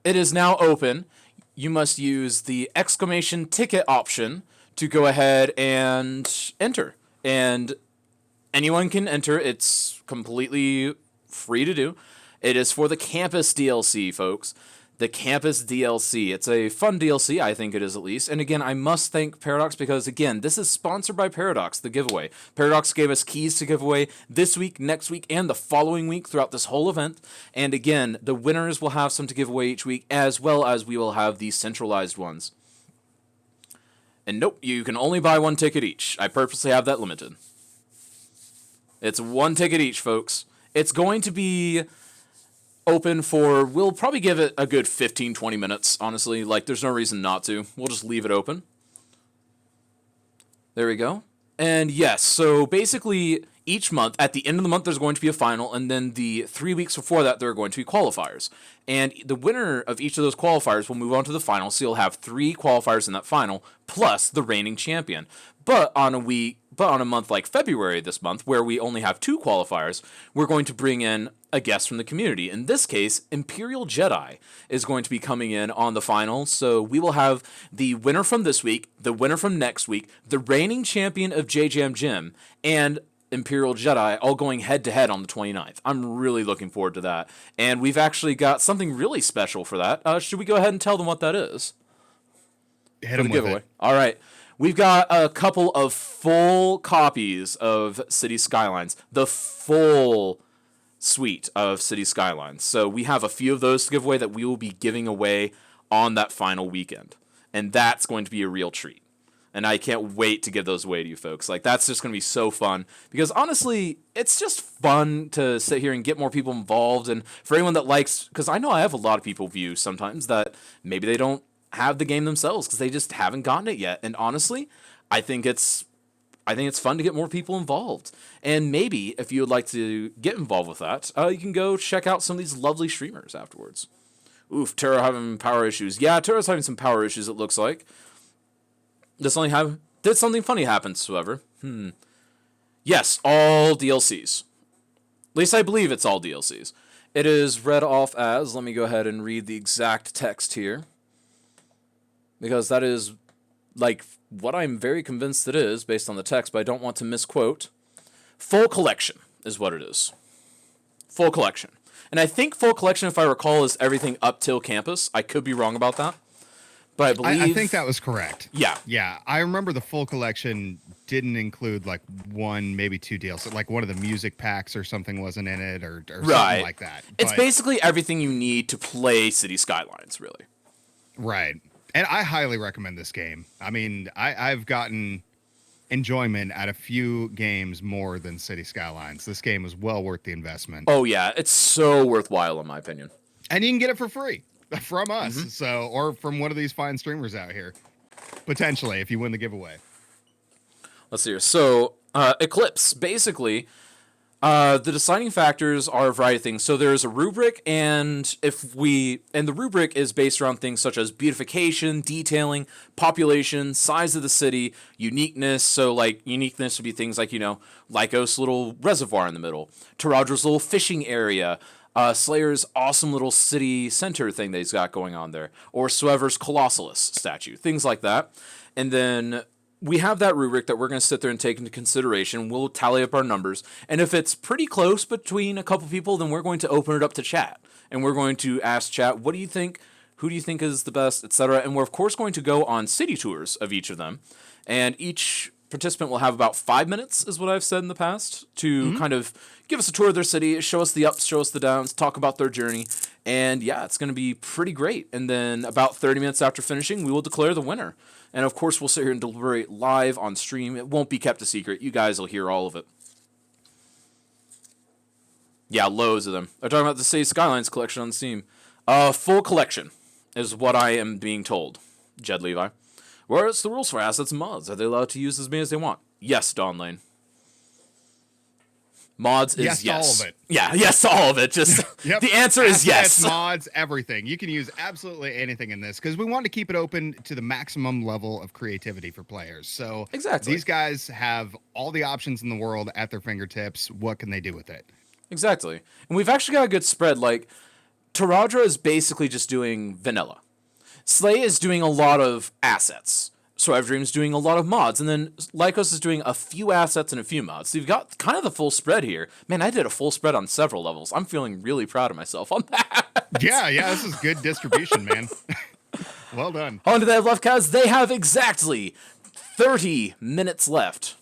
Speaker 1: it is now open. You must use the exclamation ticket option to go ahead and enter. And anyone can enter. It's completely free to do. It is for the campus DLC, folks. the Campus DLC. It's a fun DLC, I think it is at least. And again, I must thank Paradox because, again, this is sponsored by Paradox, the giveaway. Paradox gave us keys to give away this week, next week, and the following week throughout this whole event. And again, the winners will have some to give away each week, as well as we will have the centralized ones. And nope, you can only buy one ticket each. I purposely have that limited. It's one ticket each, folks. It's going to be open for, we'll probably give it a good 15-20 minutes, honestly. Like, there's no reason not to. We'll just leave it open. There we go. And yes, so basically each month, at the end of the month, there's going to be a final, and then the 3 weeks before that, there are going to be qualifiers. And the winner of each of those qualifiers will move on to the final, so you'll have 3 qualifiers in that final, plus the reigning champion. But on a month like February this month, where we only have 2 qualifiers, we're going to bring in a guest from the community. In this case, Imperial Jedi is going to be coming in on the final. So we will have the winner from this week, the winner from next week, the reigning champion of JJM Gym, and Imperial Jedi all going head-to-head on the 29th. I'm really looking forward to that. And we've actually got something really special for that. Should we go ahead and tell them what that is?
Speaker 2: Hit them with it.
Speaker 1: All right. We've got a couple of full copies of City Skylines. The full suite of City Skylines. So we have a few of those to give away that we will be giving away on that final weekend. And that's going to be a real treat. And I can't wait to give those away to you folks. Like, that's just going to be so fun. Because honestly, it's just fun to sit here and get more people involved. And for anyone that likes, because I know I have a lot of people view sometimes that maybe they don't have the game themselves because they just haven't gotten it yet. And honestly, I think it's fun to get more people involved. And maybe if you would like to get involved with that, you can go check out some of these lovely streamers afterwards. Oof, Terra having power issues. Yeah, Terra's having some power issues, it looks like. Did something funny happen, however? Yes, all DLCs. At least I believe it's all DLCs. It is read off as, let me go ahead and read the exact text here. Because that is, like, what I'm very convinced it is, based on the text, but I don't want to misquote. Full collection is what it is. Full collection. And I think full collection, if I recall, is everything up till campus. I could be wrong about that. But I believe...
Speaker 2: I think that was correct.
Speaker 1: Yeah.
Speaker 2: Yeah. I remember the full collection didn't include, like, 1, maybe 2 deals. Like, one of the music packs or something wasn't in it or something like that.
Speaker 1: It's basically everything you need to play City Skylines, really.
Speaker 2: Right. And I highly recommend this game. I mean, I've gotten enjoyment at a few games more than City Skylines. This game is well worth the investment.
Speaker 1: Oh, yeah. It's so worthwhile, in my opinion.
Speaker 2: And you can get it for free from us, or from one of these fine streamers out here. Potentially, if you win the giveaway.
Speaker 1: Let's see here. So, Eclipse, basically... the deciding factors are a variety of things. So there's a rubric, and the rubric is based around things such as beautification, detailing, population, size of the city, uniqueness. So like uniqueness would be things like, Lycos' little reservoir in the middle, Taradra's little fishing area, Slayer's awesome little city center thing that he's got going on there, or Swever's Colossalus statue, things like that. And then we have that rubric that we're going to sit there and take into consideration. We'll tally up our numbers. And if it's pretty close between a couple people, then we're going to open it up to chat. And we're going to ask chat, what do you think? Who do you think is the best, etc.? And we're, of course, going to go on city tours of each of them. And each participant will have about 5 minutes, is what I've said in the past, to kind of give us a tour of their city, show us the ups, show us the downs, talk about their journey. And yeah, it's going to be pretty great. And then about 30 minutes after finishing, we will declare the winner. And of course, we'll sit here and deliberate live on stream. It won't be kept a secret. You guys will hear all of it. Yeah, loads of them. They're talking about the City Skylines collection on Steam. Full collection is what I am being told. Jed Levi. Where's the rules for assets and mods? Are they allowed to use as many as they want? Yes, Dawn Lane. Mods is yes.
Speaker 2: All of it.
Speaker 1: Yeah, yes, all of it. Just The answer is yes.
Speaker 2: Mods, everything. You can use absolutely anything in this because we want to keep it open to the maximum level of creativity for players. So
Speaker 1: exactly,
Speaker 2: these guys have all the options in the world at their fingertips. What can they do with it?
Speaker 1: Exactly. And we've actually got a good spread. Like, Taradra is basically just doing vanilla. Slay is doing a lot of assets. Survivor Dream's doing a lot of mods, and then Lycos is doing a few assets and a few mods. So you've got kind of the full spread here. Man, I did a full spread on several levels. I'm feeling really proud of myself on that.
Speaker 2: Yeah, this is good distribution, man. Well done.
Speaker 1: On to that left, Kaz. They have exactly 30 minutes left.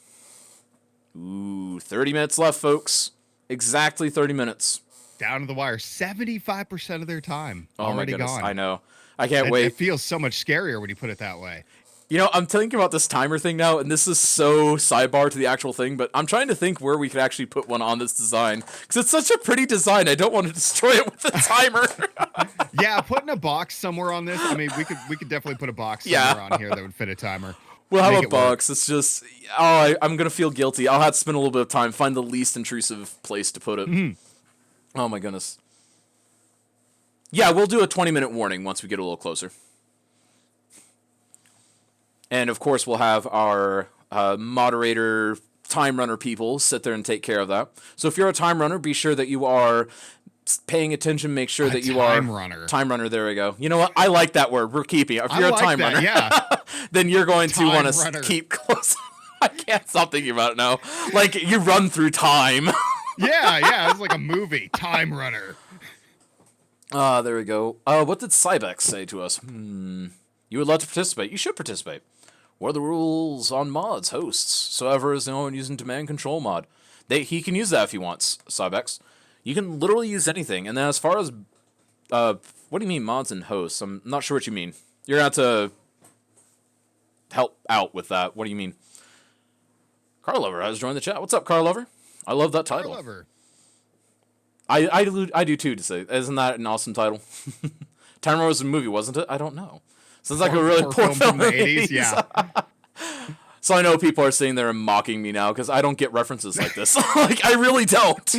Speaker 1: Ooh, 30 minutes left, folks. Exactly 30 minutes.
Speaker 2: Down to the wire. 75% of their time already
Speaker 1: my goodness,
Speaker 2: gone.
Speaker 1: I know. I can't
Speaker 2: It
Speaker 1: wait.
Speaker 2: feels so much scarier when you put it that way.
Speaker 1: You know, I'm thinking about this timer thing now, and this is so sidebar to the actual thing, but I'm trying to think where we could actually put one on this design, because it's such a pretty design. I don't want to destroy it with the timer.
Speaker 2: Yeah, putting a box somewhere on this. I mean, we could definitely put a box somewhere on here that would fit a timer.
Speaker 1: We'll have
Speaker 2: Make
Speaker 1: a
Speaker 2: it work.
Speaker 1: box. It's just, I'm going to feel guilty. I'll have to spend a little bit of time, find the least intrusive place to put it. Oh my goodness. Yeah, we'll do a 20-minute warning once we get a little closer. And of course, we'll have our moderator, time runner people sit there and take care of that. So if you're a time runner, be sure that you are paying attention. Make sure that you are
Speaker 2: time runner.
Speaker 1: Time runner. There we go. You know what? I like that word. We're keeping it. If you're
Speaker 2: like
Speaker 1: a time
Speaker 2: that,
Speaker 1: runner,
Speaker 2: yeah.
Speaker 1: then you're going to
Speaker 2: Time
Speaker 1: want to
Speaker 2: runner.
Speaker 1: keep close. I can't stop thinking about it now. Like you run through time.
Speaker 2: Yeah, it's like a movie. Time runner.
Speaker 1: There we go. What did Cybex say to us? You would love to participate. You should participate. What are the rules on mods, hosts? So ever is no one using demand control mod. He can use that if he wants, Cybex. You can literally use anything. And then as far as, what do you mean mods and hosts? I'm not sure what you mean. You're going to have to help out with that. What do you mean? Carlover has joined the chat. What's up, Carlover? I love that title.
Speaker 2: Carlover.
Speaker 1: I do too, to say. Isn't that an awesome title? Time Runner was a movie, wasn't it? I don't know. Sounds like a really poor film
Speaker 2: from the 80s. Yeah.
Speaker 1: So I know people are sitting there and mocking me now because I don't get references like this. Like, I really don't.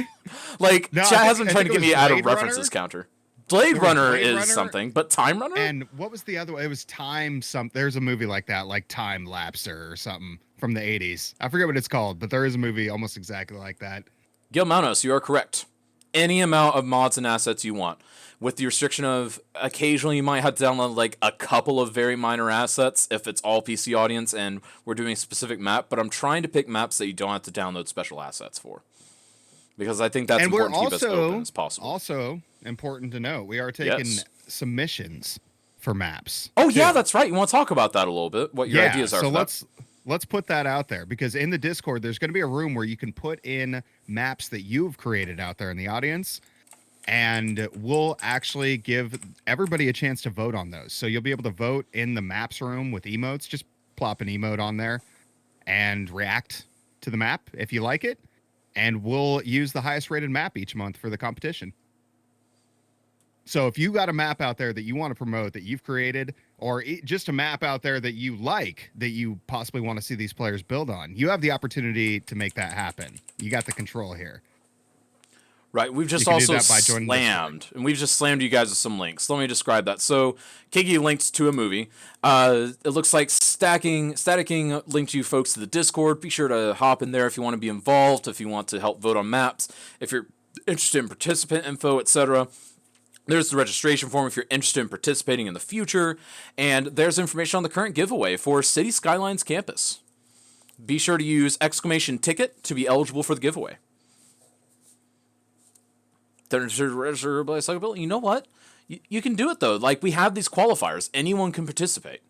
Speaker 1: Like,
Speaker 2: No,
Speaker 1: chat
Speaker 2: I
Speaker 1: has been
Speaker 2: think
Speaker 1: trying to
Speaker 2: it
Speaker 1: get
Speaker 2: was
Speaker 1: me out of
Speaker 2: Blade
Speaker 1: references
Speaker 2: Runner.
Speaker 1: counter. Blade
Speaker 2: There was
Speaker 1: Runner
Speaker 2: Blade
Speaker 1: is
Speaker 2: Runner,
Speaker 1: something, but Time Runner?
Speaker 2: And what was the other one? It was There's a movie like that, like Time Lapser or something from the 80s. I forget what it's called, but there is a movie almost exactly like that.
Speaker 1: Gil Manos, you are correct. Any amount of mods and assets you want. With the restriction of occasionally you might have to download like a couple of very minor assets if it's all PC audience and we're doing a specific map, but I'm trying to pick maps that you don't have to download special assets for. Because I think that's
Speaker 2: And we're
Speaker 1: important to keep as open
Speaker 2: also
Speaker 1: as possible.
Speaker 2: also important to note, we are taking
Speaker 1: Yes.
Speaker 2: submissions for maps.
Speaker 1: Oh yeah,
Speaker 2: too.
Speaker 1: that's right. You want to talk about that a little bit? What your ideas are?
Speaker 2: So
Speaker 1: for that?
Speaker 2: let's put that out there, because in the Discord there's going to be a room where you can put in maps that you've created out there in the audience, and we'll actually give everybody a chance to vote on those. So you'll be able to vote in the maps room with emotes. Just plop an emote on there and react to the map if you like it, and we'll use the highest rated map each month for the competition. So if you got a map out there that you want to promote that you've created, or just a map out there that you like, that you possibly want to see these players build on, you have the opportunity to make that happen. You got the control here.
Speaker 1: Right, we've just
Speaker 2: You can do
Speaker 1: also
Speaker 2: that by joining
Speaker 1: slammed, and we've just slammed you guys with some links. Let me describe that. So, Kiggy linked to a movie. It looks like Staticking linked you folks to the Discord. Be sure to hop in there if you want to be involved, if you want to help vote on maps, if you're interested in participant info, etc. There's the registration form if you're interested in participating in the future, and there's information on the current giveaway for City Skylines Campus. Be sure to use !ticket to be eligible for the giveaway. You know what? You can do it though. Like, we have these qualifiers. Anyone can participate.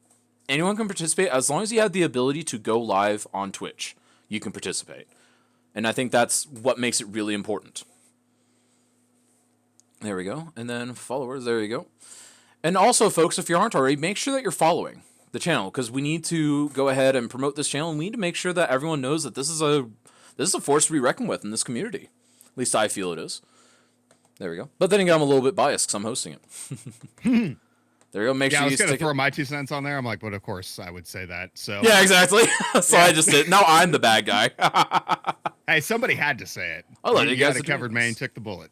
Speaker 1: Anyone can participate as long as you have the ability to go live on Twitch. You can participate. And I think that's what makes it really important. There we go. And then followers, there you go. And also, folks, if you aren't already, make sure that you're following the channel, because we need to go ahead and promote this channel, and we need to make sure that everyone knows that this is a force to be reckoned with in this community. At least I feel it is. There we go. But then again, I'm a little bit biased because I'm hosting it. There we go. Make
Speaker 2: Yeah,
Speaker 1: sure
Speaker 2: I
Speaker 1: you
Speaker 2: was going to
Speaker 1: stick
Speaker 2: throw
Speaker 1: it.
Speaker 2: my 2 cents on there. I'm like, but of course I would say that. So
Speaker 1: Yeah, exactly. So I just did. Now I'm the bad guy.
Speaker 2: hey, somebody had to say it.
Speaker 1: I'll let
Speaker 2: you
Speaker 1: you guys
Speaker 2: got it
Speaker 1: do
Speaker 2: covered,
Speaker 1: this.
Speaker 2: man. Took the bullet.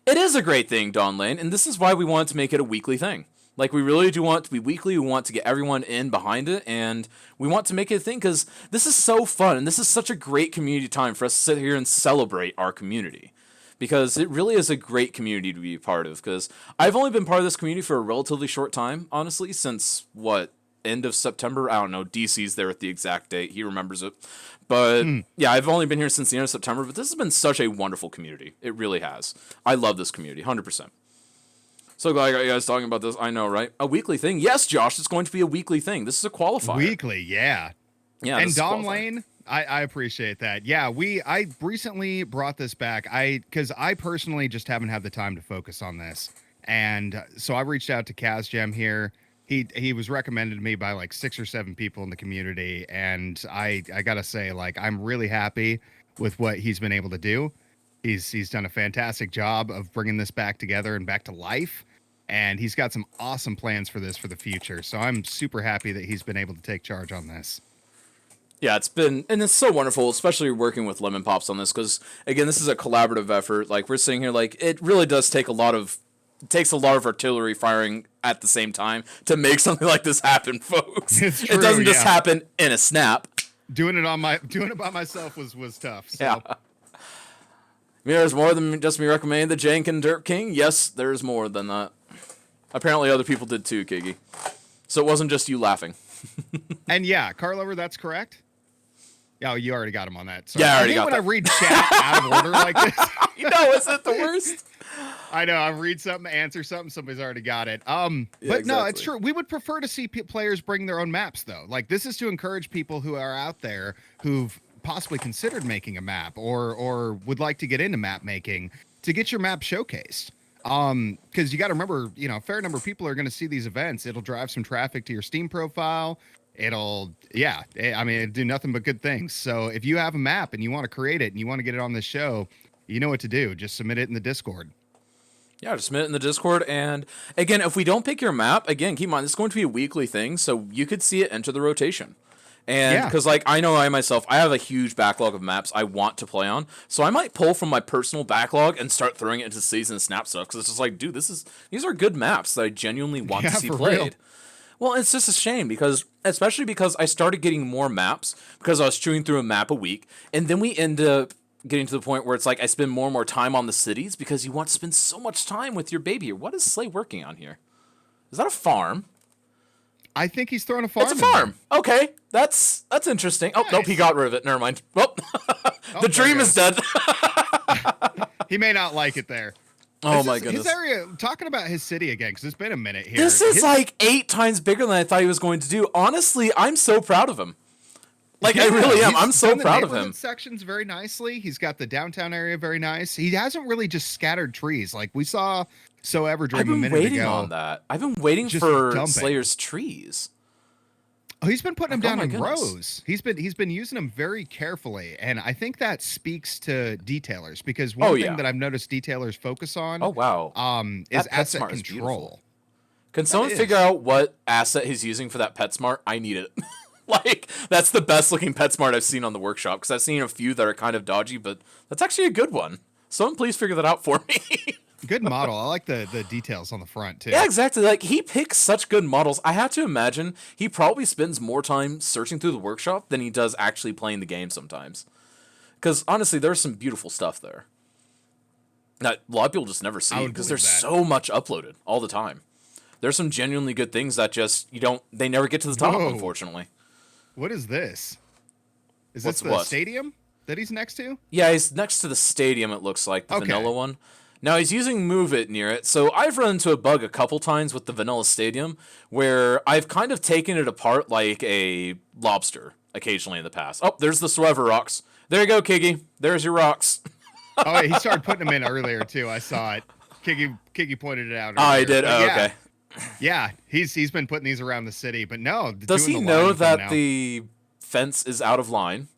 Speaker 1: It is a great thing, Dawn Lane, and this is why we want to make it a weekly thing. Like, we really do want it to be weekly. We want to get everyone in behind it, and we want to make it a thing because this is so fun, and this is such a great community time for us to sit here and celebrate our community. Because it really is a great community to be a part of. Because I've only been part of this community for a relatively short time, honestly, since, end of September. I don't know. DC's there with the exact date. He remembers it. But yeah, I've only been here since the end of September, but this has been such a wonderful community. It really has. I love this community, 100%. So glad I got you guys talking about this. I know, right? A weekly thing. Yes, Josh, it's going to be a weekly thing. This is a qualifier.
Speaker 2: Weekly, yeah.
Speaker 1: Yeah,
Speaker 2: And
Speaker 1: this is
Speaker 2: Dom
Speaker 1: qualifying.
Speaker 2: Lane, I appreciate that. Yeah, I recently brought this back. Because I personally just haven't had the time to focus on this. And so I reached out to Kazjem here. He was recommended to me by like 6 or 7 people in the community, and I gotta say, like, I'm really happy with what he's been able to do. He's done a fantastic job of bringing this back together and back to life, and he's got some awesome plans for this for the future. So I'm super happy that he's been able to take charge on this.
Speaker 1: Yeah, it's so wonderful, especially working with Lemon Pops on this, because again, this is a collaborative effort. Like, we're sitting here, like, it really does take it takes a lot of artillery firing at the same time to make something like this happen, folks.
Speaker 2: It's
Speaker 1: It
Speaker 2: true,
Speaker 1: doesn't just
Speaker 2: yeah.
Speaker 1: happen in a snap.
Speaker 2: Doing it by myself was tough. So.
Speaker 1: Yeah. I mean, there's more than just me recommending the Jank and Derp King. Yes, there's more than that. Apparently other people did too, Kiggy. So it wasn't just you laughing.
Speaker 2: And yeah, Carlover, that's correct. Oh, you already got him on that. Sorry.
Speaker 1: Yeah, I already
Speaker 2: hate
Speaker 1: got
Speaker 2: when
Speaker 1: that.
Speaker 2: I read chat out of order like this.
Speaker 1: You know, isn't it the worst?
Speaker 2: I know. I read something, answer something, somebody's already got it.
Speaker 1: Yeah,
Speaker 2: But no, it's
Speaker 1: exactly.
Speaker 2: true. We would prefer to see players bring their own maps, though. Like, this is to encourage people who are out there who've possibly considered making a map or would like to get into map making to get your map showcased. Because you got to remember, a fair number of people are going to see these events. It'll drive some traffic to your Steam profile. It'll do nothing but good things. So if you have a map and you want to create it and you want to get it on this show, you know what to do. Just submit it in the Discord.
Speaker 1: Yeah, just submit it in the Discord. And again, if we don't pick your map, again, keep in mind, it's going to be a weekly thing, so you could see it enter the rotation. And
Speaker 2: Yeah.
Speaker 1: because, like, I know I myself, I have a huge backlog of maps I want to play on, so I might pull from my personal backlog and start throwing it into season snap stuff, because it's just like, dude, these are good maps that I genuinely want
Speaker 2: Yeah,
Speaker 1: to see
Speaker 2: for
Speaker 1: played.
Speaker 2: real.
Speaker 1: Well, it's just a shame especially because I started getting more maps because I was chewing through a map a week, and then we end up getting to the point where it's like I spend more and more time on the cities because you want to spend so much time with your baby here. What is Slay working on here? Is that a farm?
Speaker 2: I think he's throwing a farm.
Speaker 1: It's a
Speaker 2: in there.
Speaker 1: farm. Okay, that's interesting. Oh, nope, he
Speaker 2: Nice.
Speaker 1: got rid of it. Never mind. Well,
Speaker 2: Oh,
Speaker 1: the
Speaker 2: there
Speaker 1: dream
Speaker 2: it
Speaker 1: is
Speaker 2: goes.
Speaker 1: dead.
Speaker 2: He may not like it there.
Speaker 1: Oh
Speaker 2: This
Speaker 1: my
Speaker 2: is-
Speaker 1: goodness.
Speaker 2: His area, talking about his city again, because it's been a minute here.
Speaker 1: This is
Speaker 2: His-
Speaker 1: like 8 times bigger than I thought he was going to do. Honestly, I'm so proud of him. Like, I
Speaker 2: Yeah,
Speaker 1: really am.
Speaker 2: he's
Speaker 1: I'm so
Speaker 2: done the
Speaker 1: proud of
Speaker 2: neighborhood
Speaker 1: him.
Speaker 2: sections very nicely. He's got the downtown area very nice. He hasn't really just scattered trees like we saw So
Speaker 1: I've
Speaker 2: Everdream a
Speaker 1: been
Speaker 2: minute
Speaker 1: waiting
Speaker 2: ago.
Speaker 1: on that. I've been waiting
Speaker 2: Just
Speaker 1: for
Speaker 2: dumping.
Speaker 1: Slayer's trees.
Speaker 2: Oh, he's been putting them
Speaker 1: Oh
Speaker 2: down
Speaker 1: my
Speaker 2: in
Speaker 1: goodness.
Speaker 2: rows. He's been using them very carefully, and I think that speaks to detailers because one
Speaker 1: Oh,
Speaker 2: thing
Speaker 1: yeah.
Speaker 2: that I've noticed detailers focus on,
Speaker 1: Oh, wow.
Speaker 2: is
Speaker 1: That
Speaker 2: asset
Speaker 1: PetSmart is
Speaker 2: control.
Speaker 1: beautiful. Can someone
Speaker 2: is.
Speaker 1: figure out what asset he's using for that PetSmart? I need it. Like, that's the best looking PetSmart I've seen on the workshop, because I've seen a few that are kind of dodgy, but that's actually a good one. Someone please figure that out for me.
Speaker 2: Good model. I like the details on the front too.
Speaker 1: Yeah, exactly. Like, he picks such good models. I have to imagine he probably spends more time searching through the workshop than he does actually playing the game sometimes. Because, honestly, there's some beautiful stuff there that a lot of people just never see,
Speaker 2: would
Speaker 1: because
Speaker 2: believe
Speaker 1: there's
Speaker 2: that.
Speaker 1: so much uploaded all the time. There's some genuinely good things that just, they never get to the top,
Speaker 2: Whoa.
Speaker 1: unfortunately.
Speaker 2: What is this? Is
Speaker 1: What's
Speaker 2: this the
Speaker 1: what?
Speaker 2: stadium that he's next to?
Speaker 1: Yeah, he's next to the stadium, it looks like, the
Speaker 2: Okay.
Speaker 1: vanilla one. Now, he's using Move It near it, so I've run into a bug a couple times with the vanilla stadium, where I've kind of taken it apart like a lobster, occasionally in the past. Oh, there's the Swever rocks. There you go, Kiggy. There's your rocks.
Speaker 2: Oh, he started putting them in earlier too. I saw it. Kiggy pointed it out.
Speaker 1: Oh, I
Speaker 2: earlier.
Speaker 1: did?
Speaker 2: But
Speaker 1: Oh,
Speaker 2: yeah,
Speaker 1: okay.
Speaker 2: Yeah, he's been putting these around the city, but no.
Speaker 1: Does
Speaker 2: doing
Speaker 1: he
Speaker 2: the
Speaker 1: know
Speaker 2: line thing
Speaker 1: that
Speaker 2: now.
Speaker 1: the fence is out of line?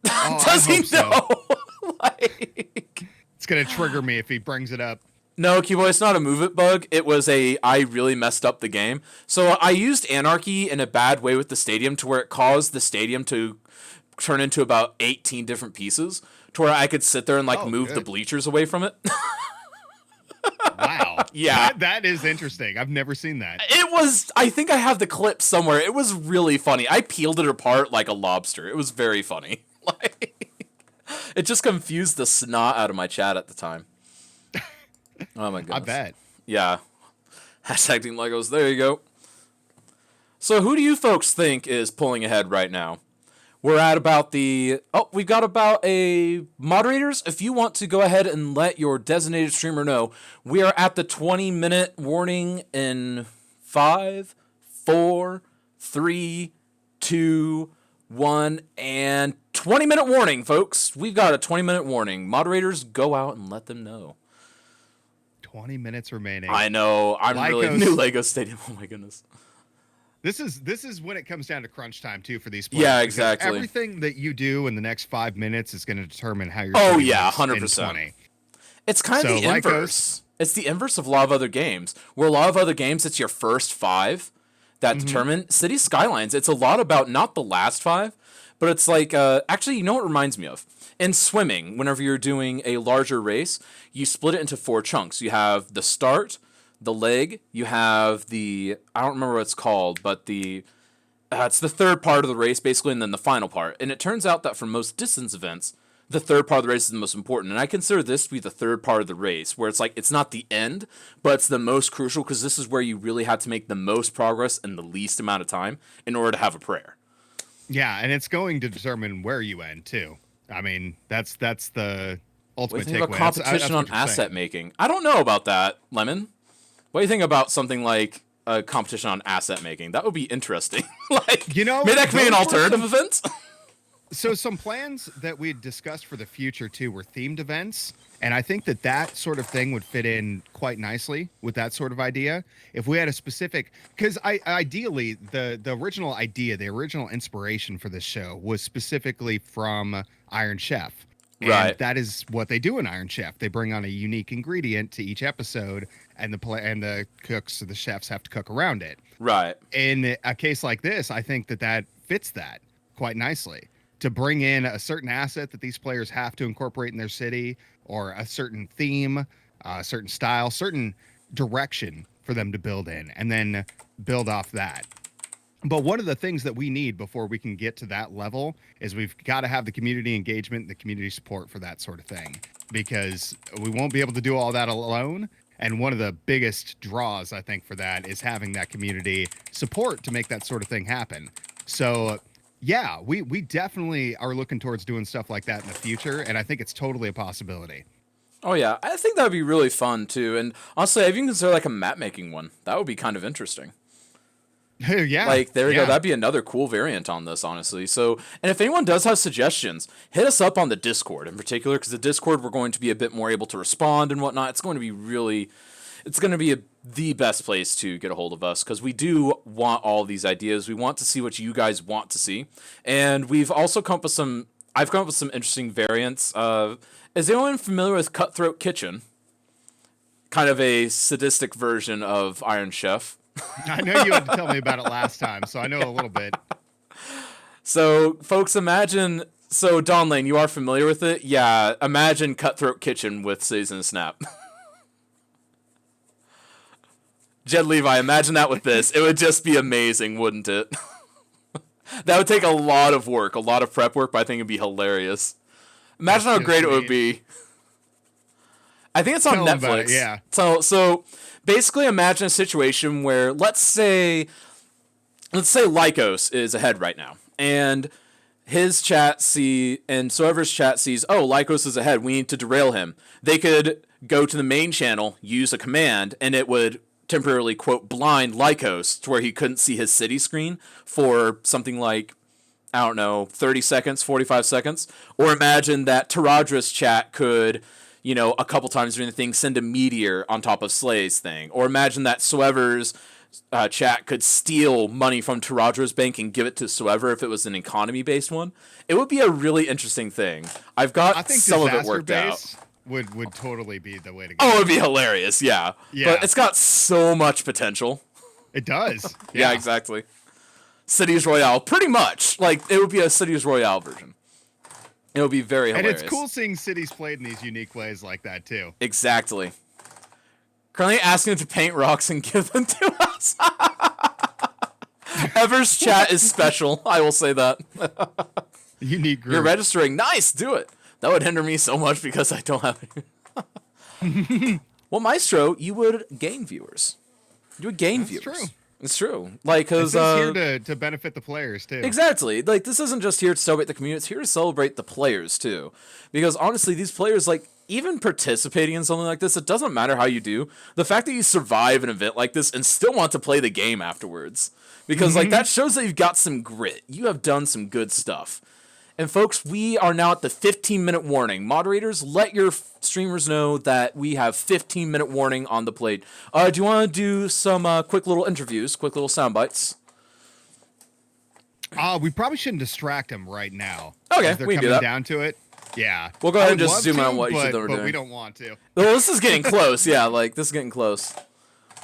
Speaker 2: Oh,
Speaker 1: Does
Speaker 2: I
Speaker 1: he
Speaker 2: hope so.
Speaker 1: know? Like...
Speaker 2: It's gonna trigger me if he brings it up.
Speaker 1: No, Keyboy, it's not a move it bug. It was I really messed up the game. So I used Anarchy in a bad way with the stadium to where it caused the stadium to turn into about 18 different pieces to where I could sit there and
Speaker 2: Oh,
Speaker 1: move the
Speaker 2: good.
Speaker 1: bleachers away from it.
Speaker 2: Wow.
Speaker 1: Yeah.
Speaker 2: That is interesting. I've never seen that.
Speaker 1: It was, I think I have the clip somewhere. It was really funny. I peeled it apart like a lobster. It was very funny. Like, it just confused the snot out of my chat at the time. Oh my goodness.
Speaker 2: I bet.
Speaker 1: Yeah. Hashtag Team Legos. There you go. So who do you folks think is pulling ahead right now? We're at about the... Oh, we've got about a... Moderators, if you want to go ahead and let your designated streamer know, we are at the 20-minute warning in 5, 4, 3, 2, 1, and 20-minute warning, folks. We've got a 20-minute warning. Moderators, go out and let them know.
Speaker 2: 20 minutes remaining.
Speaker 1: I know. I'm really
Speaker 2: Lycos.
Speaker 1: new Lego Stadium. Oh my goodness.
Speaker 2: This is when it comes down to crunch time too for these players.
Speaker 1: Yeah,
Speaker 2: because
Speaker 1: exactly.
Speaker 2: Everything that you do in the next 5 minutes is going to determine how you're.
Speaker 1: Oh yeah, 100%.
Speaker 2: 20.
Speaker 1: It's kind of
Speaker 2: So,
Speaker 1: the
Speaker 2: Lycos-
Speaker 1: inverse. It's the inverse of a lot of other games. Where a lot of other games, it's your first 5 that determine. City Skylines, it's a lot about not the last 5, but it's like actually, you know what it reminds me of? In swimming, whenever you're doing a larger race, you split it into 4 chunks. You have the start, the leg, you have the, I don't remember what it's called, but the it's the third part of the race basically, and then the final part. And it turns out that for most distance events, the third part of the race is the most important. And I consider this to be the third part of the race, where it's like it's not the end, but it's the most crucial, because this is where you really have to make the most progress in the least amount of time in order to have a prayer.
Speaker 2: Yeah, and it's going to determine where you end too. I mean, that's the
Speaker 1: What do you
Speaker 2: ultimate
Speaker 1: think
Speaker 2: takeaway.
Speaker 1: about competition on asset making? I don't know about that, Lemon. What do you think about something like a competition on asset making? That would be interesting. Like,
Speaker 2: You know,
Speaker 1: maybe that could be an
Speaker 2: those were
Speaker 1: alternative event.
Speaker 2: So some plans that we discussed for the future too were themed events, and I think that sort of thing would fit in quite nicely with that sort of idea. If we had a specific, because ideally the original idea, the original inspiration for this show was specifically from Iron Chef. And
Speaker 1: Right.
Speaker 2: that is what they do in Iron Chef. They bring on a unique ingredient to each episode, and the cooks or the chefs have to cook around it.
Speaker 1: Right.
Speaker 2: In a case like this, I think that fits that quite nicely. To bring in a certain asset that these players have to incorporate in their city, or a certain theme, a certain style, certain direction for them to build in, and then build off that. But one of the things that we need before we can get to that level is we've got to have the community engagement, the community support for that sort of thing, because we won't be able to do all that alone. And one of the biggest draws, I think, for that is having that community support to make that sort of thing happen. So yeah, we definitely are looking towards doing stuff like that in the future, and I think it's totally a possibility.
Speaker 1: Oh yeah, I think that would be really fun too. And honestly, I've even considered like a map making one. That would be kind of interesting.
Speaker 2: Yeah.
Speaker 1: Like, there we
Speaker 2: yeah.
Speaker 1: go. That'd be another cool variant on this, honestly. So, and if anyone does have suggestions, hit us up on the Discord in particular, because the Discord, we're going to be a bit more able to respond and whatnot. It's going to be really, it's going to be the best place to get a hold of us, because we do want all these ideas. We want to see what you guys want to see. And we've also come up with some, I've come up with some interesting variants. Is anyone familiar with Cutthroat Kitchen? Kind of a sadistic version of Iron Chef.
Speaker 2: I know you had to tell me about it last time, so I know a little bit.
Speaker 1: So, folks, imagine... So, Don Lane, you are familiar with it? Yeah, imagine Cutthroat Kitchen with Season Snap. Jed Levi, imagine that with this. It would just be amazing, wouldn't it? That would take a lot of work, a lot of prep work, but I think it'd be hilarious. Imagine how great it would be. I think it's on
Speaker 2: Tell 'em about
Speaker 1: Netflix.
Speaker 2: it, yeah.
Speaker 1: So basically imagine a situation where let's say Lycos is ahead right now, and his chat and Soever's chat sees, oh, Lycos is ahead, we need to derail him. They could go to the main channel, use a command, and it would temporarily, quote, blind Lycos to where he couldn't see his city screen for something like, I don't know, 30 seconds, 45 seconds. Or imagine that Taradra's chat could, you know, a couple times during the thing, send a meteor on top of Slay's thing. Or imagine that Soever's chat could steal money from Taradra's bank and give it to Soever if it was an economy-based one. It would be a really interesting thing. I think some of it worked out.
Speaker 2: Would totally be the way to go.
Speaker 1: Oh, it would be hilarious, yeah.
Speaker 2: Yeah.
Speaker 1: But it's got so much potential.
Speaker 2: It does.
Speaker 1: Yeah, exactly. Cities Royale, pretty much. Like, it would be a Cities Royale version. It would be very hilarious.
Speaker 2: And it's cool seeing cities played in these unique ways like that, too.
Speaker 1: Exactly. Currently asking to paint rocks and give them to us. Ever's chat is special, I will say that.
Speaker 2: Unique group.
Speaker 1: You're registering. Nice, do it. That would hinder me so much because I don't have... Well, Maestro, you would gain viewers. You would gain
Speaker 2: That's
Speaker 1: viewers.
Speaker 2: true.
Speaker 1: It's true. Like,
Speaker 2: This
Speaker 1: because
Speaker 2: is here to benefit the players too.
Speaker 1: exactly. Like, this isn't just here to celebrate the community. It's here to celebrate the players too. Because honestly, these players, like, even participating in something like this, it doesn't matter how you do. The fact that you survive an event like this and still want to play the game afterwards, because like that shows that you've got some grit. You have done some good stuff. And folks, we are now at the 15-minute warning. Moderators, let your streamers know that we have 15-minute warning on the plate. Do you want to do some quick little interviews, quick little sound bites?
Speaker 2: We probably shouldn't distract them right now.
Speaker 1: Okay,
Speaker 2: as they're
Speaker 1: we can do
Speaker 2: coming
Speaker 1: that.
Speaker 2: down to it. Yeah.
Speaker 1: We'll go
Speaker 2: I
Speaker 1: ahead and
Speaker 2: would
Speaker 1: just
Speaker 2: love
Speaker 1: zoom in
Speaker 2: to,
Speaker 1: on what you said they were
Speaker 2: but
Speaker 1: doing.
Speaker 2: we don't want to.
Speaker 1: Well, this is getting close. Yeah, like, this is getting close.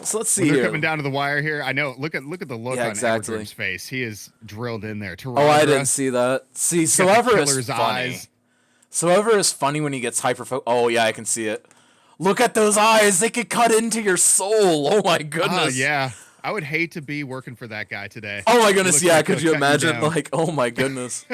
Speaker 1: So let's see
Speaker 2: When they're
Speaker 1: here.
Speaker 2: coming down to the wire here. I know. Look at the look
Speaker 1: Yeah,
Speaker 2: on
Speaker 1: exactly.
Speaker 2: Everdrim's face. He is drilled in there.
Speaker 1: Oh, I
Speaker 2: Taradra,
Speaker 1: didn't see that. See,
Speaker 2: got the
Speaker 1: Soever is
Speaker 2: killer's
Speaker 1: funny.
Speaker 2: eyes.
Speaker 1: Soever is funny when he gets hyper. Oh yeah, I can see it. Look at those eyes; they could cut into your soul. Oh my goodness.
Speaker 2: Oh yeah. I would hate to be working for that guy today.
Speaker 1: Oh my
Speaker 2: He
Speaker 1: goodness.
Speaker 2: looks
Speaker 1: Yeah,
Speaker 2: like
Speaker 1: could
Speaker 2: he'll
Speaker 1: you
Speaker 2: cut
Speaker 1: imagine?
Speaker 2: down.
Speaker 1: Like, oh my goodness.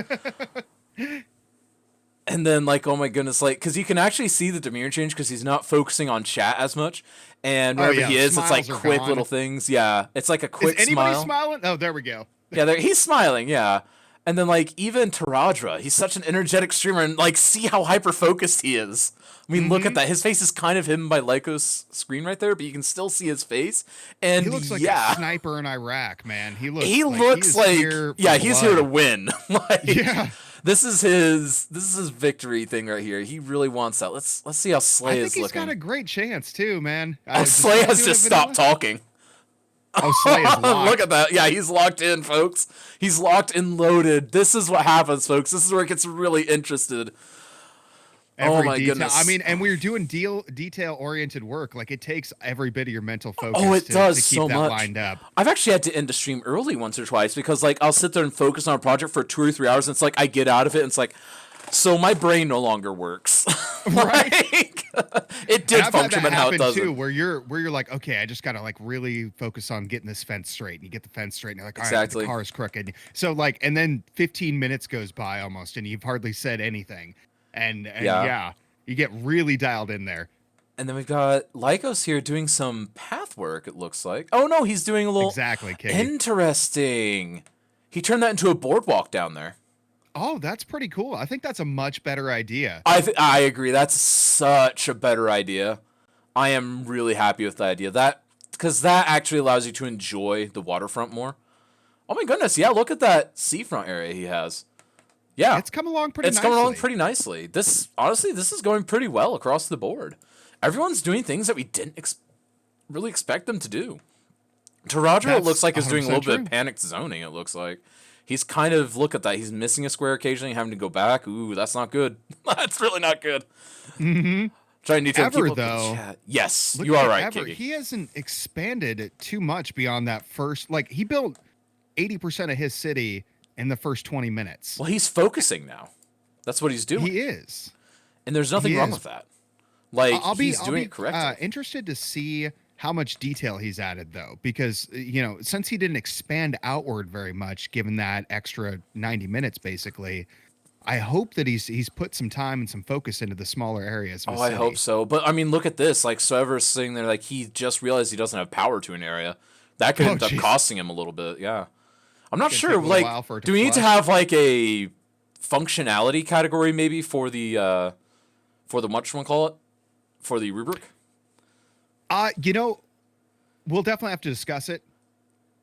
Speaker 1: And then, like, oh my goodness, like, because you can actually see the demeanor change because he's not focusing on chat as much, and wherever
Speaker 2: yeah,
Speaker 1: he is, it's like
Speaker 2: smiles are
Speaker 1: quick
Speaker 2: gone.
Speaker 1: little things. Yeah, it's like a
Speaker 2: Is
Speaker 1: quick
Speaker 2: anybody
Speaker 1: smile.
Speaker 2: smiling? Oh, there we go.
Speaker 1: Yeah, he's smiling, yeah. And then, like, even Taradra, he's such an energetic streamer, and, like, see how hyper-focused he is. I mean, look at that. His face is kind of hidden by Lyco's screen right there, but you can still see his face. And,
Speaker 2: He looks like
Speaker 1: yeah,
Speaker 2: a sniper in Iraq, man. He looks
Speaker 1: he
Speaker 2: like
Speaker 1: looks
Speaker 2: is
Speaker 1: like,
Speaker 2: here for
Speaker 1: yeah, he's here to
Speaker 2: blood.
Speaker 1: win. Like,
Speaker 2: Yeah.
Speaker 1: this is his victory thing right here. He really wants that. Let's see how
Speaker 2: I
Speaker 1: Slay
Speaker 2: think
Speaker 1: is
Speaker 2: he's
Speaker 1: looking.
Speaker 2: got a great chance too, man.
Speaker 1: Oh, Slay has just stopped talking.
Speaker 2: Oh, Slay is locked.
Speaker 1: Look at that. Yeah, he's locked in, folks. He's locked and loaded. This is what happens, folks. This is where it gets really interested.
Speaker 2: Every
Speaker 1: oh my
Speaker 2: detail.
Speaker 1: goodness.
Speaker 2: I mean, and we're doing detail-oriented work. Like it takes every bit of your mental focus.
Speaker 1: Oh, it
Speaker 2: to,
Speaker 1: does
Speaker 2: to keep
Speaker 1: so
Speaker 2: that
Speaker 1: much.
Speaker 2: lined up.
Speaker 1: I've actually had to end a stream early once or twice because, like, I'll sit there and focus on a project for 2 or 3 hours, and it's like I get out of it, and it's like, so my brain no longer works.
Speaker 2: Right.
Speaker 1: Like, it did
Speaker 2: And I've
Speaker 1: function,
Speaker 2: had
Speaker 1: but
Speaker 2: that
Speaker 1: now it
Speaker 2: happen
Speaker 1: doesn't.
Speaker 2: too, where you're like, okay, I just gotta like really focus on getting this fence straight. And you get the fence straight, and you're like, all right,
Speaker 1: Exactly.
Speaker 2: the car's crooked. So like, and then 15 minutes goes by almost, and you've hardly said anything. And yeah, you get really dialed in there.
Speaker 1: And then we've got Lycos here doing some path work, it looks like. Oh no, he's doing a little
Speaker 2: Exactly, Kiggy.
Speaker 1: interesting. He turned that into a boardwalk down there.
Speaker 2: Oh, that's pretty cool. I think that's a much better idea.
Speaker 1: I agree. That's such a better idea. I am really happy with the idea. Because that actually allows you to enjoy the waterfront more. Oh my goodness, yeah, look at that seafront area he has. Yeah.
Speaker 2: It's come along pretty
Speaker 1: It's
Speaker 2: nicely.
Speaker 1: coming along pretty nicely. This is going pretty well across the board. Everyone's doing things that we didn't really expect them to do. Taradra, it
Speaker 2: That's
Speaker 1: looks like, is doing a little
Speaker 2: 100%
Speaker 1: bit
Speaker 2: true.
Speaker 1: of panicked zoning, it looks like. He's kind of, look at that, he's missing a square occasionally, having to go back. Ooh, that's not good. That's really not good.
Speaker 2: Mm-hmm.
Speaker 1: Trying to
Speaker 2: Ever,
Speaker 1: keep up with the
Speaker 2: though,
Speaker 1: chat. Yes,
Speaker 2: Look
Speaker 1: you
Speaker 2: at
Speaker 1: are right,
Speaker 2: Ever.
Speaker 1: Kiggy.
Speaker 2: He hasn't expanded it too much beyond that first. Like he built 80% of his city in the first 20 minutes.
Speaker 1: Well, he's focusing now. That's what he's doing.
Speaker 2: He is.
Speaker 1: And there's nothing
Speaker 2: he
Speaker 1: wrong
Speaker 2: is.
Speaker 1: with that. Like, he's doing
Speaker 2: I'll be
Speaker 1: it correctly.
Speaker 2: interested to see how much detail he's added, though, because since he didn't expand outward very much, given that extra 90 minutes, basically, I hope that he's put some time and some focus into the smaller areas. Of his
Speaker 1: Oh, I
Speaker 2: city.
Speaker 1: hope so. But I mean, look at this. Like, Soever's sitting there, like, he just realized he doesn't have power to an area. That could
Speaker 2: Oh,
Speaker 1: end up
Speaker 2: jeez.
Speaker 1: costing him a little bit. Yeah, I'm not
Speaker 2: It's
Speaker 1: sure.
Speaker 2: gonna take a little while
Speaker 1: Like,
Speaker 2: for it to
Speaker 1: do we need to
Speaker 2: flush.
Speaker 1: have like a functionality category maybe for the whatchamacallit? For the rubric?
Speaker 2: We'll definitely have to discuss it.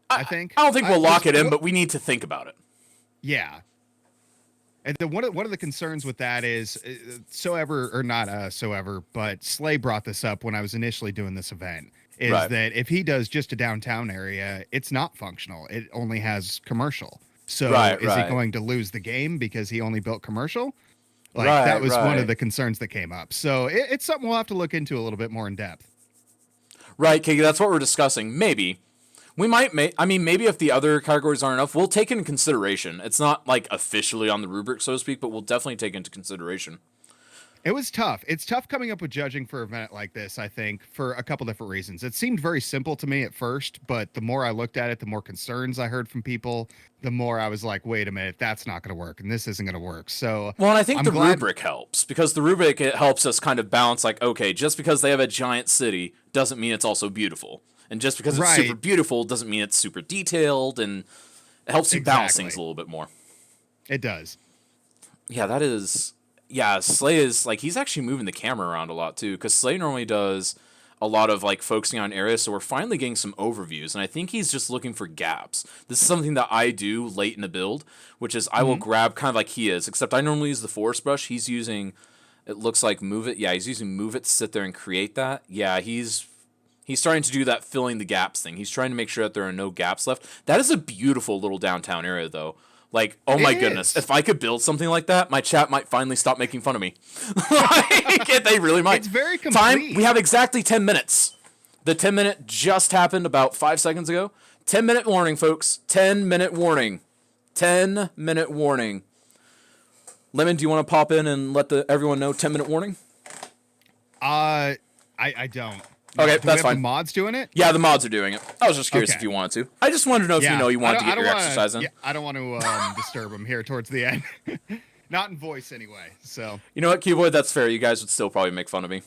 Speaker 2: I think.
Speaker 1: I don't think we'll lock it in,
Speaker 2: what-
Speaker 1: but we need to think about it.
Speaker 2: Yeah. And one of the concerns with that is but Slay brought this up when I was initially doing this event, is
Speaker 1: Right.
Speaker 2: that if he does just a downtown area, it's not functional. It only has commercial. So
Speaker 1: Right,
Speaker 2: is
Speaker 1: right.
Speaker 2: he going to lose the game because he only built commercial? Like
Speaker 1: Right,
Speaker 2: that was one
Speaker 1: right.
Speaker 2: of the concerns that came up. So it's something we'll have to look into a little bit more in depth.
Speaker 1: Right, Kiggy, that's what we're discussing. Maybe. We might maybe if the other categories aren't enough, we'll take it into consideration. It's not like officially on the rubric, so to speak, but we'll definitely take it into consideration.
Speaker 2: It was tough. It's tough coming up with judging for an event like this, I think, for a couple different reasons. It seemed very simple to me at first, but the more I looked at it, the more concerns I heard from people, the more I was like, wait a minute, that's not going to work, and this isn't going to work. So,
Speaker 1: Well, and I think
Speaker 2: I'm
Speaker 1: the
Speaker 2: glad-
Speaker 1: rubric helps, because the rubric, it helps us kind of balance, like, okay, just because they have a giant city doesn't mean it's also beautiful. And just because it's super
Speaker 2: Right.
Speaker 1: beautiful doesn't mean it's super detailed, and it helps you balance
Speaker 2: Exactly.
Speaker 1: things a little bit more.
Speaker 2: It does.
Speaker 1: Yeah, that is. Yeah, Slay is like he's actually moving the camera around a lot too, because Slay normally does a lot of like focusing on areas. So we're finally getting some overviews, and I think he's just looking for gaps. This is something that I do late in the build, which is I will grab kind of like he is, except I normally use the forest brush. He's using, it looks like Move It. Yeah, he's using Move It to sit there and create that. Yeah, he's starting to do that filling the gaps thing. He's trying to make sure that there are no gaps left. That is a beautiful little downtown area, though. Like, oh my goodness, if I could build something like that, my chat might finally stop making fun of me. Like, they really might.
Speaker 2: It's very complete.
Speaker 1: Time, we have exactly 10 minutes. The 10-minute just happened about 5 seconds ago. 10-minute warning, folks. 10-minute warning. 10-minute warning. Lemon, do you want to pop in and let everyone know 10-minute warning?
Speaker 2: I don't.
Speaker 1: Okay,
Speaker 2: Do we
Speaker 1: that's
Speaker 2: have
Speaker 1: fine.
Speaker 2: The mods doing it?
Speaker 1: Yeah, the mods are doing it. I was just curious
Speaker 2: Okay.
Speaker 1: if you wanted to. I just wanted to know if you wanted to get your exercise in.
Speaker 2: Yeah, I don't want to disturb them here towards the end. Not in voice anyway. So
Speaker 1: You know what, Cuboid? That's fair. You guys would still probably make fun of me.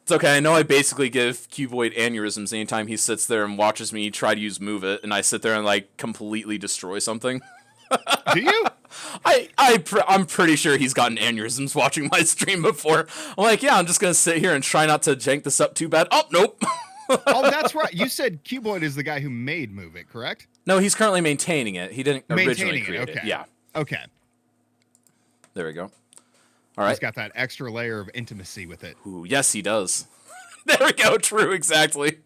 Speaker 1: It's okay. I know I basically give Cuboid aneurysms anytime he sits there and watches me try to use Move It, and I sit there and like completely destroy something.
Speaker 2: do you?
Speaker 1: I'm pretty sure he's gotten aneurysms watching my stream before. I'm like, yeah, I'm just gonna sit here and try not to jank this up too bad. Oh, nope.
Speaker 2: Oh, that's right. You said Cuboid is the guy who made Move It, correct?
Speaker 1: No, he's currently maintaining it. He didn't originally
Speaker 2: Maintaining it,
Speaker 1: create it.
Speaker 2: okay.
Speaker 1: Yeah,
Speaker 2: Okay.
Speaker 1: there we go. All right.
Speaker 2: He's got that extra layer of intimacy with it.
Speaker 1: Ooh, yes, he does. There we go. True, exactly.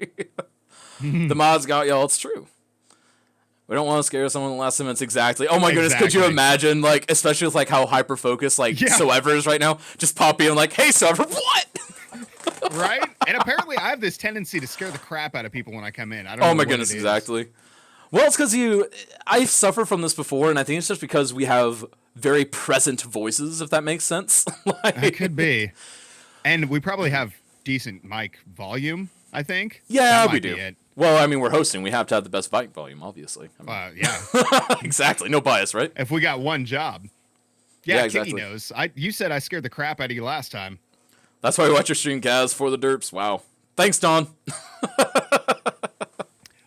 Speaker 1: The mods got y'all. It's true. We don't want to scare someone in the last minutes. Exactly. Oh my goodness, could you
Speaker 2: Exactly.
Speaker 1: imagine, like, especially with like how hyper focused like
Speaker 2: Yeah.
Speaker 1: Soever is right now, just pop in like, hey Soever, what?
Speaker 2: Right? And apparently I have this tendency to scare the crap out of people when I come in. I don't know
Speaker 1: Oh my
Speaker 2: what
Speaker 1: goodness,
Speaker 2: it is.
Speaker 1: exactly. Well, it's because I've suffered from this before, and I think it's just because we have very present voices, if that makes sense. Like,
Speaker 2: It could be. And we probably have decent mic volume, I think.
Speaker 1: yeah,
Speaker 2: That
Speaker 1: we
Speaker 2: might be
Speaker 1: do.
Speaker 2: it.
Speaker 1: Well, I mean, we're hosting. We have to have the best mic volume, obviously. I mean,
Speaker 2: Yeah.
Speaker 1: exactly. No bias, right?
Speaker 2: If we got one job.
Speaker 1: Yeah,
Speaker 2: Yeah,
Speaker 1: exactly.
Speaker 2: Kiki knows. You said I scared the crap out of you last time.
Speaker 1: That's why we watch your stream, Kaz, for the derps. Wow. Thanks, Don.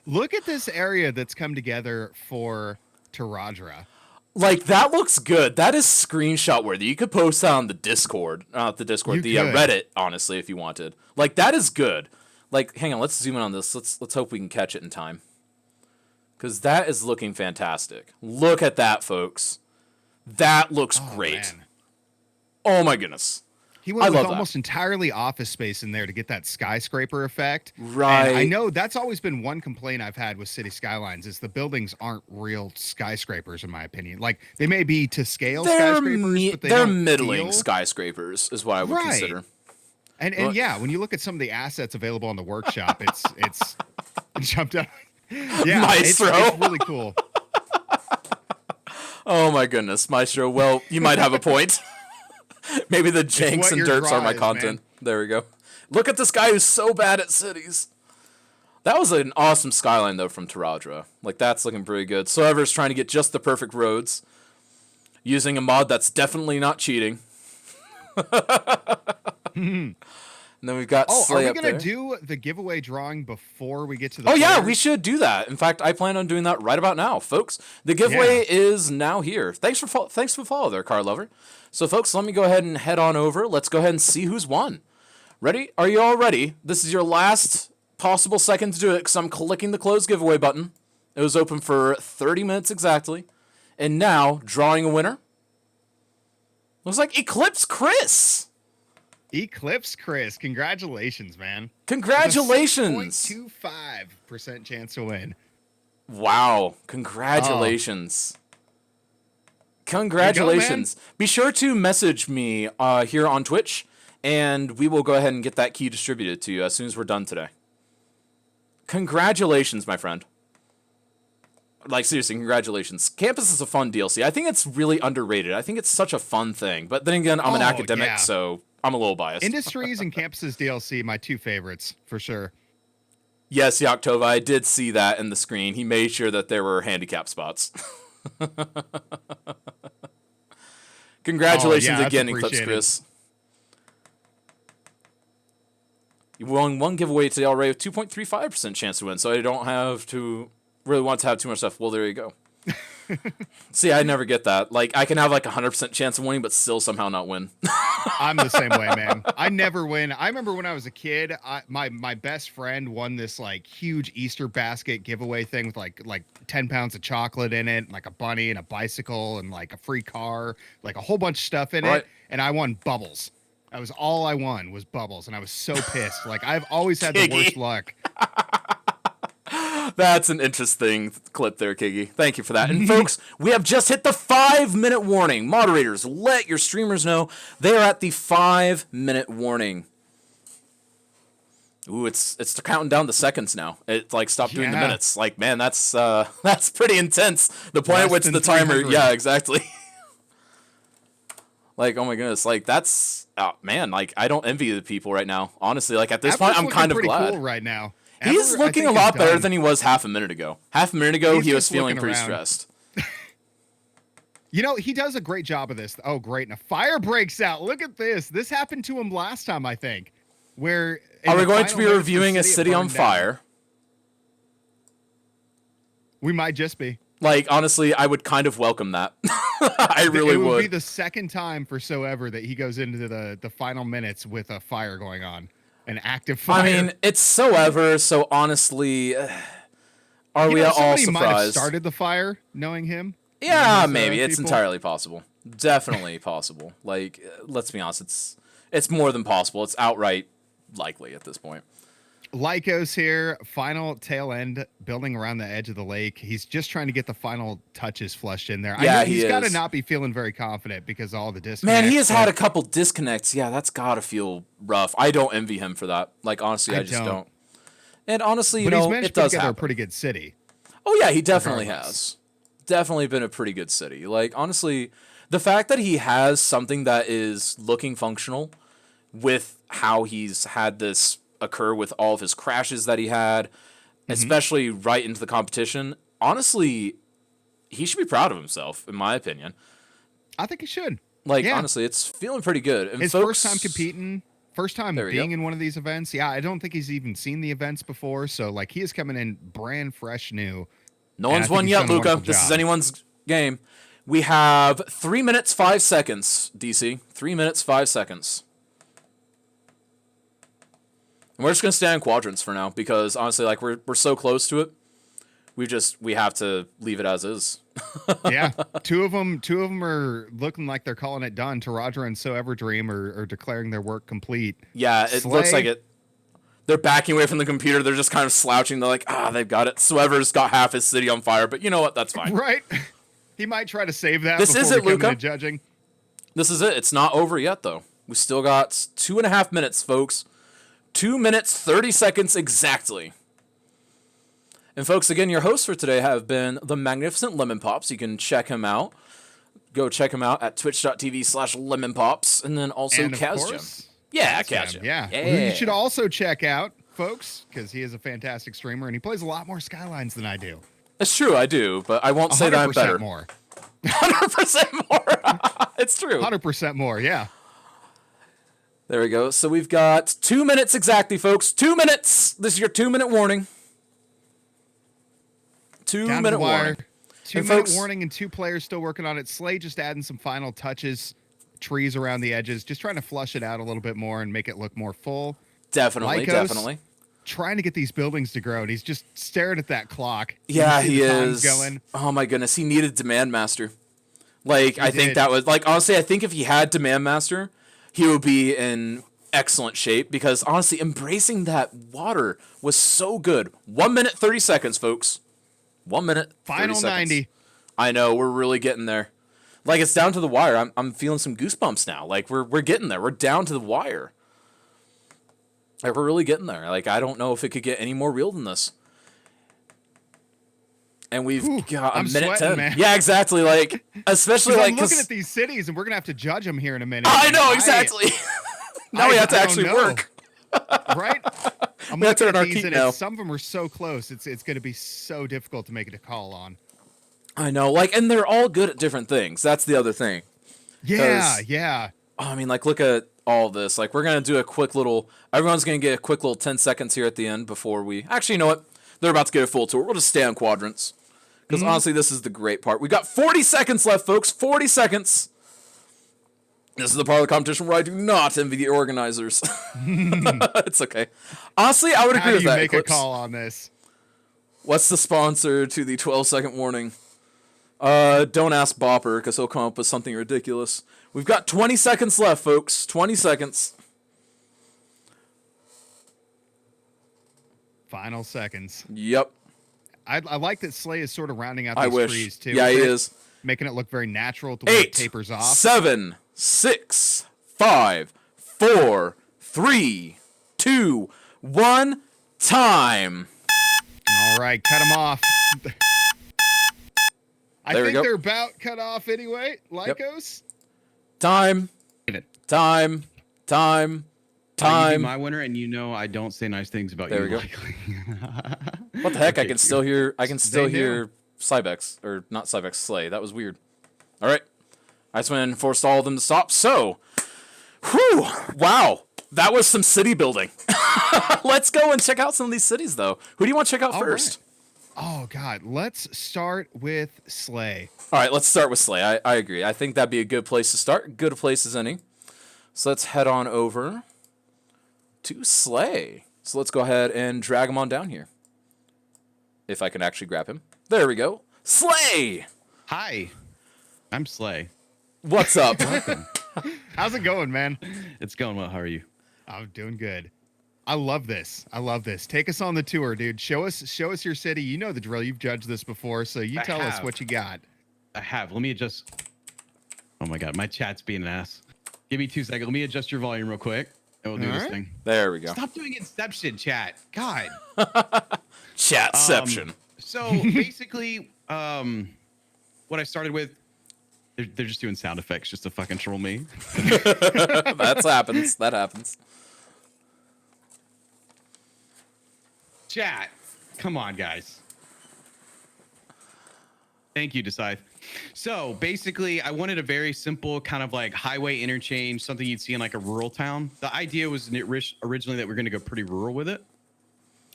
Speaker 2: Look at this area that's come together for Taradra.
Speaker 1: Like, that looks good. That is screenshot worthy. You could post that on the Discord. Not the Discord,
Speaker 2: You
Speaker 1: the
Speaker 2: could.
Speaker 1: Reddit, honestly, if you wanted. Like, that is good. Like, hang on, let's zoom in on this. Let's hope we can catch it in time. Because that is looking fantastic. Look at that, folks. That looks great.
Speaker 2: Man.
Speaker 1: Oh my goodness.
Speaker 2: He
Speaker 1: I
Speaker 2: went with
Speaker 1: love that.
Speaker 2: almost entirely office space in there to get that skyscraper effect.
Speaker 1: Right.
Speaker 2: And I know that's always been one complaint I've had with City Skylines is the buildings aren't real skyscrapers, in my opinion. Like, they may be to scale skyscrapers, but
Speaker 1: they're
Speaker 2: don't
Speaker 1: middling
Speaker 2: feel-
Speaker 1: skyscrapers, is what I would
Speaker 2: Right.
Speaker 1: consider.
Speaker 2: And
Speaker 1: Well-
Speaker 2: yeah, when you look at some of the assets available in the workshop, it's it jumped up. Yeah,
Speaker 1: Maestro.
Speaker 2: it's really cool.
Speaker 1: Oh my goodness, Maestro. Well, you might have a point. Maybe the janks
Speaker 2: what
Speaker 1: and
Speaker 2: your
Speaker 1: dirts are
Speaker 2: draw
Speaker 1: my
Speaker 2: is,
Speaker 1: content. There we go. Look at this guy who's so bad at cities. That was an awesome skyline, though, from Taradra. Like, that's looking pretty good. So Ever's trying to get just the perfect roads. Using a mod that's definitely not cheating. And then we've got
Speaker 2: Oh, are
Speaker 1: Slay
Speaker 2: we
Speaker 1: up
Speaker 2: gonna
Speaker 1: there.
Speaker 2: do the giveaway drawing before we get to the?
Speaker 1: Oh yeah,
Speaker 2: players?
Speaker 1: we should do that. In fact, I plan on doing that right about now, folks. The giveaway is now here. Thanks for the follow there, Car Lover. So, folks, let me go ahead and head on over. Let's go ahead and see who's won. Ready? Are you all ready? This is your last possible second to do it because I'm clicking the close giveaway button. It was open for 30 minutes exactly, and now drawing a winner. Looks like Eclipse Chris.
Speaker 2: Eclipse Chris, congratulations, man.
Speaker 1: Congratulations.
Speaker 2: 0.25% chance to win.
Speaker 1: Wow. Congratulations. Congratulations. Be sure to message me here on Twitch, and we will go ahead and get that key distributed to you as soon as we're done today. Congratulations, my friend. Like, seriously, congratulations. Campus is a fun DLC. I think it's really underrated. I think it's such a fun thing. But then again, I'm an
Speaker 2: Oh,
Speaker 1: academic,
Speaker 2: yeah.
Speaker 1: so I'm a little biased.
Speaker 2: Industries and Campuses DLC, my two favorites, for sure.
Speaker 1: Yes, Yaktova, I did see that in the screen. He made sure that there were handicap spots. Congratulations
Speaker 2: that's
Speaker 1: again, Eclipse
Speaker 2: appreciated.
Speaker 1: Chris. You won one giveaway today already with 2.35% chance to win, so I don't have to really want to have too much stuff. Well, there you go. See, I never get that. Like, I can have like 100% chance of winning, but still somehow not win.
Speaker 2: I'm the same way, man. I never win. I remember when I was a kid, my best friend won this like huge Easter basket giveaway thing with like 10 pounds of chocolate in it, like a bunny and a bicycle and like a free car, like a whole bunch of stuff in it. And I won bubbles. That was all I won was bubbles. And I was so pissed. Like, I've always had the worst luck.
Speaker 1: That's an interesting clip there, Kiggy. Thank you for that. And folks, we have just hit the 5-minute warning. Moderators, let your streamers know they are at the 5-minute warning. Ooh, it's counting down the seconds now. It like stopped doing the minutes. Like, man, that's pretty intense. The point at which the timer, yeah, exactly. Like, oh my goodness, like that's man, like I don't envy the people right now. Honestly, like at this point, I'm kind of glad.
Speaker 2: Cool right now.
Speaker 1: He's looking a lot better than he was half a minute ago. Half a minute ago, he was feeling pretty stressed.
Speaker 2: You know, he does a great job of this. Oh, great. And a fire breaks out. Look at this. This happened to him last time, I think. Where
Speaker 1: are we going to be reviewing a city on fire?
Speaker 2: We might just be.
Speaker 1: Like, honestly, I would kind of welcome that. I really would.
Speaker 2: It would be the second time for so ever that he goes into the final minutes with a fire going on. An active fire.
Speaker 1: I mean, it's so ever, so honestly, are we all surprised?
Speaker 2: Might have started the fire, knowing him.
Speaker 1: Yeah, maybe. It's entirely possible. Definitely possible. Like, let's be honest, it's more than possible. It's outright likely at this point.
Speaker 2: Lyco's here, final tail end building around the edge of the lake. He's just trying to get the final touches flushed in there.
Speaker 1: Yeah,
Speaker 2: I know he's got to not be feeling very confident because of all the disconnects.
Speaker 1: Man, he has had a couple disconnects. Yeah, that's got to feel rough. I don't envy him for that. Like, honestly, I just don't. And honestly, you know, it does happen.
Speaker 2: A pretty good city.
Speaker 1: Oh, yeah, he definitely has. Definitely been a pretty good city. Like, honestly, the fact that he has something that is looking functional with how he's had this occur with all of his crashes that he had, especially right into the competition. Honestly, he should be proud of himself, in my opinion.
Speaker 2: I think he should.
Speaker 1: Like, honestly, it's feeling pretty good. And
Speaker 2: his first time competing, first time being in one of these events. Yeah, I don't think he's even seen the events before. So, like, he is coming in brand fresh new.
Speaker 1: No one's won yet, Luca. This is anyone's game. We have 3 minutes, 5 seconds, DC. 3 minutes, 5 seconds. And we're just gonna stay on quadrants for now because honestly, like we're so close to it, we have to leave it as is.
Speaker 2: Yeah, two of them are looking like they're calling it done. Taraja and So Ever Dream are declaring their work complete.
Speaker 1: Yeah, it looks like it. They're backing away from the computer. They're just kind of slouching. They're like, they've got it. So Ever's got half his city on fire, but you know what? That's fine.
Speaker 2: Right. He might try to save that.
Speaker 1: This is it, Luca.
Speaker 2: Judging.
Speaker 1: This is it. It's not over yet, though. We still got 2.5 minutes, folks. 2 minutes, 30 seconds exactly. And folks, again, your hosts for today have been the magnificent Lemon Pops. You can check him out. Go check him out at twitch.tv/lemonpops. And then also Kazjam. Yeah, Kazjam.
Speaker 2: Yeah. Who you should also check out, folks, because he is a fantastic streamer and he plays a lot more Skylines than I do.
Speaker 1: It's true, I do, but I won't say that I'm better.
Speaker 2: 100% more.
Speaker 1: 100% more. It's true.
Speaker 2: 100% more, yeah.
Speaker 1: There we go. So we've got 2 minutes exactly, folks. 2 minutes. This is your 2-minute warning. 2-minute warning.
Speaker 2: 2-minute warning and 2 players still working on it. Slay just adding some final touches, trees around the edges, just trying to flush it out a little bit more and make it look more full.
Speaker 1: Definitely, definitely.
Speaker 2: Trying to get these buildings to grow, and he's just staring at that clock.
Speaker 1: Yeah, he is. Going. Oh my goodness, he needed Demand Master. Like, I think that was, like, honestly, I think if he had Demand Master, he would be in excellent shape because, honestly, embracing that water was so good. 1 minute, 30 seconds, folks. 1 minute, 30
Speaker 2: Final
Speaker 1: seconds.
Speaker 2: 90.
Speaker 1: I know, we're really getting there. Like, it's down to the wire. I'm feeling some goosebumps now. Like, we're getting there. We're down to the wire. Like, we're really getting there. Like, I don't know if it could get any more real than this. And we've got a minute 10. Man. Yeah, exactly. Like, especially like
Speaker 2: I'm looking at these cities, and we're gonna have to judge them here in a minute.
Speaker 1: I know exactly. Now we have to actually work.
Speaker 2: Right? I'm looking at these, and some of them are so close. It's gonna be so difficult to make it a call on.
Speaker 1: I know. Like, and they're all good at different things. That's the other thing.
Speaker 2: Yeah, yeah.
Speaker 1: I mean, like, look at all this. Like, we're going to do a quick little, everyone's going to get a quick little 10 seconds here at the end before we, actually, you know what? They're about to get a full tour. We'll just stay on quadrants. Because honestly, this is the great part. We got 40 seconds left, folks. 40 seconds. This is the part of the competition where I do not envy the organizers. It's okay. Honestly, I would agree with that.
Speaker 2: How do you make a
Speaker 1: Eclipse.
Speaker 2: call on this?
Speaker 1: What's the sponsor to the 12-second warning? Don't ask Bopper, because he'll come up with something ridiculous. We've got 20 seconds left, folks. 20 seconds.
Speaker 2: Final seconds.
Speaker 1: Yep.
Speaker 2: I like that Slay is sort of rounding out
Speaker 1: I
Speaker 2: these
Speaker 1: wish.
Speaker 2: trees too.
Speaker 1: Yeah, he
Speaker 2: with it,
Speaker 1: is.
Speaker 2: making it look very natural to where it
Speaker 1: 8,
Speaker 2: tapers off.
Speaker 1: 7, 6, 5, 4, 3, 2, 1. Time.
Speaker 2: All right, cut them off. I
Speaker 1: There we
Speaker 2: think
Speaker 1: go.
Speaker 2: they're about cut off anyway. Lycos.
Speaker 1: Time.
Speaker 4: David.
Speaker 1: Time. Time.
Speaker 5: You be
Speaker 1: Time.
Speaker 5: my winner, and you know I don't say nice things about
Speaker 1: There
Speaker 5: you.
Speaker 1: we go.
Speaker 5: Likely.
Speaker 1: What the heck? I
Speaker 5: Okay,
Speaker 1: can still hear. I can still
Speaker 2: They knew.
Speaker 1: hear Cybex, or not Cybex, Slay. That was weird. All right, I just went and forced all of them to stop. So, whew, wow, that was some city building. Let's go and check out some of these cities, though. Who do you want to check out
Speaker 2: All
Speaker 1: first?
Speaker 2: Oh God, let's start with Slay.
Speaker 1: All right, let's start with Slay. I agree. I think that'd be a good place to start. Good a place as any. So let's head on over to Slay. So let's go ahead and drag him on down here. If I can actually grab him. There we go. Slay!
Speaker 5: Hi, I'm Slay.
Speaker 1: What's up?
Speaker 2: How's it going, man?
Speaker 5: It's going well. How are you?
Speaker 2: I'm doing good. I love this. I love this. Take us on the tour, dude. Show us your city. You know the drill. You've judged this before, so you
Speaker 5: I
Speaker 2: tell us
Speaker 5: have.
Speaker 2: what you got.
Speaker 5: I have. Let me adjust. Oh my God, my chat's being an ass. Give me 2 seconds. Let me adjust your volume real quick, and we'll do
Speaker 2: All
Speaker 5: this
Speaker 2: right.
Speaker 5: thing.
Speaker 1: There we go.
Speaker 5: Stop doing Inception, chat. God.
Speaker 1: Chatception.
Speaker 5: So basically, what I started with, they're just doing sound effects just to fucking troll me.
Speaker 1: That happens. That happens.
Speaker 5: Chat, come on, guys. Thank you, Decide. So basically, I wanted a very simple kind of like highway interchange, something you'd see in like a rural town. The idea was originally that we're going to go pretty rural with it.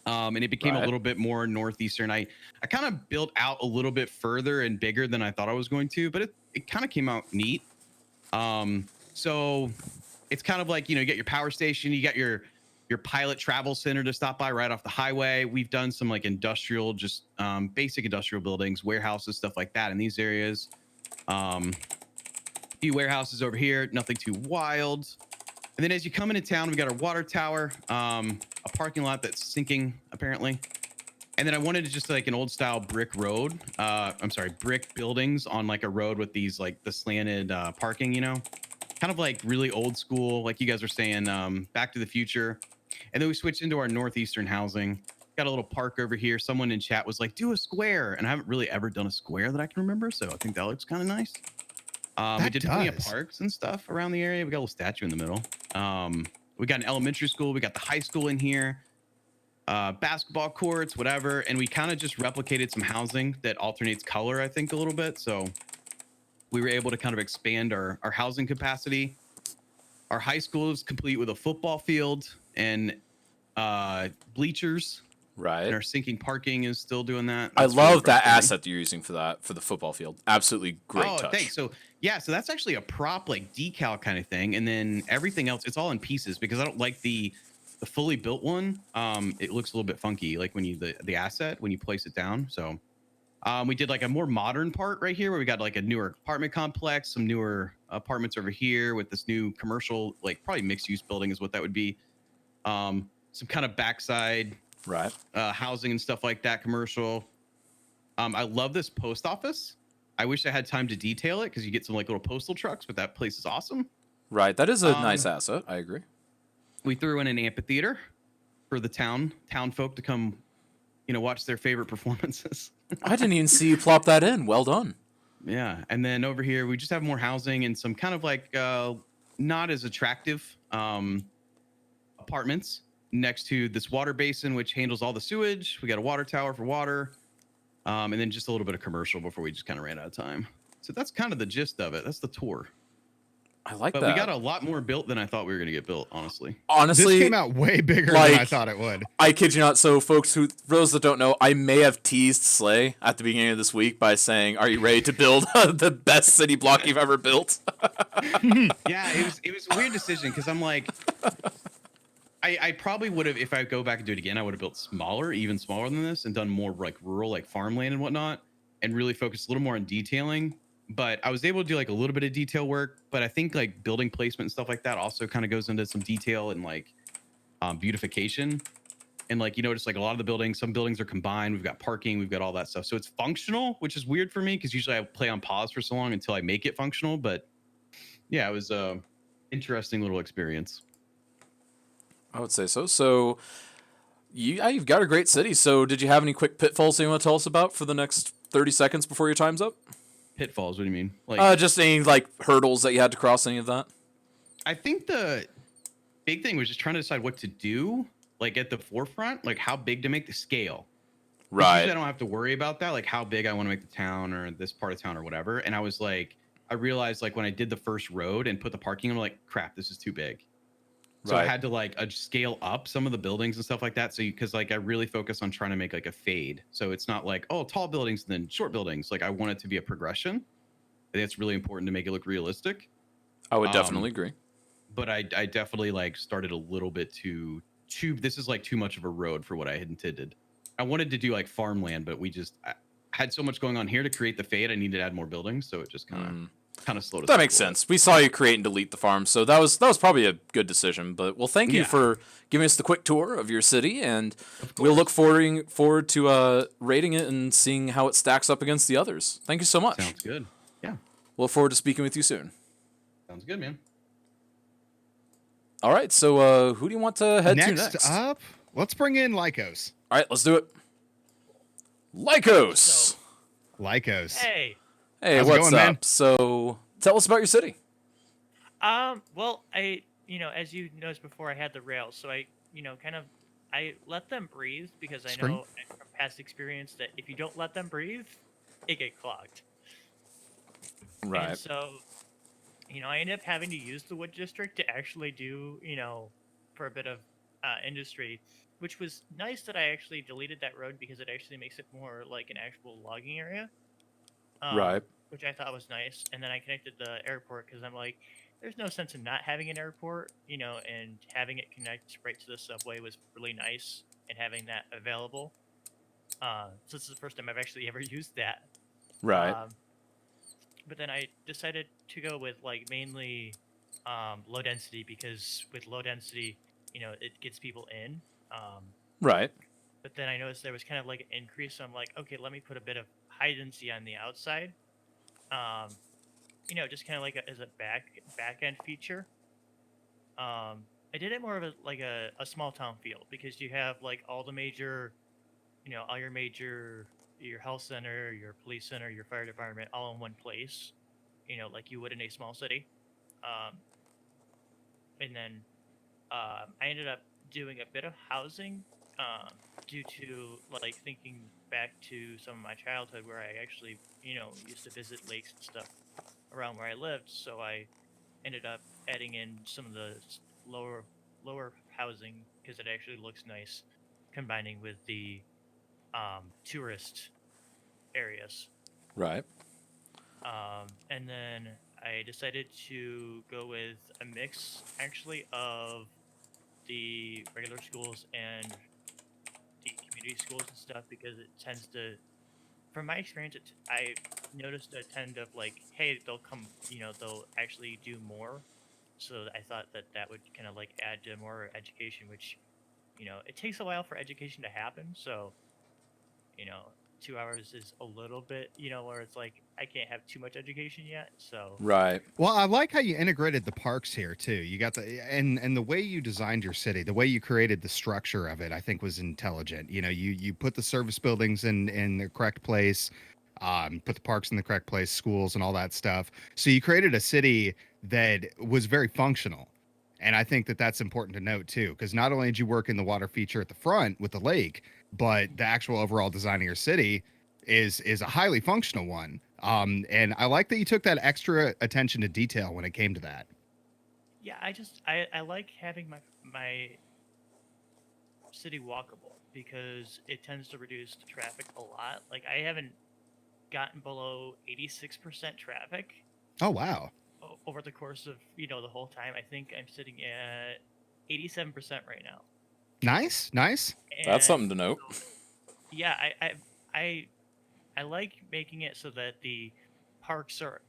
Speaker 5: And it became
Speaker 1: Right.
Speaker 5: a little bit more northeastern. I kind of built out a little bit further and bigger than I thought I was going to, but it kind of came out neat. So it's kind of like, you know, you get your power station, you got your pilot travel center to stop by right off the highway. We've done some like industrial, just basic industrial buildings, warehouses, stuff like that in these areas. A few warehouses over here, nothing too wild. And then as you come into town, we got our water tower, a parking lot that's sinking apparently. And then I wanted to just like an old style brick road. Brick buildings on like a road with these like the slanted parking, you know, kind of like really old school, like you guys were saying, Back to the Future. And then we switched into our northeastern housing. Got a little park over here. Someone in chat was like, do a square. And I haven't really ever done a square that I can remember. So I think that looks kind of nice. We did plenty of
Speaker 2: does.
Speaker 5: parks and stuff around the area. We got a little statue in the middle. We got an elementary school. We got the high school in here. Basketball courts, whatever. And we kind of just replicated some housing that alternates color, I think, a little bit. So we were able to kind of expand our housing capacity. Our high school is complete with a football field and bleachers.
Speaker 1: Right.
Speaker 5: And our sinking parking is still doing that.
Speaker 1: I
Speaker 5: That's really
Speaker 1: love that
Speaker 5: frustrating.
Speaker 1: asset that you're using for the football field. Absolutely great
Speaker 5: Oh,
Speaker 1: touch.
Speaker 5: thanks. So yeah, so that's actually a prop like decal kind of thing, and then everything else it's all in pieces because I don't like the fully built one. It looks a little bit funky, like when you the asset when you place it down. So we did like a more modern part right here where we got like a newer apartment complex, some newer apartments over here with this new commercial, like probably mixed use building is what that would be. Some kind of backside
Speaker 1: Right.
Speaker 5: housing and stuff like that, commercial. I love this post office. I wish I had time to detail it because you get some like little postal trucks, but that place is awesome.
Speaker 1: Right. That is a nice asset. I agree.
Speaker 5: We threw in an amphitheater for the town folk to come, you know, watch their favorite performances.
Speaker 1: I didn't even see you plop that in. Well done.
Speaker 5: Yeah, and then over here we just have more housing and some kind of like not as attractive apartments next to this water basin, which handles all the sewage. We got a water tower for water, and then just a little bit of commercial before we just kind of ran out of time. So that's kind of the gist of it. That's the tour.
Speaker 1: I like
Speaker 5: But
Speaker 1: that.
Speaker 5: we got a lot more built than I thought we were gonna get built. Honestly.
Speaker 1: Honestly,
Speaker 2: This came out way bigger than I
Speaker 1: like,
Speaker 2: thought it would.
Speaker 1: I kid you not. So, folks, for those that don't know, I may have teased Slay at the beginning of this week by saying, "Are you ready to build the best city block you've ever built?"
Speaker 5: Yeah, it was a weird decision because I'm like, I probably would have, if I go back and do it again, I would have built smaller, even smaller than this, and done more like rural, like farmland and whatnot, and really focused a little more on detailing. But I was able to do like a little bit of detail work. But I think like building placement and stuff like that also kind of goes into some detail and like beautification. And like, you notice like a lot of the buildings, some buildings are combined. We've got parking, we've got all that stuff. So it's functional, which is weird for me because usually I play on pause for so long until I make it functional. But yeah, it was a interesting little experience.
Speaker 1: I would say so. So, you've got a great city. So, did you have any quick pitfalls that you want to tell us about for the next 30 seconds before your time's up?
Speaker 5: Pitfalls, what do you mean? Like,
Speaker 1: Just any like hurdles that you had to cross, any of that?
Speaker 5: I think the big thing was just trying to decide what to do, like at the forefront, like how big to make the scale. 'Cause usually I don't have to worry about that, like how big I want to make the town or this part of town or whatever. And I was like, I realized like when I did the first road and put the parking, I'm like, crap, this is too big. So I
Speaker 1: Right.
Speaker 5: had to like scale up some of the buildings and stuff like that. So because like I really focus on trying to make like a fade. So it's not like, oh, tall buildings and then short buildings. Like I want it to be a progression. I think it's really important to make it look realistic.
Speaker 1: I would definitely agree.
Speaker 5: But I definitely like started a little bit too this is like too much of a road for what I had intended. I wanted to do like farmland, but I had so much going on here to create the fade. I needed to add more buildings, so it just kind of slowed us.
Speaker 1: That
Speaker 5: up
Speaker 1: makes
Speaker 5: a little
Speaker 1: sense. We saw you create and delete the farm, so that was probably a good decision. But well, thank you
Speaker 5: Yeah.
Speaker 1: for giving us the quick tour of your city, and we'll look forward to rating it and seeing how it stacks up against the others. Thank you so much.
Speaker 5: bit. Sounds good. Yeah,
Speaker 1: We'll look forward to speaking with you soon.
Speaker 5: sounds good, man.
Speaker 1: All right, so who do you want to head to
Speaker 2: Next
Speaker 1: next?
Speaker 2: up, let's bring in Lycos.
Speaker 1: All right, let's do it. Lycos.
Speaker 6: So,
Speaker 2: Lycos.
Speaker 6: hey,
Speaker 1: Hey,
Speaker 2: How's it
Speaker 1: what's
Speaker 2: going, man?
Speaker 1: up? So tell us about your city.
Speaker 6: well, as you noticed before, I had the rails, so I let them breathe because I
Speaker 2: Spring?
Speaker 6: know from past experience that if you don't let them breathe, it get clogged. And so, I ended up having to use the wood district to actually do, for a bit of industry, which was nice that I actually deleted that road because it actually makes it more like an actual logging area.
Speaker 1: Right.
Speaker 6: Which I thought was nice. And then I connected the airport because I'm like, there's no sense in not having an airport, and having it connect right to the subway was really nice and having that available. So this is the first time I've actually ever used that.
Speaker 1: Right.
Speaker 6: But then I decided to go with like mainly low density because with low density, it gets people in.
Speaker 1: Right.
Speaker 6: But then I noticed there was kind of like an increase. So I'm like, okay, let me put a bit of high density on the outside. Just kind of like as a back end feature. I did it more of a small town feel because you have like all the major, all your health center, your police center, your fire department, all in one place, like you would in a small city. And then I ended up doing a bit of housing due to like thinking back to some of my childhood where I actually, used to visit lakes and stuff around where I lived. So I ended up adding in some of the lower housing because it actually looks nice, combining with the tourist areas.
Speaker 1: Right.
Speaker 6: And then I decided to go with a mix actually of the regular schools and the community schools and stuff because it tends to, from my experience, I noticed a trend of like, hey, they'll come, they'll actually do more. So I thought that would kind of like add to more education, which, it takes a while for education to happen. So, 2 hours is a little bit, where it's like I can't have too much education yet. So
Speaker 1: Right.
Speaker 2: Well, I like how you integrated the parks here too. You got and the way you designed your city, the way you created the structure of it, I think was intelligent. You put the service buildings in the correct place, put the parks in the correct place, schools and all that stuff. So you created a city that was very functional. And I think that that's important to note too, because not only did you work in the water feature at the front with the lake, but the actual overall design of your city is a highly functional one. And I like that you took that extra attention to detail when it came to that.
Speaker 6: Yeah, I like having my city walkable because it tends to reduce the traffic a lot. Like I haven't gotten below 86% traffic
Speaker 2: Oh wow.
Speaker 6: over the course of, the whole time. I think I'm sitting at 87% right now.
Speaker 2: Nice, nice.
Speaker 1: That's
Speaker 6: And
Speaker 1: something to note.
Speaker 6: yeah, I I like making it so that the parks are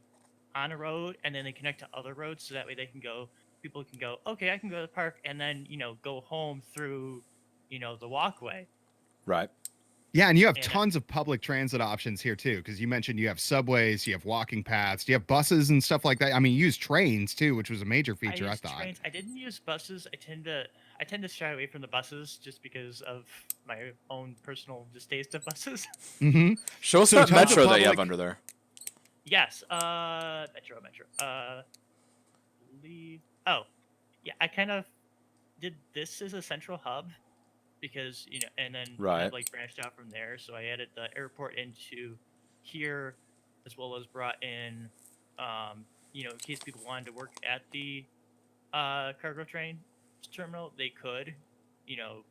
Speaker 6: on a road and then they connect to other roads so that way people can go, okay, I can go to the park and then, go home through, the walkway.
Speaker 1: Right.
Speaker 2: Yeah, and you have
Speaker 6: And
Speaker 2: tons of public transit options here too, because you mentioned you have subways, you have walking paths, you have buses and stuff like that. I mean, you use trains too, which was a major
Speaker 6: I
Speaker 2: feature, I
Speaker 6: use
Speaker 2: thought.
Speaker 6: trains. I didn't use buses. I tend to shy away from the buses just because of my own personal distaste of buses.
Speaker 2: Mm-hmm.
Speaker 1: Show us
Speaker 2: So
Speaker 1: that
Speaker 2: tons of
Speaker 1: metro that you have
Speaker 2: public-
Speaker 1: under there.
Speaker 6: Yes, metro. Believe. Oh, yeah. I kind of did this as a central hub because and then
Speaker 1: Right.
Speaker 6: kind of like branched out from there. So I added the airport into here, as well as brought in, in case people wanted to work at the cargo train terminal, they could,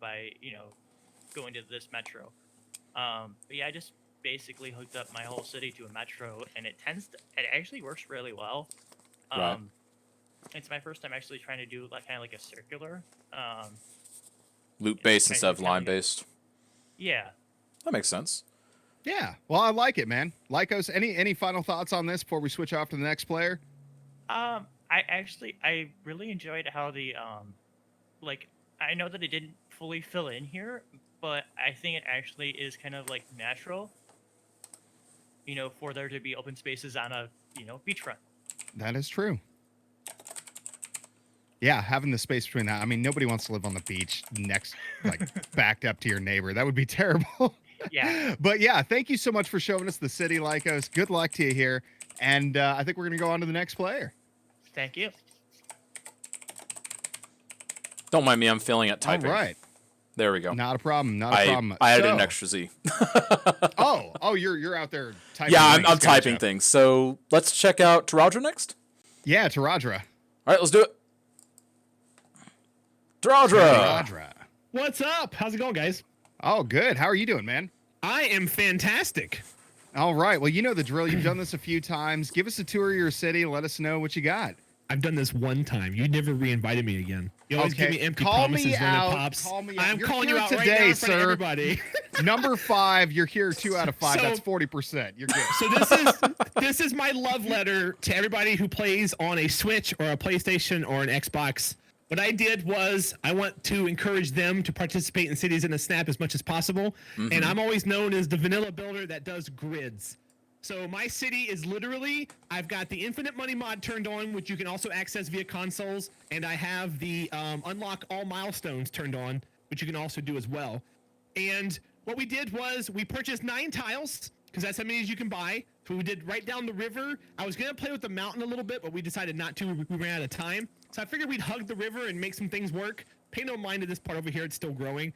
Speaker 6: by going to this metro. But yeah, I just basically hooked up my whole city to a metro, and it actually works really well.
Speaker 1: Right.
Speaker 6: It's my first time actually trying to do kind of like a circular.
Speaker 1: Loop based
Speaker 6: Kind
Speaker 1: instead
Speaker 6: of
Speaker 1: of line based.
Speaker 6: Yeah.
Speaker 1: That makes sense.
Speaker 2: Yeah. Well, I like it, man. Lycos, any final thoughts on this before we switch off to the next player?
Speaker 6: I really enjoyed how the I know that it didn't fully fill in here, but I think it actually is kind of like natural, for there to be open spaces on a, beachfront.
Speaker 2: That is true. Yeah, having the space between that. I mean, nobody wants to live on the beach next, backed up to your neighbor. That would be terrible.
Speaker 6: Yeah.
Speaker 2: But yeah, thank you so much for showing us the city, Lycos. Good luck to you here. And I think we're going to go on to the next player.
Speaker 6: Thank you.
Speaker 1: Don't mind me, I'm feeling it typing.
Speaker 2: All right.
Speaker 1: There we go.
Speaker 2: Not a problem. Not a problem.
Speaker 1: I added an
Speaker 2: So-
Speaker 1: extra Z.
Speaker 2: you're out there typing.
Speaker 1: Yeah,
Speaker 2: links.
Speaker 1: I'm typing
Speaker 2: Gotcha.
Speaker 1: things. So let's check out Taradra next.
Speaker 2: Yeah, Taradra.
Speaker 1: All right, let's do it. Taradra.
Speaker 2: Taradra.
Speaker 3: What's up? How's it going, guys?
Speaker 2: Oh, good. How are you doing, man?
Speaker 3: I am fantastic.
Speaker 2: All right. Well, you know the drill. You've done this a few times. Give us a tour of your city. Let us know what you got.
Speaker 3: I've done this one time. You never re-invited me again. You always give me empty
Speaker 2: Call me
Speaker 3: promises when
Speaker 2: out.
Speaker 3: it pops.
Speaker 2: Call me out.
Speaker 3: I'm
Speaker 2: You're
Speaker 3: calling
Speaker 2: here
Speaker 3: you out right
Speaker 2: today,
Speaker 3: now in front of
Speaker 2: sir.
Speaker 3: everybody.
Speaker 2: Number 5, you're here 2 out of 5.
Speaker 3: So-
Speaker 2: That's 40%. You're good.
Speaker 3: So this is my love letter to everybody who plays on a Switch or a PlayStation or an Xbox. What I did was I want to encourage them to participate in Cities in a Snap as much as possible. And I'm always known as the vanilla builder that does grids. So my city is literally, I've got the infinite money mod turned on, which you can also access via consoles. And I have the unlock all milestones turned on, which you can also do as well. And what we did was we purchased 9 tiles, because that's how many as you can buy. So we did right down the river. I was going to play with the mountain a little bit, but we decided not to. We ran out of time. So I figured we'd hug the river and make some things work. Pay no mind to this part over here. It's still growing.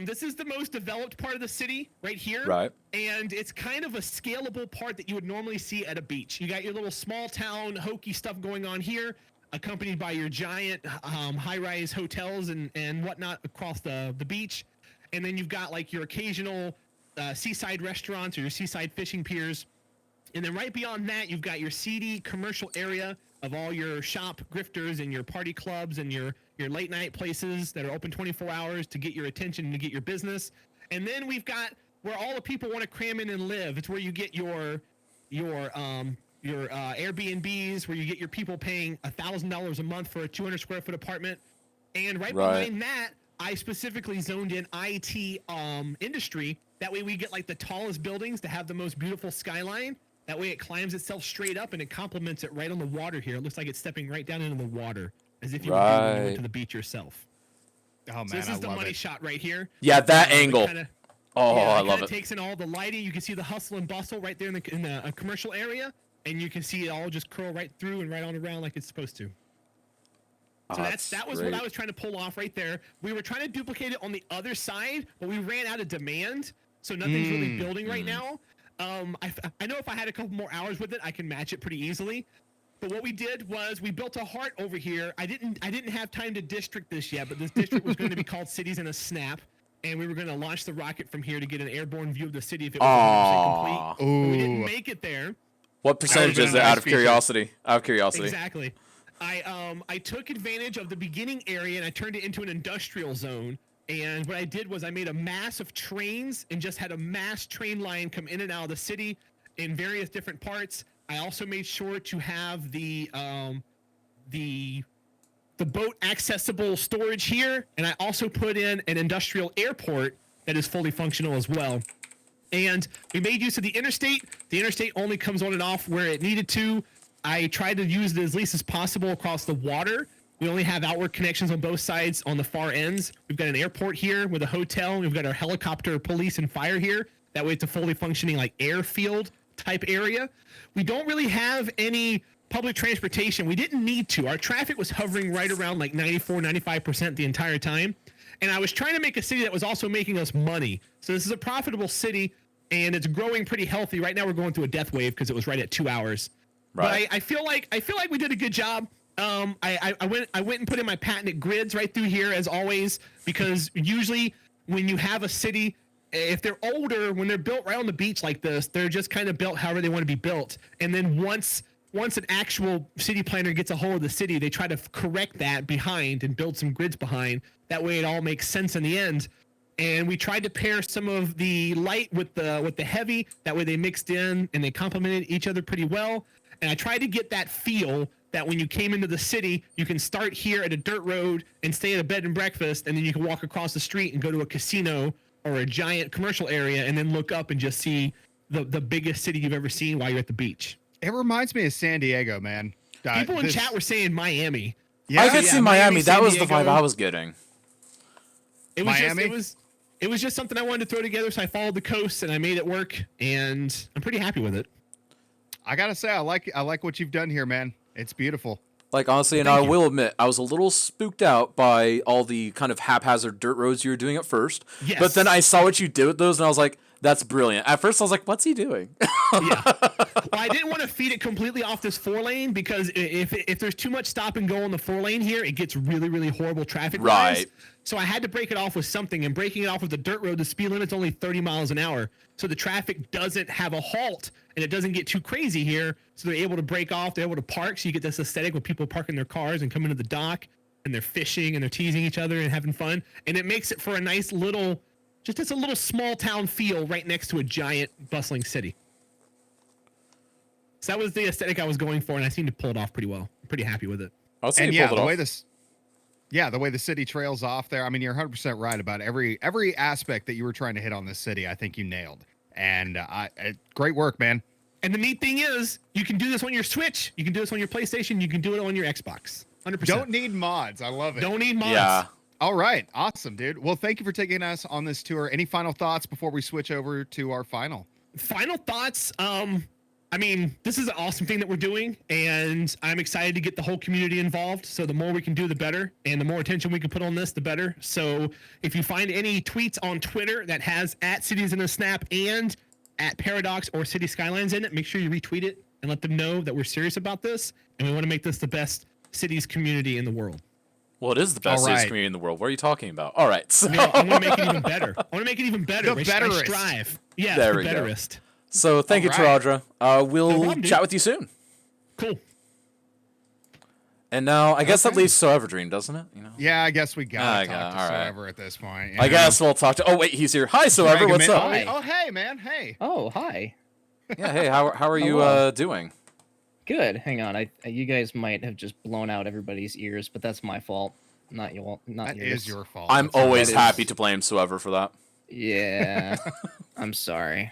Speaker 3: This is the most developed part of the city right here.
Speaker 1: Right.
Speaker 3: And it's kind of a scalable part that you would normally see at a beach. You got your little small town hokey stuff going on here, accompanied by your giant high-rise hotels and whatnot across the beach. And then you've got like your occasional seaside restaurants or your seaside fishing piers. And then right beyond that, you've got your seedy commercial area of all your shop grifters and your party clubs and your late night places that are open 24 hours to get your attention and to get your business. And then we've got where all the people want to cram in and live. It's where you get your Airbnbs, where you get your people paying $1,000 a month for a 200 square foot apartment. And right behind that, I specifically zoned in IT industry. That way we get like the tallest buildings to have the most beautiful skyline. That way it climbs itself straight up and it complements it right on the water here. It looks like it's stepping right down into the water, as if you would do when you went to the beach yourself.
Speaker 2: Oh, man,
Speaker 3: So this
Speaker 2: I
Speaker 3: is the
Speaker 2: love
Speaker 3: money
Speaker 2: it.
Speaker 3: shot right here.
Speaker 1: Yeah, that angle.
Speaker 3: Kinda,
Speaker 1: Oh,
Speaker 3: yeah,
Speaker 1: I
Speaker 3: it
Speaker 1: love
Speaker 3: kinda
Speaker 1: it.
Speaker 3: takes in all the lighting. You can see the hustle and bustle right there in the commercial area, and you can see it all just curl right through and right on around like it's supposed to.
Speaker 1: Oh,
Speaker 3: So that was what
Speaker 1: great.
Speaker 3: I was trying to pull off right there. We were trying to duplicate it on the other side, but we ran out of demand, so nothing's really building right now. I know if I had a couple more hours with it, I can match it pretty easily. But what we did was we built a heart over here. I didn't have time to district this yet, but this district was going to be called Cities in a Snap, and we were going to launch the rocket from here to get an airborne view of the city if it was 100% complete. But we didn't make it there.
Speaker 1: What percentage is it? Out of curiosity. Out of curiosity.
Speaker 3: Exactly. I took advantage of the beginning area and I turned it into an industrial zone. And what I did was I made a mass of trains and just had a mass train line come in and out of the city in various different parts. I also made sure to have the boat accessible storage here, and I also put in an industrial airport that is fully functional as well. And we made use of the interstate. The interstate only comes on and off where it needed to. I tried to use it as least as possible across the water. We only have outward connections on both sides on the far ends. We've got an airport here with a hotel. We've got our helicopter, police, and fire here. That way it's a fully functioning like airfield type area. We don't really have any public transportation. We didn't need to. Our traffic was hovering right around like 94-95% the entire time. And I was trying to make a city that was also making us money. So this is a profitable city and it's growing pretty healthy. Right now we're going through a death wave because it was right at 2 hours. Right. But I feel like we did a good job. I went and put in my patented grids right through here as always, because usually when you have a city, if they're older, when they're built right on the beach like this, they're just kind of built however they want to be built. And then once an actual city planner gets a hold of the city, they try to correct that behind and build some grids behind. That way it all makes sense in the end. And we tried to pair some of the light with the heavy. That way they mixed in and they complemented each other pretty well. And I tried to get that feel that when you came into the city, you can start here at a dirt road and stay at a bed and breakfast, and then you can walk across the street and go to a casino or a giant commercial area and then look up and just see the biggest city you've ever seen while you're at the beach.
Speaker 2: It reminds me of San Diego, man.
Speaker 3: People in chat were saying Miami.
Speaker 1: Yeah, I could see Miami. That was the vibe I was getting.
Speaker 3: It was Miami? It was just something I wanted to throw together, so I followed the coast and I made it work, and I'm pretty happy with it.
Speaker 2: I gotta say, I like what you've done here, man. It's beautiful.
Speaker 1: Like, honestly, and I will admit, I was a little spooked out by all the kind of haphazard dirt roads you were doing at first.
Speaker 3: Yes.
Speaker 1: But then I saw what you did with those, and I was like, that's brilliant. At first, I was like, what's he doing?
Speaker 3: Yeah. Well, I didn't want to feed it completely off this 4-lane, because if there's too much stop and go on the 4-lane here, it gets really, really horrible traffic.
Speaker 1: Right.
Speaker 3: So I had to break it off with something, and breaking it off with the dirt road, the speed limit's only 30 miles an hour. So the traffic doesn't have a halt, and it doesn't get too crazy here. So they're able to break off, they're able to park. So you get this aesthetic with people parking their cars and coming to the dock, and they're fishing and they're teasing each other and having fun. And it makes it for a nice little, just a little small town feel right next to a giant bustling city. So that was the aesthetic I was going for, and I seemed to pull it off pretty well. I'm pretty happy with it.
Speaker 2: And yeah, the way the city trails off there, I mean, you're 100% right about every aspect that you were trying to hit on this city. I think you nailed. And great work, man.
Speaker 3: And the neat thing is, you can do this on your Switch, you can do this on your PlayStation, you can do it on your Xbox. 100%.
Speaker 2: Don't need mods. I love it.
Speaker 3: Don't need mods.
Speaker 1: Yeah.
Speaker 2: All right. Awesome, dude. Well, thank you for taking us on this tour. Any final thoughts before we switch over to our final?
Speaker 3: Final thoughts. I mean, this is an awesome thing that we're doing, and I'm excited to get the whole community involved. So the more we can do, the better, and the more attention we can put on this, the better. So if you find any tweets on Twitter that has @CitiesInASnap and @Paradox or City Skylines in it, make sure you retweet it and let them know that we're serious about this, and we want to make this the best cities community in the world.
Speaker 1: Well, it is the best cities community in the world. What are you talking about? All right. So.
Speaker 3: I want to make it even better. I want to make it even better.
Speaker 2: The betterest.
Speaker 3: I strive. Yeah,
Speaker 1: there
Speaker 3: the
Speaker 1: we
Speaker 3: betterest.
Speaker 1: Go. So thank you, Taradra. We'll chat with you soon.
Speaker 3: Cool.
Speaker 1: And now I guess that leaves So Everdream, doesn't it? You know?
Speaker 2: Yeah, I guess we gotta talk to
Speaker 1: all
Speaker 2: So
Speaker 1: right.
Speaker 2: Ever at this point.
Speaker 1: I guess we'll talk to. Oh wait, he's here. Hi, So Ever. What's up?
Speaker 2: Oh, hey, man. Hey.
Speaker 4: Oh, hi.
Speaker 1: Yeah. Hey, how are you doing?
Speaker 4: Good. Hang on. You guys might have just blown out everybody's ears, but that's my fault. Not yours.
Speaker 2: That is your fault.
Speaker 1: I'm always happy to blame So Ever for that.
Speaker 4: Yeah. I'm sorry.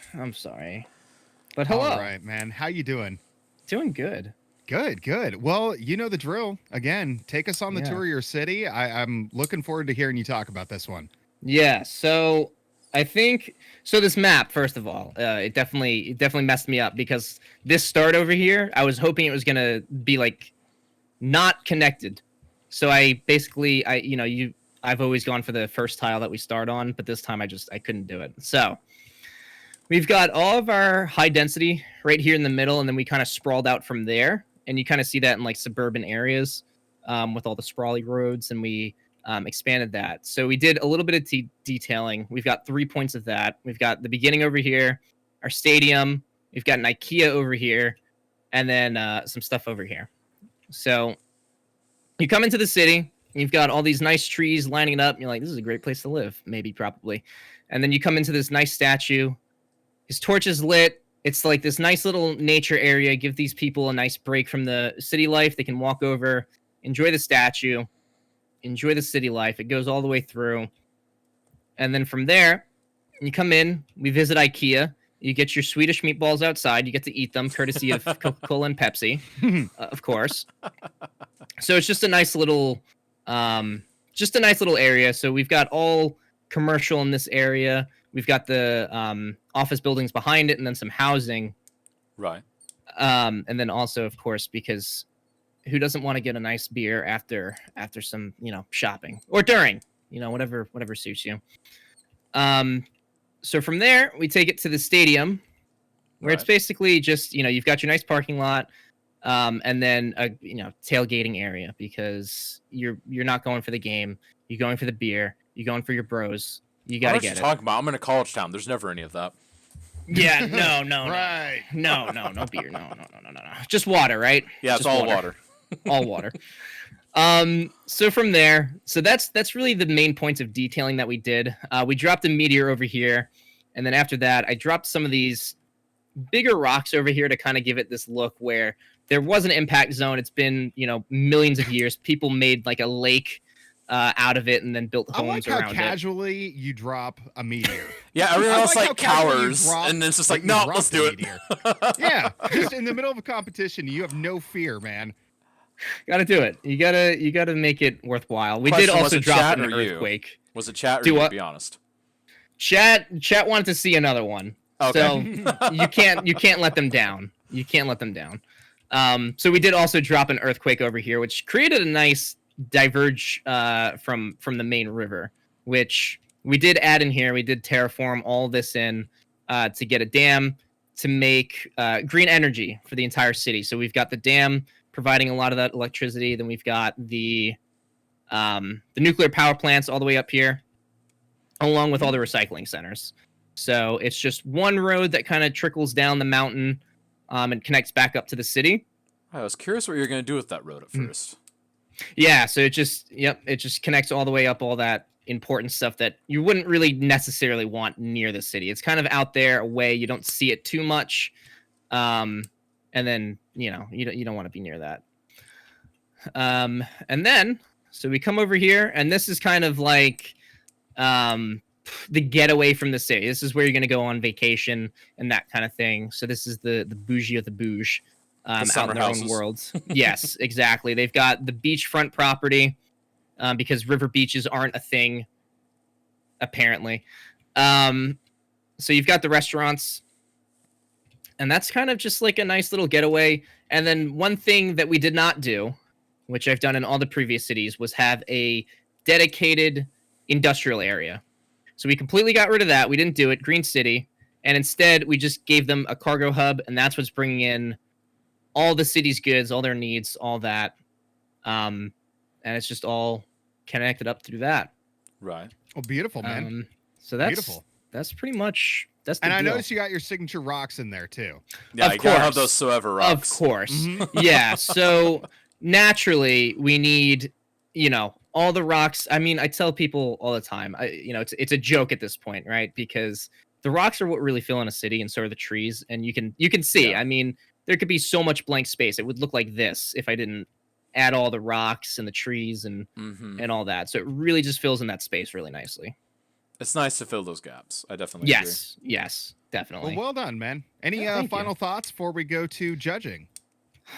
Speaker 4: But hello.
Speaker 2: All right, man. How you doing?
Speaker 4: Doing good.
Speaker 2: Good. Well, you know the drill. Again, take us on the tour of your city. I'm looking forward to hearing you talk about this one.
Speaker 4: Yeah. So I think this map, first of all, it definitely messed me up, because this start over here, I was hoping it was gonna be like not connected. So I've always gone for the first tile that we start on, but this time I couldn't do it. So we've got all of our high density right here in the middle, and then we kind of sprawled out from there. and you kind of see that in like suburban areas with all the sprawly roads, and we expanded that. So we did a little bit of detailing. We've got 3 points of that. We've got the beginning over here, our stadium. We've got an IKEA over here, and then some stuff over here. So you come into the city, you've got all these nice trees lining it up, and you're like, this is a great place to live, maybe, probably. And then you come into this nice statue. His torch is lit. It's like this nice little nature area. Give these people a nice break from the city life. They can walk over, enjoy the statue, enjoy the city life. It goes all the way through. And then from there, you come in, we visit IKEA. You get your Swedish meatballs outside. You get to eat them, courtesy of Coca-Cola and Pepsi, of course. So it's just a nice little area. So we've got all commercial in this area. We've got the office buildings behind it, and then some housing.
Speaker 1: Right.
Speaker 4: And then also, of course, because who doesn't want to get a nice beer after some, shopping or during, whatever suits you. So from there, we take it to the stadium, where it's basically just, you've got your nice parking lot, and then a tailgating area, because you're not going for the game, you're going for the beer, you're going for your bros. You gotta get it.
Speaker 1: Talking about? I'm in a college town. There's never any of that.
Speaker 4: Yeah, no,
Speaker 2: Right.
Speaker 4: no beer, no. Just water, right?
Speaker 1: Yeah, it's all water.
Speaker 4: All water. So from there, that's really the main points of detailing that we did. We dropped a meteor over here, and then after that, I dropped some of these bigger rocks over here to kind of give it this look where there was an impact zone. It's been, millions of years. People made like a lake out of it and then built homes around it.
Speaker 2: I like how casually you drop a meteor.
Speaker 1: Yeah, everyone else
Speaker 2: like
Speaker 1: cowers, and it's just like, no, let's do it.
Speaker 2: Yeah, just in the middle of a competition, you have no fear, man.
Speaker 4: Gotta do it. You gotta make it worthwhile. We
Speaker 1: Question,
Speaker 4: did also drop an
Speaker 1: or you?
Speaker 4: earthquake.
Speaker 1: Was it chat or
Speaker 4: Do
Speaker 1: you, to
Speaker 4: what?
Speaker 1: be honest?
Speaker 4: Chat wanted to see another one.
Speaker 1: Okay.
Speaker 4: So you can't let them down. You can't let them down. So we did also drop an earthquake over here, which created a nice diverge from the main river, which we did add in here. We did terraform all this in to get a dam to make green energy for the entire city. So we've got the dam providing a lot of that electricity. Then we've got the nuclear power plants all the way up here, along with all the recycling centers. So it's just one road that kind of trickles down the mountain and connects back up to the city.
Speaker 1: I was curious what you were going to do with that road at first.
Speaker 4: Yeah, so it just connects all the way up all that important stuff that you wouldn't really necessarily want near the city. It's kind of out there away. You don't see it too much. And then, you don't want to be near that. And then, so we come over here, and this is kind of like the getaway from the city. This is where you're going to go on vacation and that kind of thing. So this is the bougie of the bouge. Out in their own worlds. Yes, exactly. They've got the beachfront property because river beaches aren't a thing, apparently. So you've got the restaurants, and that's kind of just like a nice little getaway. And then one thing that we did not do, which I've done in all the previous cities, was have a dedicated industrial area. So we completely got rid of that. We didn't do it, Green City. And instead, we just gave them a cargo hub, and that's what's bringing in all the city's goods, all their needs, all that. And it's just all connected up through that.
Speaker 1: Right.
Speaker 2: Oh, beautiful, man.
Speaker 4: So that's
Speaker 2: beautiful.
Speaker 4: That's pretty much the
Speaker 2: And I
Speaker 4: deal.
Speaker 2: noticed you got your signature rocks in there too.
Speaker 1: Yeah,
Speaker 4: Of
Speaker 1: you gotta have
Speaker 4: course.
Speaker 1: those Soever rocks.
Speaker 4: Of course.
Speaker 2: Mm-hmm.
Speaker 4: Yeah. So naturally, we need, all the rocks. I mean, I tell people all the time, it's a joke at this point, right? Because the rocks are what really fill in a city, and so are the trees. And you can see,
Speaker 1: Yeah.
Speaker 4: I mean, there could be so much blank space. It would look like this if I didn't add all the rocks and the trees and all that. So it really just fills in that space really nicely.
Speaker 1: It's nice to fill those gaps. I definitely
Speaker 4: Yes, definitely.
Speaker 2: Well done, man. Any
Speaker 4: thank
Speaker 2: final
Speaker 4: you.
Speaker 2: thoughts before we go to judging?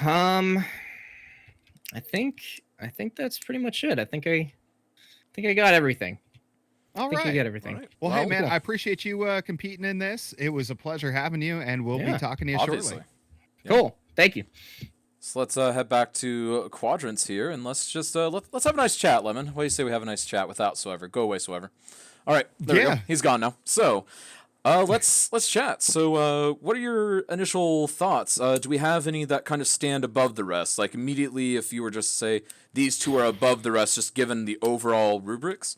Speaker 4: I think that's pretty much it. I think I got everything.
Speaker 2: All
Speaker 4: I think I
Speaker 2: right.
Speaker 4: got everything.
Speaker 1: All right.
Speaker 2: Well, hey, man,
Speaker 4: cool.
Speaker 2: I appreciate you competing in this. It was a pleasure having you, and we'll
Speaker 4: Yeah,
Speaker 2: be talking to you
Speaker 1: Obviously.
Speaker 2: shortly.
Speaker 4: Cool. Thank you.
Speaker 1: So let's head back to quadrants here, and let's just let's have a nice chat, Lemon. What do you say we have a nice chat without Soever? Go away, Soever. All right, there we go.
Speaker 2: Yeah.
Speaker 1: He's gone now. So Let's chat. So, what are your initial thoughts? Do we have any that kind of stand above the rest? Like immediately, if you were just to say these two are above the rest, just given the overall rubrics.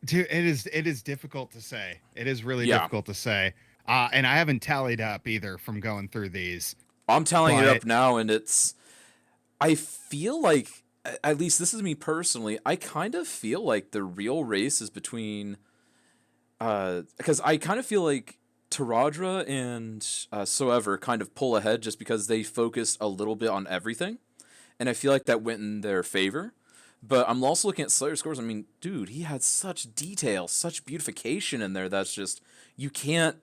Speaker 2: Dude, it is difficult to say. It is really
Speaker 1: Yeah.
Speaker 2: difficult to say. And I haven't tallied up either from going through these.
Speaker 1: I'm tallying it
Speaker 2: But-
Speaker 1: up now, and I feel like, at least this is me personally, I kind of feel like the real race is between, because I kind of feel like Taradra and Soever kind of pull ahead just because they focused a little bit on everything, and I feel like that went in their favor. But I'm also looking at Slayer's scores. I mean, dude, he had such detail, such beautification in there. That's just you can't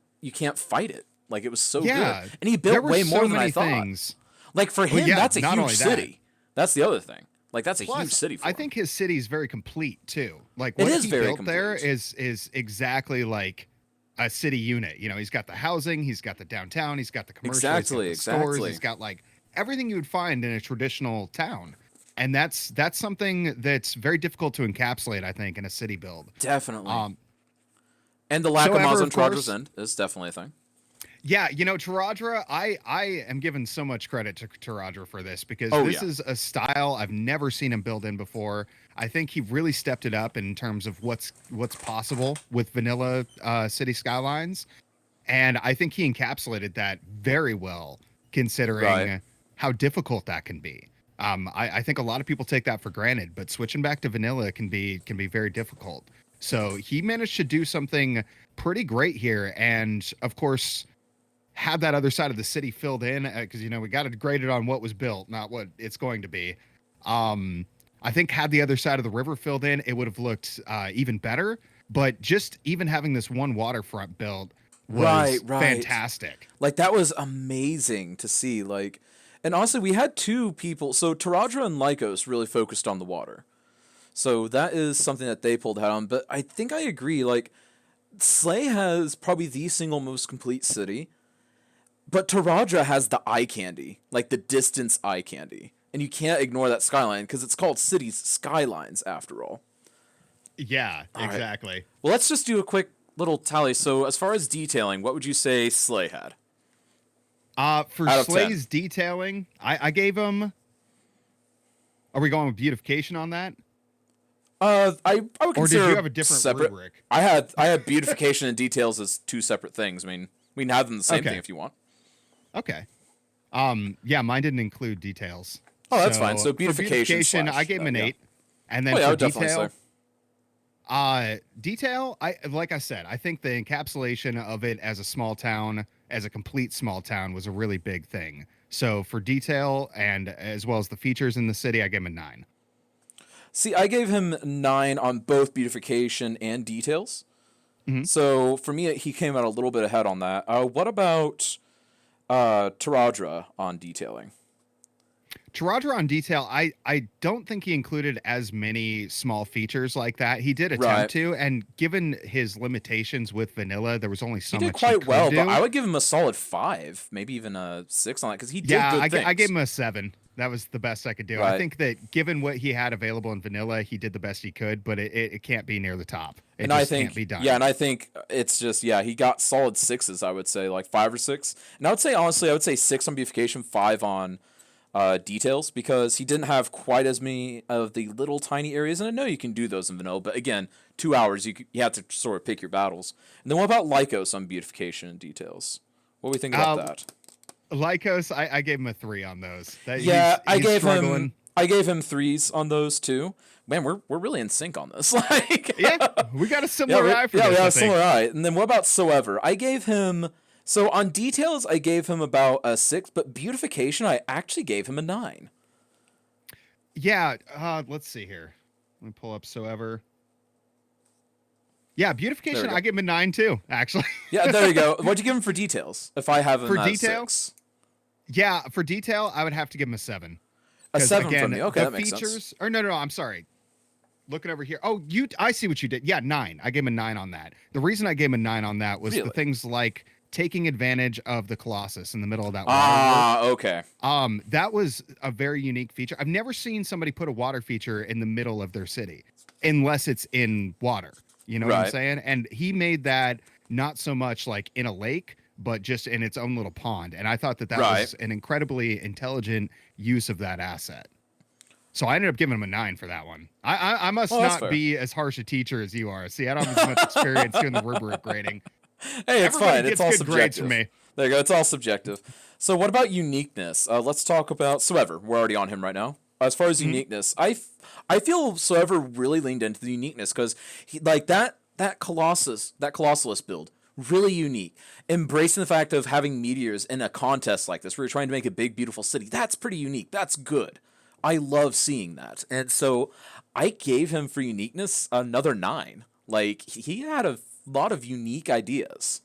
Speaker 1: fight it. Like it was so
Speaker 2: Yeah,
Speaker 1: good, and he
Speaker 2: there
Speaker 1: built
Speaker 2: were
Speaker 1: way
Speaker 2: so
Speaker 1: more than
Speaker 2: many
Speaker 1: I thought.
Speaker 2: things.
Speaker 1: Like for
Speaker 2: Well,
Speaker 1: him,
Speaker 2: yeah,
Speaker 1: that's a
Speaker 2: not
Speaker 1: huge
Speaker 2: only that.
Speaker 1: city. That's the other thing. Like that's a
Speaker 2: Plus,
Speaker 1: huge city. For
Speaker 2: I
Speaker 1: him.
Speaker 2: think his city is very complete too. Like
Speaker 1: It
Speaker 2: what
Speaker 1: is
Speaker 2: he
Speaker 1: very
Speaker 2: built there
Speaker 1: complete.
Speaker 2: is exactly like a city unit. You know, he's got the housing, he's got the downtown, he's got the commercial,
Speaker 1: Exactly,
Speaker 2: he's got the stores,
Speaker 1: exactly.
Speaker 2: he's got like everything you would find in a traditional town. And that's something that's very difficult to encapsulate, I think, in a city build.
Speaker 1: Definitely.
Speaker 2: Um,
Speaker 1: And the lack of
Speaker 2: Soever,
Speaker 1: Moz
Speaker 2: of
Speaker 1: on Tadra's
Speaker 2: course.
Speaker 1: end is definitely a thing.
Speaker 2: Yeah, you know, Taradra, I am giving so much credit to Taradra for this because
Speaker 1: Oh,
Speaker 2: this
Speaker 1: yeah.
Speaker 2: is a style I've never seen him build in before. I think he really stepped it up in terms of what's possible with vanilla city skylines, and I think he encapsulated that very well, considering
Speaker 1: Right.
Speaker 2: how difficult that can be. I think a lot of people take that for granted, but switching back to vanilla can be very difficult. So he managed to do something pretty great here, and of course have that other side of the city filled in because you know we got to grade it on what was built, not what it's going to be. I think had the other side of the river filled in, it would have looked even better. But just even having this one waterfront built was
Speaker 1: Right.
Speaker 2: fantastic.
Speaker 1: Like that was amazing to see. Like, and honestly, we had two people. So Taradra and Lycos really focused on the water. So that is something that they pulled ahead on. But I think I agree. Like, Slay has probably the single most complete city. But Taradra has the eye candy, like the distance eye candy. And you can't ignore that skyline because it's called Cities Skylines after all.
Speaker 2: Yeah,
Speaker 1: All right.
Speaker 2: exactly.
Speaker 1: Well, let's just do a quick little tally. So as far as detailing, what would you say Slay had?
Speaker 2: For
Speaker 1: Out of 10.
Speaker 2: Slay's detailing, I gave him. Are we going with beautification on that?
Speaker 1: I would
Speaker 2: Or did
Speaker 1: consider
Speaker 2: you have a different
Speaker 1: separate.
Speaker 2: rubric?
Speaker 1: I had beautification and details as two separate things. I mean, we can have them the same
Speaker 2: Okay.
Speaker 1: thing if you want.
Speaker 2: Okay. Yeah, mine didn't include details.
Speaker 1: Oh, that's fine. So
Speaker 2: for
Speaker 1: beautification
Speaker 2: I gave him an
Speaker 1: yeah.
Speaker 2: 8. And then
Speaker 1: Oh, yeah, I
Speaker 2: for
Speaker 1: would definitely
Speaker 2: detail,
Speaker 1: say.
Speaker 2: detail, like I said, I think the encapsulation of it as a small town, as a complete small town, was a really big thing. So for detail and as well as the features in the city, I gave him a 9.
Speaker 1: See, I gave him 9 on both beautification and details.
Speaker 2: Mhm.
Speaker 1: So for me, he came out a little bit ahead on that. What about Taradra on detailing?
Speaker 2: Taradra on detail, I don't think he included as many small features like that. He did attempt
Speaker 1: Right.
Speaker 2: to, and given his limitations with vanilla, there was only so
Speaker 1: He
Speaker 2: much
Speaker 1: did quite
Speaker 2: could
Speaker 1: well,
Speaker 2: do.
Speaker 1: but I would give him a solid 5, maybe even a 6 on that because he did
Speaker 2: Yeah,
Speaker 1: good
Speaker 2: I
Speaker 1: things.
Speaker 2: gave him a 7. That was the best I could do. I
Speaker 1: Right.
Speaker 2: think that given what he had available in vanilla, he did the best he could, but it can't be near the top. It
Speaker 1: And
Speaker 2: just
Speaker 1: I think,
Speaker 2: can't be done.
Speaker 1: yeah, and I think it's just, yeah, he got solid 6s, I would say, like 5 or 6. And I would say, honestly, I would say 6 on beautification, 5 on details, because he didn't have quite as many of the little tiny areas. And I know you can do those in vanilla, but again, 2 hours, you have to sort of pick your battles. And then what about Lycos on beautification and details? What do we think about that?
Speaker 2: Lycos, I gave him a 3 on those.
Speaker 1: Yeah, I
Speaker 2: he's
Speaker 1: gave
Speaker 2: struggling.
Speaker 1: him 3s on those too. Man, we're really in sync on this. Like,
Speaker 2: Yeah, we got a similar eye for
Speaker 1: yeah,
Speaker 2: this.
Speaker 1: we
Speaker 2: I
Speaker 1: have a
Speaker 2: think.
Speaker 1: similar eye. And then what about Soever? I gave him, so on details, I gave him about a 6, but beautification, I actually gave him a 9.
Speaker 2: Yeah, let's see here. Let me pull up Soever. Yeah, beautification,
Speaker 1: There we go.
Speaker 2: I give him a 9 too, actually.
Speaker 1: Yeah, there you go. What'd you give him for details? If I have him
Speaker 2: For
Speaker 1: at
Speaker 2: detail?
Speaker 1: 6.
Speaker 2: Yeah, for detail, I would have to give him a 7.
Speaker 1: A
Speaker 2: 'Cause
Speaker 1: 7
Speaker 2: again,
Speaker 1: from me. Okay,
Speaker 2: the
Speaker 1: that makes
Speaker 2: features,
Speaker 1: sense.
Speaker 2: Or no, I'm sorry. Looking over here. Oh, I see what you did. Yeah, 9. I gave him a 9 on that. The reason I gave him a 9 on that was
Speaker 1: Really?
Speaker 2: the things like taking advantage of the Colossus in the middle of that water.
Speaker 1: Ah, okay.
Speaker 2: That was a very unique feature. I've never seen somebody put a water feature in the middle of their city unless it's in water. You know what I'm
Speaker 1: Right.
Speaker 2: saying? And he made that not so much like in a lake, but just in its own little pond. And I thought that
Speaker 1: Right.
Speaker 2: was an incredibly intelligent use of that asset. So I ended up giving him a 9 for that one. I must
Speaker 1: Well, that's
Speaker 2: not
Speaker 1: fair.
Speaker 2: be as harsh a teacher as you are. See, I don't have as much experience doing the rubric grading.
Speaker 1: Hey, it's
Speaker 2: Everybody
Speaker 1: fine.
Speaker 2: gets
Speaker 1: It's all
Speaker 2: good grades
Speaker 1: subjective.
Speaker 2: from me.
Speaker 1: There you go. It's all subjective. So what about uniqueness? Let's talk about Soever. We're already on him right now. As far as uniqueness, I feel Soever really leaned into the uniqueness because he like that Colossalist build really unique. Embracing the fact of having meteors in a contest like this, where you're trying to make a big, beautiful city. That's pretty unique. That's good. I love seeing that, and so I gave him for uniqueness another 9. Like he had a lot of unique ideas.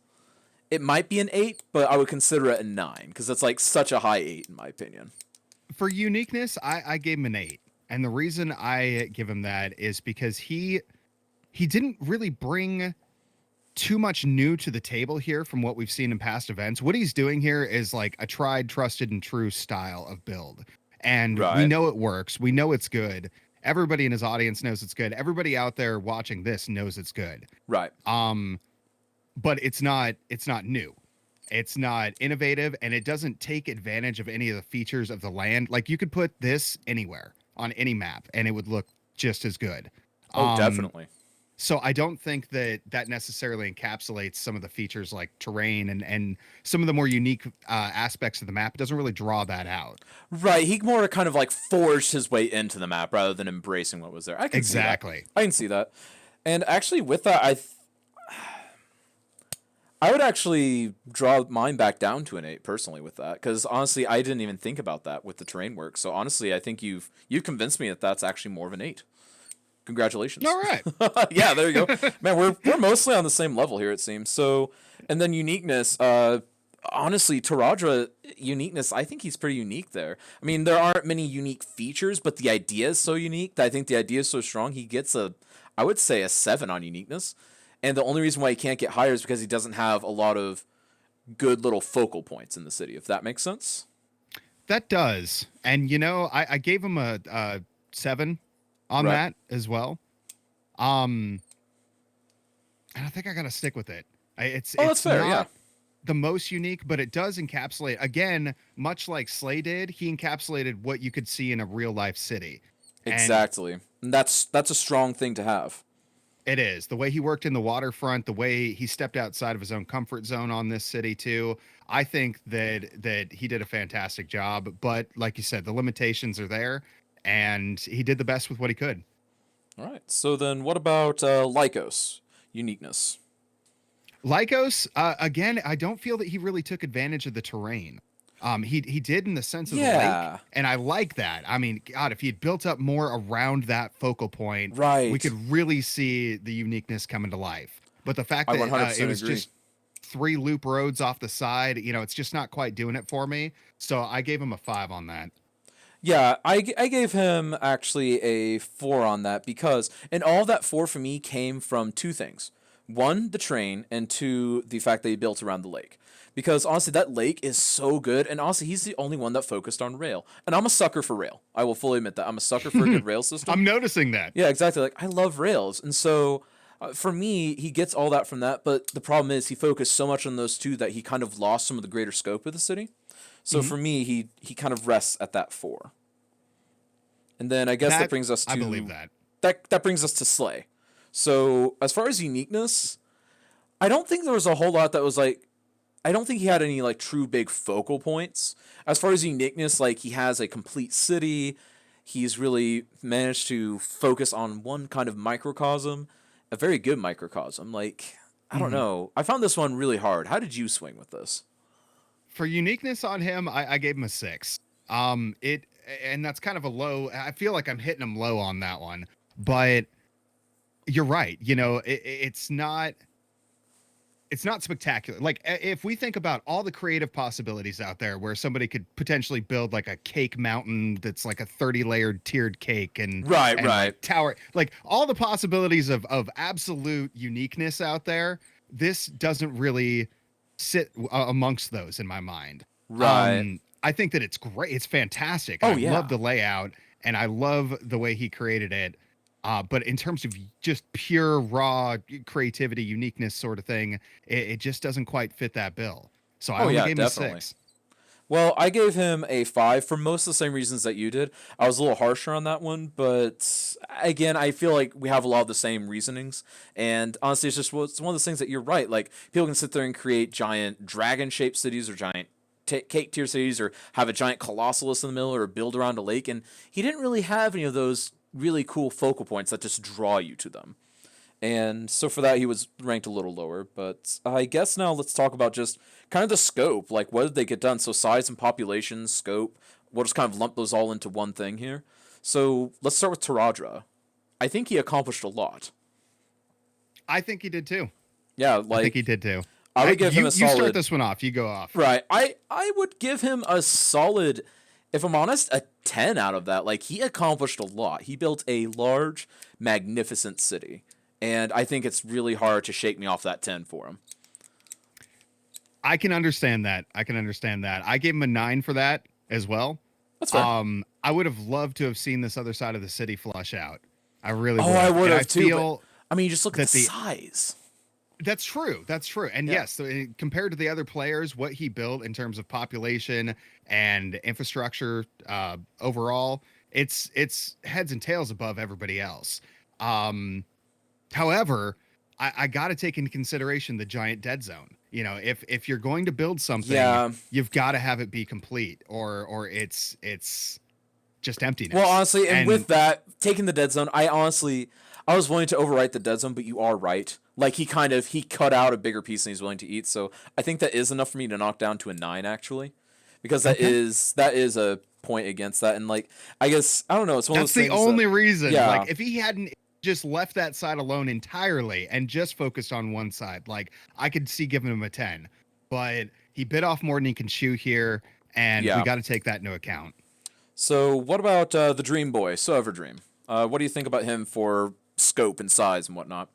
Speaker 1: It might be an 8, but I would consider it a 9 because it's like such a high 8 in my opinion.
Speaker 2: For uniqueness, I gave him an 8. And the reason I give him that is because he didn't really bring too much new to the table here from what we've seen in past events. What he's doing here is like a tried, trusted, and true style of build. And we
Speaker 1: Right.
Speaker 2: know it works. We know it's good. Everybody in his audience knows it's good. Everybody out there watching this knows it's good.
Speaker 1: Right.
Speaker 2: But it's not new. It's not innovative, and it doesn't take advantage of any of the features of the land. Like you could put this anywhere on any map and it would look just as good.
Speaker 1: Oh, definitely.
Speaker 2: So I don't think that necessarily encapsulates some of the features like terrain and some of the more unique aspects of the map. It doesn't really draw that out.
Speaker 1: Right. He more kind of like forged his way into the map rather than embracing what was there. I can see that.
Speaker 2: Exactly.
Speaker 1: I can see that. And actually, with that, I would actually draw mine back down to an 8 personally with that because honestly, I didn't even think about that with the terrain work. So honestly, I think you've convinced me that that's actually more of an 8. Congratulations.
Speaker 2: All right.
Speaker 1: Yeah, there you go. Man, we're mostly on the same level here, it seems. So, and then uniqueness. Honestly, Taradra uniqueness. I think he's pretty unique there. I mean, there aren't many unique features, but the idea is so unique that I think the idea is so strong. He gets I would say a 7 on uniqueness. And the only reason why he can't get higher is because he doesn't have a lot of good little focal points in the city. If that makes sense.
Speaker 2: That does. And I gave him a 7 on
Speaker 1: Right.
Speaker 2: that as well. And I think I gotta stick with it. It's
Speaker 1: That's fair.
Speaker 2: not
Speaker 1: Yeah.
Speaker 2: the most unique, but it does encapsulate, again, much like Slay did. He encapsulated what you could see in a real life city. And
Speaker 1: Exactly. And that's a strong thing to have.
Speaker 2: it is the way he worked in the waterfront, the way he stepped outside of his own comfort zone on this city too. I think that he did a fantastic job, but like you said, the limitations are there, and he did the best with what he could.
Speaker 1: All right. So then, what about Lycos uniqueness?
Speaker 2: Lycos, again, I don't feel that he really took advantage of the terrain. He did in the sense of the
Speaker 1: Yeah.
Speaker 2: lake, and I like that. I mean, God, if he had built up more around that focal point,
Speaker 1: Right.
Speaker 2: we could really see the uniqueness coming to life. But the fact
Speaker 1: I
Speaker 2: that
Speaker 1: 100%
Speaker 2: it was
Speaker 1: agree.
Speaker 2: just 3 loop roads off the side, it's just not quite doing it for me. So I gave him a 5 on that.
Speaker 1: Yeah, I gave him actually a 4 on that because, and all that 4 for me came from 2 things. 1, the train, and 2, the fact that he built around the lake. Because honestly, that lake is so good, and honestly, he's the only one that focused on rail. And I'm a sucker for rail. I will fully admit that. I'm a sucker for a good rail system.
Speaker 2: I'm noticing that.
Speaker 1: Yeah, exactly. Like, I love rails. And so, for me, he gets all that from that. But the problem is he focused so much on those 2 that he kind of lost some of the greater scope of the city. So for me, he kind of rests at that 4. And then I guess that brings us to...
Speaker 2: I believe that.
Speaker 1: That brings us to Slay. So, as far as uniqueness, I don't think there was a whole lot that was like... I don't think he had any like true big focal points. As far as uniqueness, like he has a complete city. He's really managed to focus on one kind of microcosm, a very good microcosm. Like, I don't know. I found this one really hard. How did you swing with this?
Speaker 2: For uniqueness on him, I gave him a 6. And that's kind of a low. I feel like I'm hitting him low on that one, but you're right. It's not spectacular. Like if we think about all the creative possibilities out there where somebody could potentially build like a cake mountain that's like a 30 layered tiered cake and
Speaker 1: Right.
Speaker 2: like tower, like all the possibilities of absolute uniqueness out there, this doesn't really sit amongst those in my mind.
Speaker 1: Right.
Speaker 2: I think that it's great. It's fantastic.
Speaker 1: Oh,
Speaker 2: I
Speaker 1: yeah.
Speaker 2: love the layout and I love the way he created it. But in terms of just pure raw creativity, uniqueness sort of thing, it just doesn't quite fit that bill. So I
Speaker 1: Oh
Speaker 2: only
Speaker 1: yeah,
Speaker 2: gave him a
Speaker 1: definitely.
Speaker 2: 6.
Speaker 1: Well, I gave him a 5 for most of the same reasons that you did. I was a little harsher on that one, but again, I feel like we have a lot of the same reasonings. And honestly, it's one of those things that you're right. Like, people can sit there and create giant dragon-shaped cities or giant cake tier cities or have a giant colossalus in the middle or build around a lake. And he didn't really have any of those really cool focal points that just draw you to them. And so for that, he was ranked a little lower. But I guess now let's talk about just kind of the scope. Like, what did they get done? So size and population, scope. We'll just kind of lump those all into one thing here. So let's start with Taradra. I think he accomplished a lot.
Speaker 2: I think he did too.
Speaker 1: Yeah,
Speaker 2: I
Speaker 1: like
Speaker 2: think he did too.
Speaker 1: I would give him a
Speaker 2: You
Speaker 1: solid.
Speaker 2: start this one off. You go off.
Speaker 1: Right. I would give him a solid, if I'm honest, a 10 out of that. Like, he accomplished a lot. He built a large, magnificent city. And I think it's really hard to shake me off that 10 for him.
Speaker 2: I can understand that. I gave him a 9 for that as well.
Speaker 1: That's fair.
Speaker 2: I would have loved to have seen this other side of the city flush out. I really
Speaker 1: Oh,
Speaker 2: would.
Speaker 1: I would
Speaker 2: And
Speaker 1: have too.
Speaker 2: feel
Speaker 1: I mean, you just look at
Speaker 2: that
Speaker 1: the
Speaker 2: the-
Speaker 1: size.
Speaker 2: that's true. That's true. And
Speaker 1: Yeah.
Speaker 2: yes, so compared to the other players, what he built in terms of population and infrastructure overall, it's heads and tails above everybody else. However, I got to take into consideration the giant dead zone. You know, if you're going to build something,
Speaker 1: Yeah.
Speaker 2: you've got to have it be complete, or it's just emptiness.
Speaker 1: Well, honestly, and with that, taking the dead zone, I was willing to overwrite the dead zone, but you are right. Like, he cut out a bigger piece than he's willing to eat. So I think that is enough for me to knock down to a 9, actually, because that is a point against that. And like, I guess I don't know. It's one
Speaker 2: that's
Speaker 1: of those
Speaker 2: the
Speaker 1: things
Speaker 2: only reason.
Speaker 1: yeah.
Speaker 2: Like, if he hadn't just left that side alone entirely and just focused on one side, like, I could see giving him a 10. But he bit off more than he can chew here, and
Speaker 1: Yeah.
Speaker 2: we got to take that into account.
Speaker 1: So what about the Dream Boy, So Everdream? What do you think about him for scope and size and whatnot?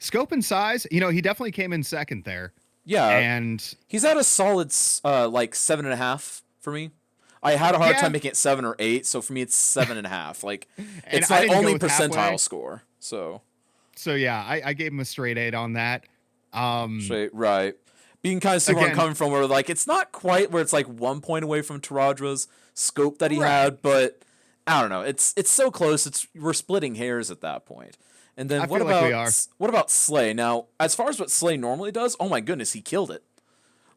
Speaker 2: Scope and size, you know, he definitely came in second there.
Speaker 1: Yeah,
Speaker 2: And
Speaker 1: he's at a solid like 7.5 for me. I had a hard
Speaker 2: Yeah.
Speaker 1: time making it 7 or 8, so for me it's 7.5. Like,
Speaker 2: And
Speaker 1: it's
Speaker 2: I
Speaker 1: my
Speaker 2: didn't go
Speaker 1: only
Speaker 2: with
Speaker 1: percentile
Speaker 2: halfway.
Speaker 1: score. So
Speaker 2: yeah, I gave him a straight 8 on that.
Speaker 1: right. Being kind of see where I'm
Speaker 2: Again-
Speaker 1: coming from, where like it's not quite where it's like 1 point away from Taradra's scope that he
Speaker 2: Right.
Speaker 1: had, but I don't know. It's so close. We're splitting hairs at that point. And then
Speaker 2: I
Speaker 1: what
Speaker 2: feel like
Speaker 1: about
Speaker 2: we are.
Speaker 1: what about Slay? Now, as far as what Slay normally does, oh my goodness, he killed it.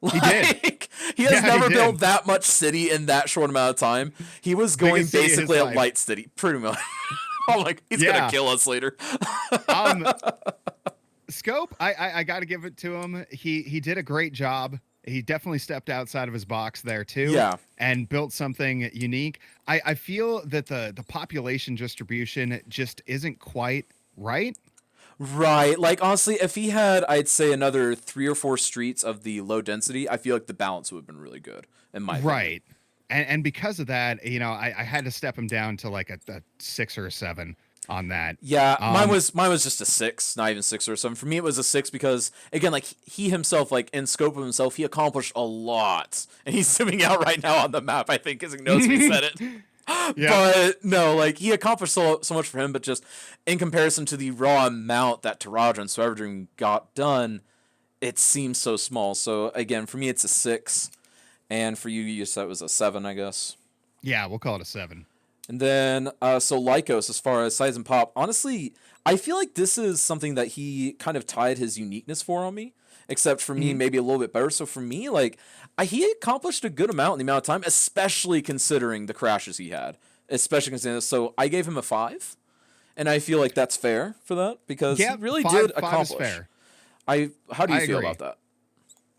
Speaker 2: He did.
Speaker 1: Like, he has
Speaker 2: Yeah, he
Speaker 1: never
Speaker 2: did.
Speaker 1: built that much city in that short amount of time. He was going
Speaker 2: Biggest city of his
Speaker 1: basically a
Speaker 2: life.
Speaker 1: light city, pretty much. I'm like, he's
Speaker 2: Yeah.
Speaker 1: gonna kill us later.
Speaker 2: Scope, I got to give it to him. He did a great job. He definitely stepped outside of his box there too.
Speaker 1: Yeah.
Speaker 2: And built something unique. I feel that the population distribution just isn't quite right.
Speaker 1: Right. Like, honestly, if he had, I'd say, another 3 or 4 streets of the low density, I feel like the balance would have been really good, in my opinion.
Speaker 2: Right. And because of that, you know, I had to step him down to like a 6 or a 7 on that.
Speaker 1: Yeah, mine
Speaker 2: Um,
Speaker 1: was just a 6, not even 6 or 7. For me, it was a 6 because, again, like, he himself, like, in scope of himself, he accomplished a lot. And he's zooming out right now on the map, I think, because he knows we said it.
Speaker 2: Yeah.
Speaker 1: But, no, like, he accomplished so much for him, but just in comparison to the raw amount that Taradra and So Everdream got done, it seems so small. So, again, for me, it's a 6. And for you said it was a 7, I guess.
Speaker 2: Yeah, we'll call it a 7.
Speaker 1: And then, so Lycos, as far as size and pop, honestly, I feel like this is something that he kind of tied his uniqueness for on me, except for me, maybe a little bit better. So for me, like, he accomplished a good amount in the amount of time, especially considering the crashes he had, especially considering this. So I gave him a 5, and I feel like that's fair for that, because
Speaker 2: Yeah,
Speaker 1: he really
Speaker 2: 5
Speaker 1: did
Speaker 2: is
Speaker 1: accomplish.
Speaker 2: fair.
Speaker 1: How do you
Speaker 2: I
Speaker 1: feel
Speaker 2: agree.
Speaker 1: about that?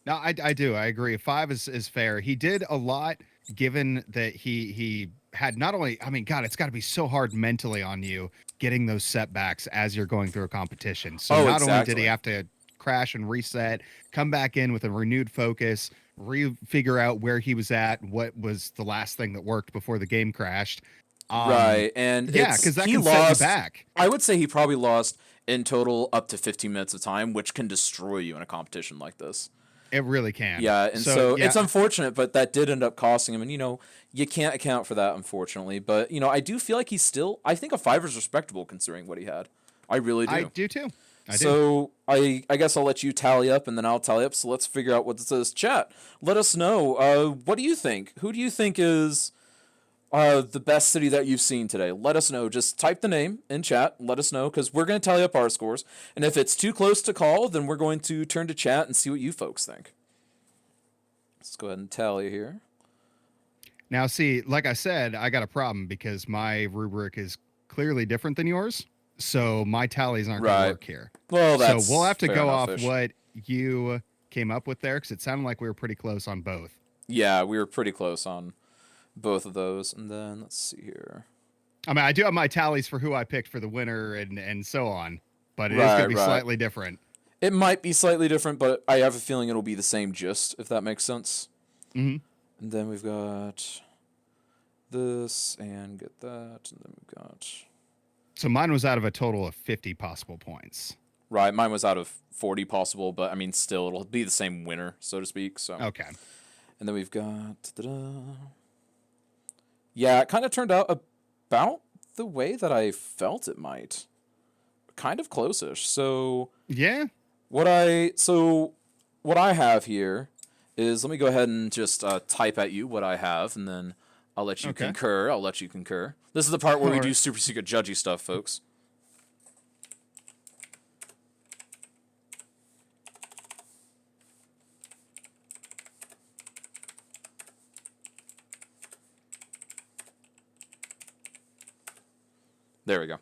Speaker 2: No, I do. I agree. 5 is fair. He did a lot, given that he had not only, I mean, God, it's got to be so hard mentally on you getting those setbacks as you're going through a competition. So
Speaker 1: Oh,
Speaker 2: not only did
Speaker 1: exactly.
Speaker 2: he have to crash and reset, come back in with a renewed focus, figure out where he was at, what was the last thing that worked before the game crashed.
Speaker 1: Right, and
Speaker 2: Yeah, because that
Speaker 1: he
Speaker 2: can set
Speaker 1: lost.
Speaker 2: you back.
Speaker 1: I would say he probably lost in total up to 15 minutes of time, which can destroy you in a competition like this.
Speaker 2: It really can.
Speaker 1: Yeah, and so
Speaker 2: yeah,
Speaker 1: it's unfortunate, but that did end up costing him. And, you can't account for that, unfortunately. But, I do feel like he's still, I think a 5 is respectable considering what he had. I really do.
Speaker 2: I do too. I do.
Speaker 1: So I guess I'll let you tally up, and then I'll tally up. So let's figure out what this is. Chat, let us know. What do you think? Who do you think is the best city that you've seen today? Let us know. Just type the name in chat. Let us know, because we're going to tally up our scores. And if it's too close to call, then we're going to turn to chat and see what you folks think. Let's go ahead and tally here.
Speaker 2: Now, see, like I said, I got a problem because my rubric is clearly different than yours. So my tallies aren't going to work here.
Speaker 1: Well, that's
Speaker 2: so we'll have to
Speaker 1: fair
Speaker 2: go
Speaker 1: enough
Speaker 2: off
Speaker 1: ish.
Speaker 2: what you came up with there, because it sounded like we were pretty close on both.
Speaker 1: Yeah, we were pretty close on both of those. And then let's see here.
Speaker 2: I mean, I do have my tallies for who I picked for the winner and so on, but it is going to be slightly different.
Speaker 1: It might be slightly different, but I have a feeling it'll be the same gist, if that makes sense.
Speaker 2: Mm-hmm.
Speaker 1: And then we've got this, and get that, and then we've got...
Speaker 2: So mine was out of a total of 50 possible points.
Speaker 1: Right, mine was out of 40 possible, but I mean, still, it'll be the same winner, so to speak. So
Speaker 2: Okay.
Speaker 1: And then we've got... Yeah, it kind of turned out about the way that I felt it might. Kind of close-ish. So...
Speaker 2: Yeah.
Speaker 1: What I have here is, let me go ahead and just type at you what I have, and then I'll let you concur. I'll let you concur. This is the part where we do super secret judgy stuff, folks. There we go.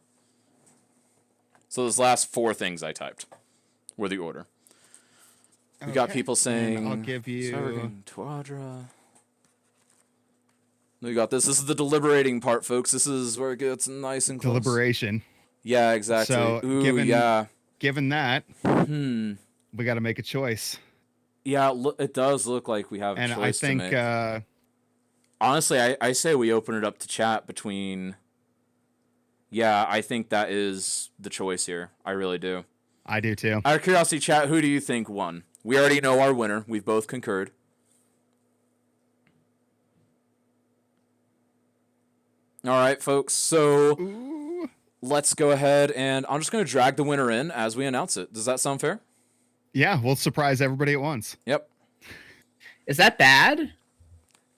Speaker 1: So those last 4 things I typed were the order. We got people saying...
Speaker 2: And I'll give you...
Speaker 1: Tuadra. We got this. This is the deliberating part, folks. This is where it gets nice and close.
Speaker 2: Deliberation.
Speaker 1: Yeah, exactly.
Speaker 2: So,
Speaker 1: Ooh,
Speaker 2: given that, we got to make a choice.
Speaker 1: Yeah, it does look like we have a choice to make.
Speaker 2: And I think...
Speaker 1: honestly, I say we open it up to chat between... Yeah, I think that is the choice here. I really do.
Speaker 2: I do too.
Speaker 1: Out of curiosity, chat, who do you think won? We already know our winner. We've both concurred. All right, folks. So let's go ahead, and I'm just going to drag the winner in as we announce it. Does that sound fair?
Speaker 2: Yeah, we'll surprise everybody at once.
Speaker 1: Yep.
Speaker 4: Is that bad?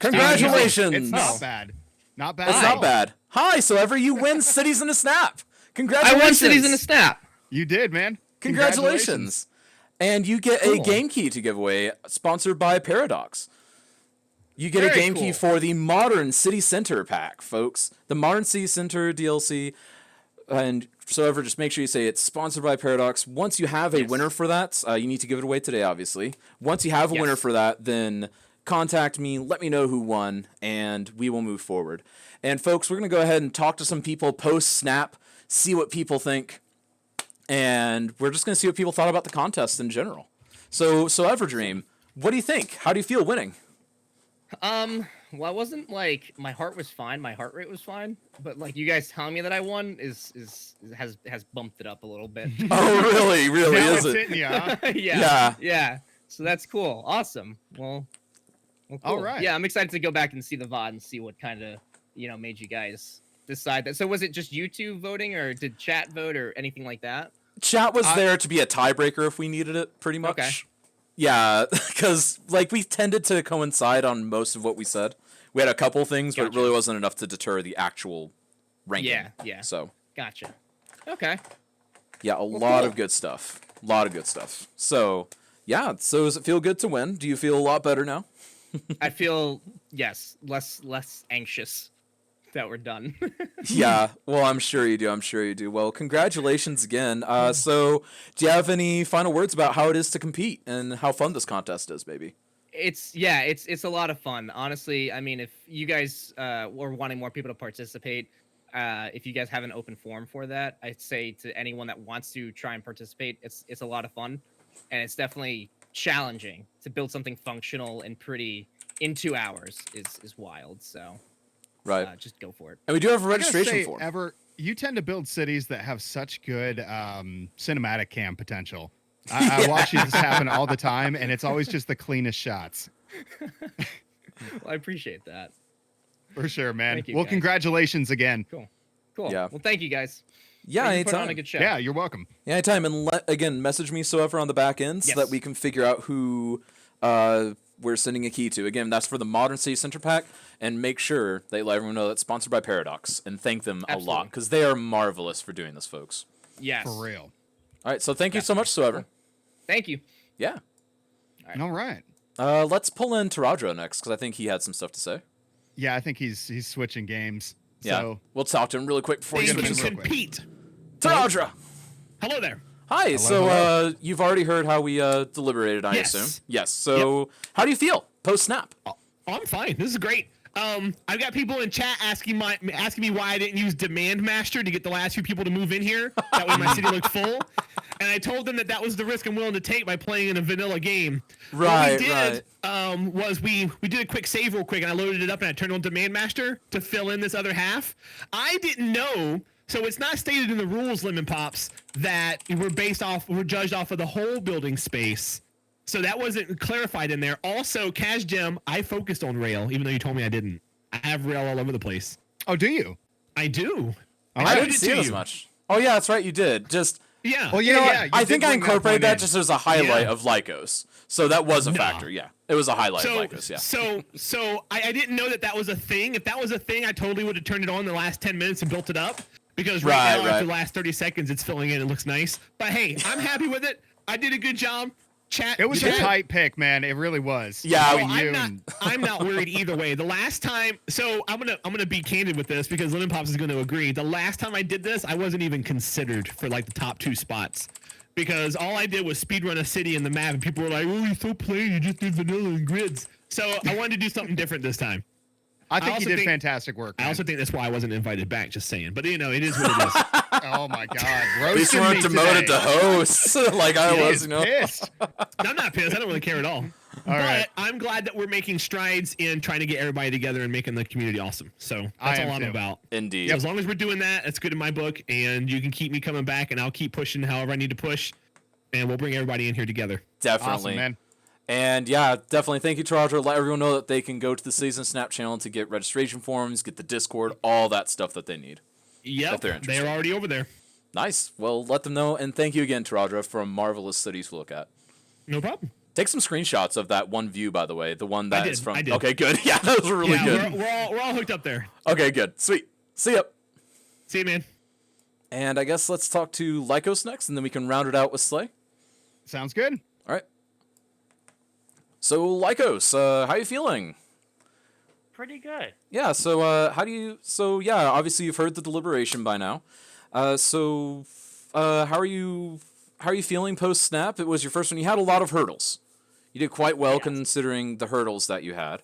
Speaker 1: Congratulations!
Speaker 2: It's not bad. Not bad.
Speaker 1: It's
Speaker 2: at
Speaker 1: not
Speaker 2: all.
Speaker 1: bad. Hi, so ever you win Cities in a Snap. Congratulations.
Speaker 4: I won Cities in a Snap.
Speaker 2: You did, man.
Speaker 1: Congratulations. And you get a game key to give away, sponsored by Paradox. You get a game key for the Modern City Center pack, folks. The Modern City Center DLC. And so ever, just make sure you say it's sponsored by Paradox. Once you have a winner for that, you need to give it away today, obviously. Once you have a winner for that, then contact me, let me know who won, and we will move forward. And folks, we're going to go ahead and talk to some people post-Snap, see what people think, and we're just going to see what people thought about the contest in general. So Everdream, what do you think? How do you feel winning?
Speaker 4: Well, I wasn't like my heart was fine, my heart rate was fine, but like you guys telling me that I won has bumped it up a little bit.
Speaker 1: Oh, really? Really?
Speaker 2: Now
Speaker 1: Is
Speaker 2: it's
Speaker 1: it?
Speaker 2: hitting you, huh?
Speaker 4: Yeah. So that's cool. Awesome. Well, cool.
Speaker 2: All right.
Speaker 4: Yeah, I'm excited to go back and see the VOD and see what kind of, made you guys decide that. So was it just you two voting, or did chat vote, or anything like that?
Speaker 1: Chat was there to be a tiebreaker if we needed it, pretty much.
Speaker 4: Okay.
Speaker 1: Yeah, because we tended to coincide on most of what we said. We had a couple things, but it really wasn't enough to deter the actual ranking.
Speaker 4: Yeah.
Speaker 1: So.
Speaker 4: Gotcha. Okay.
Speaker 1: Yeah, a lot of good stuff. A lot of good stuff. So, yeah. So does it feel good to win? Do you feel a lot better now?
Speaker 4: I feel less anxious that we're done.
Speaker 1: Yeah, well, I'm sure you do. Well, congratulations again. So do you have any final words about how it is to compete and how fun this contest is, baby?
Speaker 4: It's a lot of fun. Honestly, I mean, if you guys were wanting more people to participate, if you guys have an open forum for that, I'd say to anyone that wants to try and participate, it's a lot of fun, and it's definitely challenging to build something functional and pretty in 2 hours is wild. So
Speaker 1: right,
Speaker 4: just go for it.
Speaker 1: And we do have a registration form.
Speaker 2: You tend to build cities that have such good cinematic cam potential. I watch this happen all the time, and it's always just the cleanest shots.
Speaker 4: Well, I appreciate that.
Speaker 2: For sure, man.
Speaker 4: Thank you,
Speaker 2: Well,
Speaker 4: guys.
Speaker 2: congratulations again.
Speaker 4: Cool.
Speaker 1: Yeah.
Speaker 4: Well, thank you guys.
Speaker 1: Yeah,
Speaker 4: Thank you for putting on
Speaker 1: anytime.
Speaker 4: a good show.
Speaker 2: Yeah, you're welcome.
Speaker 1: Yeah, anytime. And again, message me so ever on the back end so
Speaker 4: Yes.
Speaker 1: that we can figure out who we're sending a key to. Again, that's for the Modern City Center Pack. And make sure that you let everyone know that's sponsored by Paradox. And thank them a lot,
Speaker 4: Absolutely.
Speaker 1: because they are marvelous for doing this, folks.
Speaker 4: Yes.
Speaker 2: For real.
Speaker 1: All right, so thank you so much, so ever.
Speaker 4: Thank you.
Speaker 1: Yeah.
Speaker 2: All right.
Speaker 1: Let's pull in Taradro next, because I think he had some stuff to say.
Speaker 2: Yeah, I think he's switching games.
Speaker 1: Yeah.
Speaker 2: So
Speaker 1: We'll talk to him really quick before he
Speaker 3: Think
Speaker 2: Thank
Speaker 3: you
Speaker 1: switches.
Speaker 2: real quick.
Speaker 3: compete.
Speaker 1: Taradra!
Speaker 3: Hello there.
Speaker 1: Hi. So
Speaker 2: hello.
Speaker 1: you've already heard how we deliberated, I
Speaker 3: Yes.
Speaker 1: assume. Yes. So how do you feel post snap?
Speaker 3: Oh, I'm fine. This is great. I've got people in chat asking me why I didn't use Demand Master to get the last few people to move in here. That way my city looked full. And I told them that was the risk I'm willing to take by playing in a vanilla game.
Speaker 1: Right,
Speaker 3: What we did was we did a quick save real quick, and I loaded it up and I turned on Demand Master to fill in this other half. I didn't know. So it's not stated in the rules, Lemon Pops, that we're judged off of the whole building space. So that wasn't clarified in there. Also, Cash Gem, I focused on rail, even though you told me I didn't. I have rail all over the place.
Speaker 2: Oh, do you?
Speaker 3: I do.
Speaker 2: All
Speaker 1: I
Speaker 2: right.
Speaker 1: didn't see it as much. Oh yeah, that's right. You did. Just
Speaker 3: Yeah.
Speaker 2: Well, you know what?
Speaker 3: yeah.
Speaker 2: You
Speaker 1: I
Speaker 2: did
Speaker 1: think I
Speaker 2: bring that
Speaker 1: incorporated
Speaker 2: point
Speaker 1: that
Speaker 2: in.
Speaker 1: just as a highlight
Speaker 3: Yeah.
Speaker 1: of Lycos. So that was a
Speaker 3: Nah.
Speaker 1: factor. Yeah, it was a highlight
Speaker 3: So,
Speaker 1: of Lycos. Yeah.
Speaker 3: so I didn't know that was a thing. If that was a thing, I totally would have turned it on in the last 10 minutes and built it up. Because right now,
Speaker 1: Right.
Speaker 3: after the last 30 seconds, it's filling in. It looks nice. But hey, I'm happy with it. I did a good job. Chat.
Speaker 2: It was
Speaker 3: chat.
Speaker 2: a tight pick, man. It really was.
Speaker 1: Yeah,
Speaker 2: Between you
Speaker 3: I'm not worried either way. The last time, so I'm gonna be candid with this because Lemon Pops is gonna agree. The last time I did this, I wasn't even considered for like the top 2 spots because all I did was speedrun a city in the map, and people were like, "Oh, you're so plain. You just did vanilla and grids." So I wanted to do something different this time.
Speaker 2: I think
Speaker 3: also
Speaker 2: you did
Speaker 3: think-
Speaker 2: fantastic work.
Speaker 3: I
Speaker 2: man.
Speaker 3: also think that's why I wasn't invited back. Just saying, but you know, it is what it is.
Speaker 2: Oh my God,
Speaker 1: At least you
Speaker 2: roasting
Speaker 1: weren't
Speaker 2: me
Speaker 1: demoted
Speaker 2: today.
Speaker 1: to host like I
Speaker 2: He
Speaker 1: was.
Speaker 2: is
Speaker 1: You know.
Speaker 2: pissed.
Speaker 3: I'm not pissed. I don't really care at all.
Speaker 2: All right.
Speaker 3: I'm glad that we're making strides in trying to get everybody together and making the community awesome. So that's
Speaker 2: I am
Speaker 3: all I'm
Speaker 2: too.
Speaker 3: about.
Speaker 1: Indeed.
Speaker 3: As long as we're doing that, it's good in my book, and you can keep me coming back, and I'll keep pushing however I need to push, and we'll bring everybody in here together.
Speaker 1: Definitely.
Speaker 2: Awesome, man.
Speaker 1: And yeah, definitely thank you, Taradra. Let everyone know that they can go to the Season Snap channel to get registration forms, get the Discord, all that stuff that they need.
Speaker 3: Yep,
Speaker 1: they're interested.
Speaker 3: they're already over there.
Speaker 1: Nice. Well, let them know. And thank you again, Taradra, for a marvelous city to look at.
Speaker 3: No problem.
Speaker 1: Take some screenshots of that one view, by the way. The one that
Speaker 3: I
Speaker 1: is
Speaker 3: did,
Speaker 1: from.
Speaker 3: I did.
Speaker 1: Okay, good. Yeah, those were really
Speaker 3: yeah,
Speaker 1: good.
Speaker 3: we're all hooked up there.
Speaker 1: Okay, good. Sweet. See ya.
Speaker 3: See you, man.
Speaker 1: And I guess let's talk to Lycos next, and then we can round it out with Slay.
Speaker 2: Sounds good.
Speaker 1: All right. So, Lycos, how you feeling?
Speaker 6: Pretty good.
Speaker 1: Yeah, so how do you... So, yeah, obviously you've heard the deliberation by now. How are you feeling post-snap? It was your first one. You had a lot of hurdles. You did quite well considering the hurdles that you had.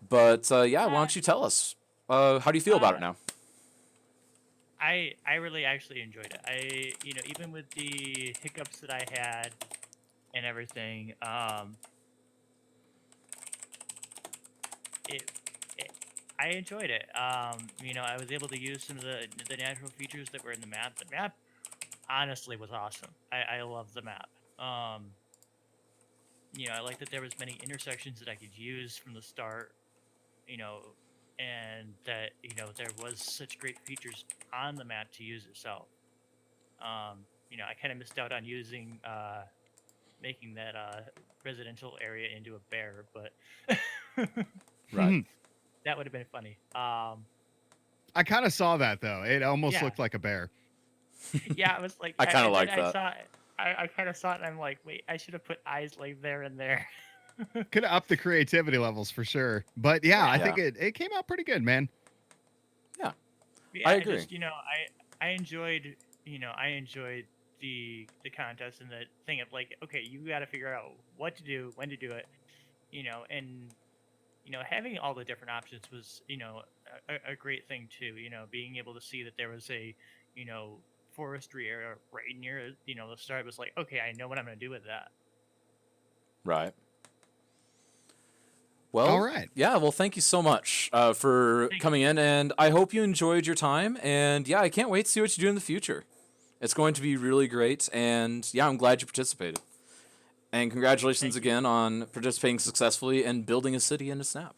Speaker 1: But, yeah, why don't you tell us? How do you feel about it now?
Speaker 6: I really actually enjoyed it. Even with the hiccups that I had and everything, I enjoyed it. I was able to use some of the natural features that were in the map. The map honestly was awesome. I love the map. I like that there was many intersections that I could use from the start, and that, there was such great features on the map to use itself. I kind of missed out on using, making that residential area into a bear, but
Speaker 1: Right.
Speaker 6: that would have been funny.
Speaker 2: I kind of saw that though. It almost
Speaker 6: Yeah.
Speaker 2: looked like a bear.
Speaker 6: Yeah, I was like,
Speaker 1: I kinda like
Speaker 6: I
Speaker 1: that.
Speaker 6: saw it. I kind of saw it, and I'm like, wait, I should have put eyes like there and there.
Speaker 2: Could have upped the creativity levels for sure. But yeah, I
Speaker 1: Yeah.
Speaker 2: think it came out pretty good, man.
Speaker 6: Yeah,
Speaker 1: I agree.
Speaker 6: Just, I enjoyed, the contest and the thing of like, okay, you got to figure out what to do, when to do it, and having all the different options was, a great thing too. Being able to see that there was a, forestry area right near, the start was like, okay, I know what I'm gonna do with that.
Speaker 1: Right. Well,
Speaker 2: All right.
Speaker 1: Yeah, well, thank you so much for
Speaker 6: Thank
Speaker 1: coming in, and I hope you enjoyed your time. And yeah, I can't wait to see what you do in the future. It's going to be really great, and yeah, I'm glad you participated. And congratulations again on participating successfully and building a city in a snap.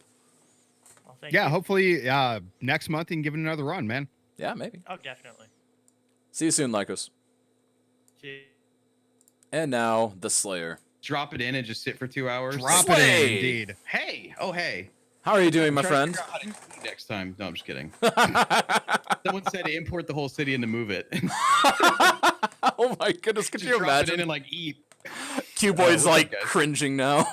Speaker 6: Well, thank
Speaker 2: Yeah,
Speaker 6: you.
Speaker 2: hopefully next month you can give it another run, man.
Speaker 1: Yeah, maybe.
Speaker 6: Oh, definitely.
Speaker 1: See you soon, Lycos.
Speaker 6: See-
Speaker 1: And now, the Slayer.
Speaker 5: Drop it in and just sit for 2 hours.
Speaker 2: Drop
Speaker 1: Slay!
Speaker 2: it in, indeed.
Speaker 5: Hey, oh hey.
Speaker 1: How are you doing, my
Speaker 5: Try to
Speaker 1: friend?
Speaker 5: figure out how to eat next time. No, I'm just kidding. Someone said to import the whole city and to move it.
Speaker 1: Oh my goodness, could
Speaker 5: Just
Speaker 1: you
Speaker 5: drop it in
Speaker 1: imagine?
Speaker 5: and like eat.
Speaker 1: Q-Boy's
Speaker 5: what's up,
Speaker 1: like
Speaker 5: guys?
Speaker 1: cringing now.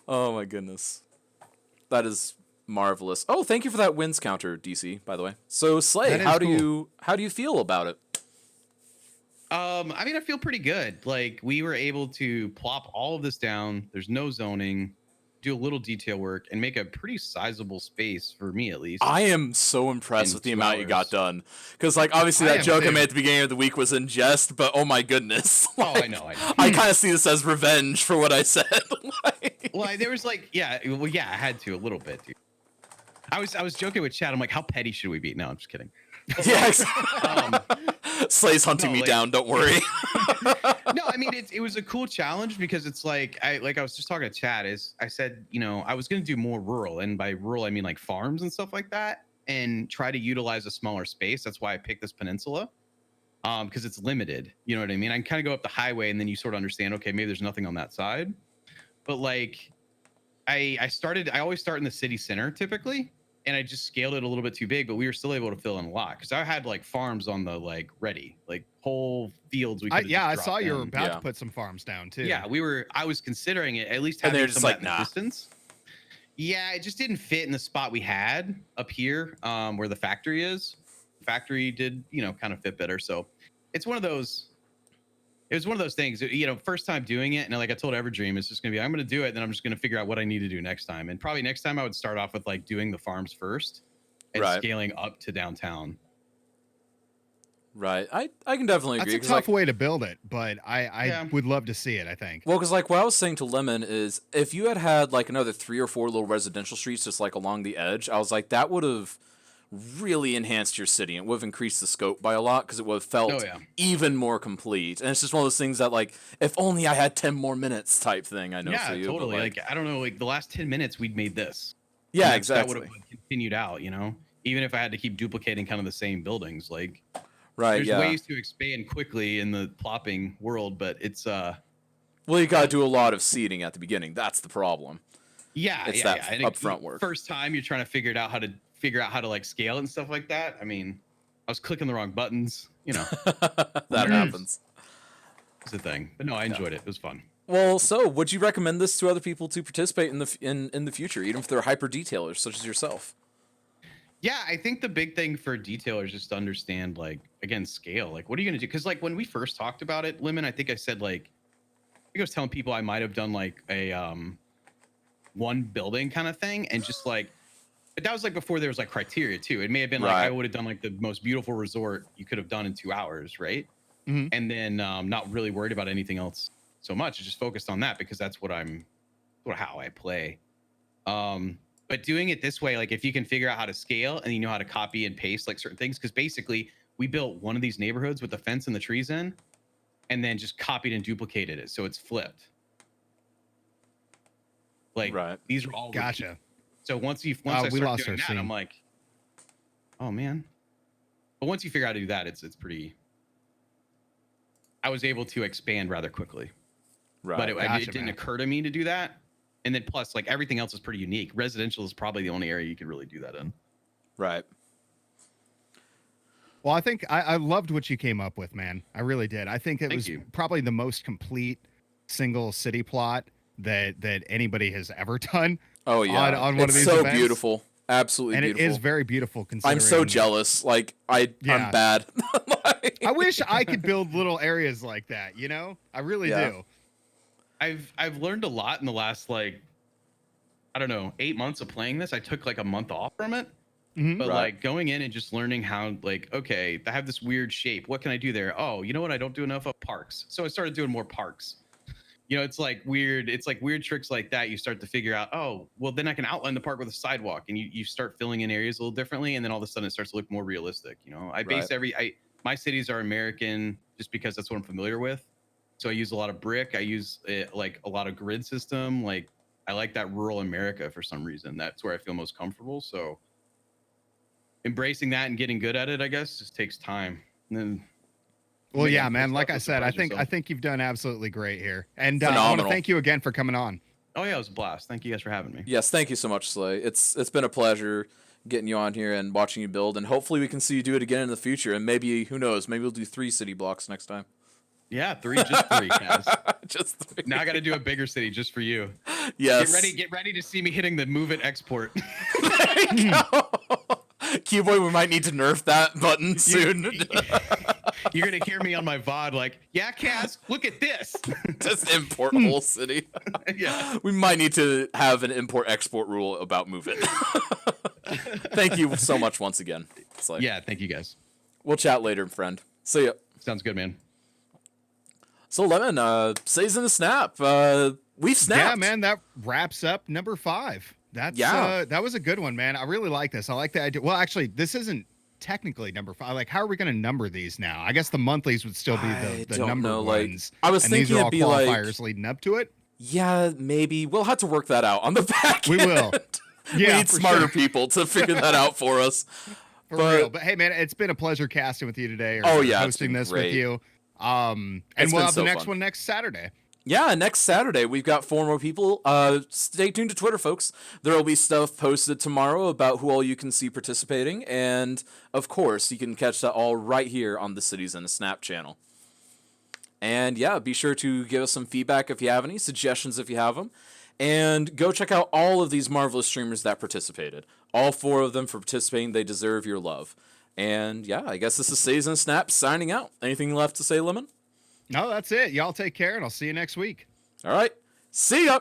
Speaker 1: Oh my goodness. That is marvelous. Oh, thank you for that wins counter, DC, by the way. So Slay,
Speaker 2: That is
Speaker 1: how do
Speaker 2: cool.
Speaker 1: you feel about it?
Speaker 5: I mean, I feel pretty good. Like we were able to plop all of this down. There's no zoning, do a little detail work, and make a pretty sizable space for me at least.
Speaker 1: I am so impressed
Speaker 5: In
Speaker 1: with the
Speaker 5: 2
Speaker 1: amount you got
Speaker 5: hours.
Speaker 1: done. Because, like, obviously
Speaker 2: I
Speaker 1: that
Speaker 2: am
Speaker 1: joke I
Speaker 2: too.
Speaker 1: made at the beginning of the week was in jest, but oh my goodness.
Speaker 5: Oh, I
Speaker 1: Like,
Speaker 5: know.
Speaker 1: I kind of see this as revenge for what I said. Like-
Speaker 5: Well, there was like, yeah, well, yeah, I had to a little bit, dude. I was joking with Chad. I'm like, how petty should we be? No, I'm just kidding.
Speaker 1: yeah,
Speaker 5: Um,
Speaker 1: Slay's hunting
Speaker 5: no,
Speaker 1: me
Speaker 5: like-
Speaker 1: down, don't worry.
Speaker 5: no, I mean it was a cool challenge because it's like I was just talking to Chad. Is I said, you know, I was gonna do more rural, and by rural I mean like farms and stuff like that, and try to utilize a smaller space. That's why I picked this peninsula, because it's limited. You know what I mean? I can kind of go up the highway, and then you sort of understand. Okay, maybe there's nothing on that side, but like I always start in the city center typically, and I just scaled it a little bit too big, but we were still able to fill in a lot because I had like farms on the like ready, like whole fields.
Speaker 2: I saw you were
Speaker 5: down.
Speaker 2: about
Speaker 1: Yeah.
Speaker 2: to put some farms down too.
Speaker 5: Yeah, I was considering it, at least
Speaker 1: And
Speaker 5: having
Speaker 1: they're just
Speaker 5: some of
Speaker 1: like,
Speaker 5: that in the
Speaker 1: nah.
Speaker 5: distance. Yeah, it just didn't fit in the spot we had up here, where the factory is. The factory did, you know, kind of fit better. So it's one of those. It was one of those things, you know, first time doing it, and like I told Everdream, it's just gonna be, I'm gonna do it, then I'm just gonna figure out what I need to do next time. And probably next time I would start off with like doing the farms first and
Speaker 1: Right.
Speaker 5: scaling up to downtown.
Speaker 1: Right. I can definitely
Speaker 2: That's
Speaker 1: agree.
Speaker 2: a
Speaker 1: 'Cause,
Speaker 2: tough
Speaker 1: like,
Speaker 2: way to build it, but I
Speaker 5: Yeah.
Speaker 2: would love to see it, I think.
Speaker 1: well, because like what I was saying to Lemon is if you had like another 3 or 4 little residential streets just like along the edge, I was like, that would have really enhanced your city and would have increased the scope by a lot because it would have felt
Speaker 5: Oh, yeah.
Speaker 1: even more complete. And it's just one of those things that like, if only I had 10 more minutes type thing, I know
Speaker 5: Yeah,
Speaker 1: for you. but,
Speaker 5: totally. Like I don't know, like the last 10 minutes we'd made this.
Speaker 1: yeah,
Speaker 5: That
Speaker 1: exactly.
Speaker 5: would have continued out, you know, even if I had to keep duplicating kind of the same buildings. Like
Speaker 1: Right,
Speaker 5: there's
Speaker 1: yeah.
Speaker 5: ways to expand quickly in the plopping world, but it's
Speaker 1: Well, you got to do a lot of seeding at the beginning. That's the problem.
Speaker 5: yeah,
Speaker 1: It's
Speaker 5: yeah,
Speaker 1: that
Speaker 5: yeah. And
Speaker 1: upfront work.
Speaker 5: First time you're trying to figure out how to like scale and stuff like that. I mean, I was clicking the wrong buttons, you know,
Speaker 1: That
Speaker 5: Mm.
Speaker 1: happens.
Speaker 5: it's the thing. But no, I enjoyed it. It was fun.
Speaker 1: Well, so would you recommend this to other people to participate in in the future, even if they're hyper detailers such as yourself?
Speaker 5: Yeah, I think the big thing for detailers is just to understand, like, again, scale. Like, what are you gonna do? Because like when we first talked about it, Lemon, I think I said like, I think I was telling people I might have done like a one building kind of thing, and just like, but that was like before there was like criteria too. It may have been like I
Speaker 1: Right.
Speaker 5: would have done like the most beautiful resort you could have done in 2 hours, right?
Speaker 2: Mhm.
Speaker 5: And then not really worried about anything else so much. Just focused on that because that's how I play. But doing it this way, like if you can figure out how to scale and you know how to copy and paste like certain things, because basically we built one of these neighborhoods with the fence and the trees in, and then just copied and duplicated it so it's flipped. Like
Speaker 1: Right.
Speaker 5: these are all
Speaker 2: Gotcha.
Speaker 5: so once I
Speaker 2: we
Speaker 5: start
Speaker 2: lost
Speaker 5: doing
Speaker 2: our
Speaker 5: that,
Speaker 2: scene.
Speaker 5: I'm like, oh man. But once you figure out how to do that, it's pretty. I was able to expand rather quickly,
Speaker 1: Right.
Speaker 5: but it
Speaker 2: Gotcha,
Speaker 5: didn't
Speaker 2: man.
Speaker 5: occur to me to do that. And then plus, like everything else is pretty unique. Residential is probably the only area you could really do that in.
Speaker 1: right.
Speaker 2: Well, I think I loved what you came up with, man. I really did. I think it
Speaker 5: Thank
Speaker 2: was
Speaker 5: you.
Speaker 2: probably the most complete single city plot that anybody has ever done.
Speaker 1: Oh yeah.
Speaker 2: on one of
Speaker 1: it's
Speaker 2: these
Speaker 1: so
Speaker 2: events.
Speaker 1: beautiful. Absolutely
Speaker 2: And
Speaker 1: beautiful.
Speaker 2: it is very beautiful considering
Speaker 1: I'm so jealous. Like I'm
Speaker 2: Yeah.
Speaker 1: bad. Like-
Speaker 2: I wish I could build little areas like that, you know? I really
Speaker 1: Yeah.
Speaker 2: do.
Speaker 5: I've learned a lot in the last like, I don't know, 8 months of playing this. I took like a month off from it.
Speaker 2: Mhm.
Speaker 5: But
Speaker 1: Right.
Speaker 5: like going in and just learning how, like, okay, I have this weird shape. What can I do there? Oh, you know what? I don't do enough of parks. So I started doing more parks. You know, it's like weird tricks like that. You start to figure out, oh, well, then I can outline the park with a sidewalk, and you start filling in areas a little differently, and then all of a sudden it starts to look more realistic. You know, I base my cities are American just because that's what I'm familiar with. So I use a lot of brick. I use like a lot of grid system. Like I like that rural America for some reason. That's where I feel most comfortable. So embracing that and getting good at it, I guess, just takes time. And then
Speaker 2: Well,
Speaker 5: maybe
Speaker 2: yeah,
Speaker 5: I'm
Speaker 2: man.
Speaker 5: pissed
Speaker 2: Like
Speaker 5: off
Speaker 2: I
Speaker 5: to
Speaker 2: said, I
Speaker 5: surprise
Speaker 2: think
Speaker 5: yourself.
Speaker 2: you've done absolutely great here, and I want to
Speaker 1: Phenomenal.
Speaker 2: thank you again for coming on.
Speaker 5: Oh yeah, it was a blast. Thank you guys for having me.
Speaker 1: Yes, thank you so much, Slay. It's been a pleasure getting you on here and watching you build, and hopefully we can see you do it again in the future. And maybe, who knows, maybe we'll do 3 city blocks next time.
Speaker 5: Yeah, just three, Kaz.
Speaker 1: Just 3.
Speaker 5: Now I got to do a bigger city just for you.
Speaker 1: Yes.
Speaker 5: Get ready to see me hitting the move it export.
Speaker 1: Q-Boy, we might need to nerf that button soon.
Speaker 5: You're gonna hear me on my VOD like, yeah, Kaz, look at this.
Speaker 1: Just import whole city.
Speaker 5: Yeah.
Speaker 1: We might need to have an import-export rule about Move It. Thank you so much once again. Slay.
Speaker 5: Yeah, thank you guys.
Speaker 1: We'll chat later, friend. See ya.
Speaker 5: Sounds good, man.
Speaker 1: So, Lemon, Says in the Snap. We've snapped.
Speaker 2: Yeah, man. That wraps up number 5. That's that was a good one, man. I really like this. I like the idea. Well, actually, this isn't technically number 5. Like, how are we going to number these now? I guess the monthlies would still be the
Speaker 1: don't
Speaker 2: number
Speaker 1: know, like,
Speaker 2: ones.
Speaker 1: I was
Speaker 2: and these
Speaker 1: thinking
Speaker 2: are
Speaker 1: it'd
Speaker 2: all
Speaker 1: be like-
Speaker 2: qualifiers leading up to it.
Speaker 1: Yeah, maybe. We'll have to work that out on the back
Speaker 2: We will.
Speaker 1: end.
Speaker 2: Yeah,
Speaker 1: we need
Speaker 2: for
Speaker 1: smarter
Speaker 2: sure.
Speaker 1: people to figure that out for us.
Speaker 2: For
Speaker 1: But-
Speaker 2: real. But hey, man, it's been a pleasure casting with you today. Or
Speaker 1: Oh, yeah, it's
Speaker 2: hosting
Speaker 1: been
Speaker 2: this
Speaker 1: great.
Speaker 2: with you. And
Speaker 1: It's
Speaker 2: we'll
Speaker 1: been
Speaker 2: have
Speaker 1: so
Speaker 2: the next
Speaker 1: fun.
Speaker 2: one next Saturday.
Speaker 1: Yeah, next Saturday we've got 4 more people. Stay tuned to Twitter, folks. There will be stuff posted tomorrow about who all you can see participating, and of course, you can catch that all right here on the Cities in a Snap channel. And yeah, be sure to give us some feedback if you have any, suggestions if you have them, and go check out all of these marvelous streamers that participated. All 4 of them for participating. They deserve your love. And yeah, I guess this is Cities in a Snap signing out. Anything left to say, Lemon?
Speaker 2: No, that's it. Y'all take care, and I'll see you next week.
Speaker 1: All right, see ya.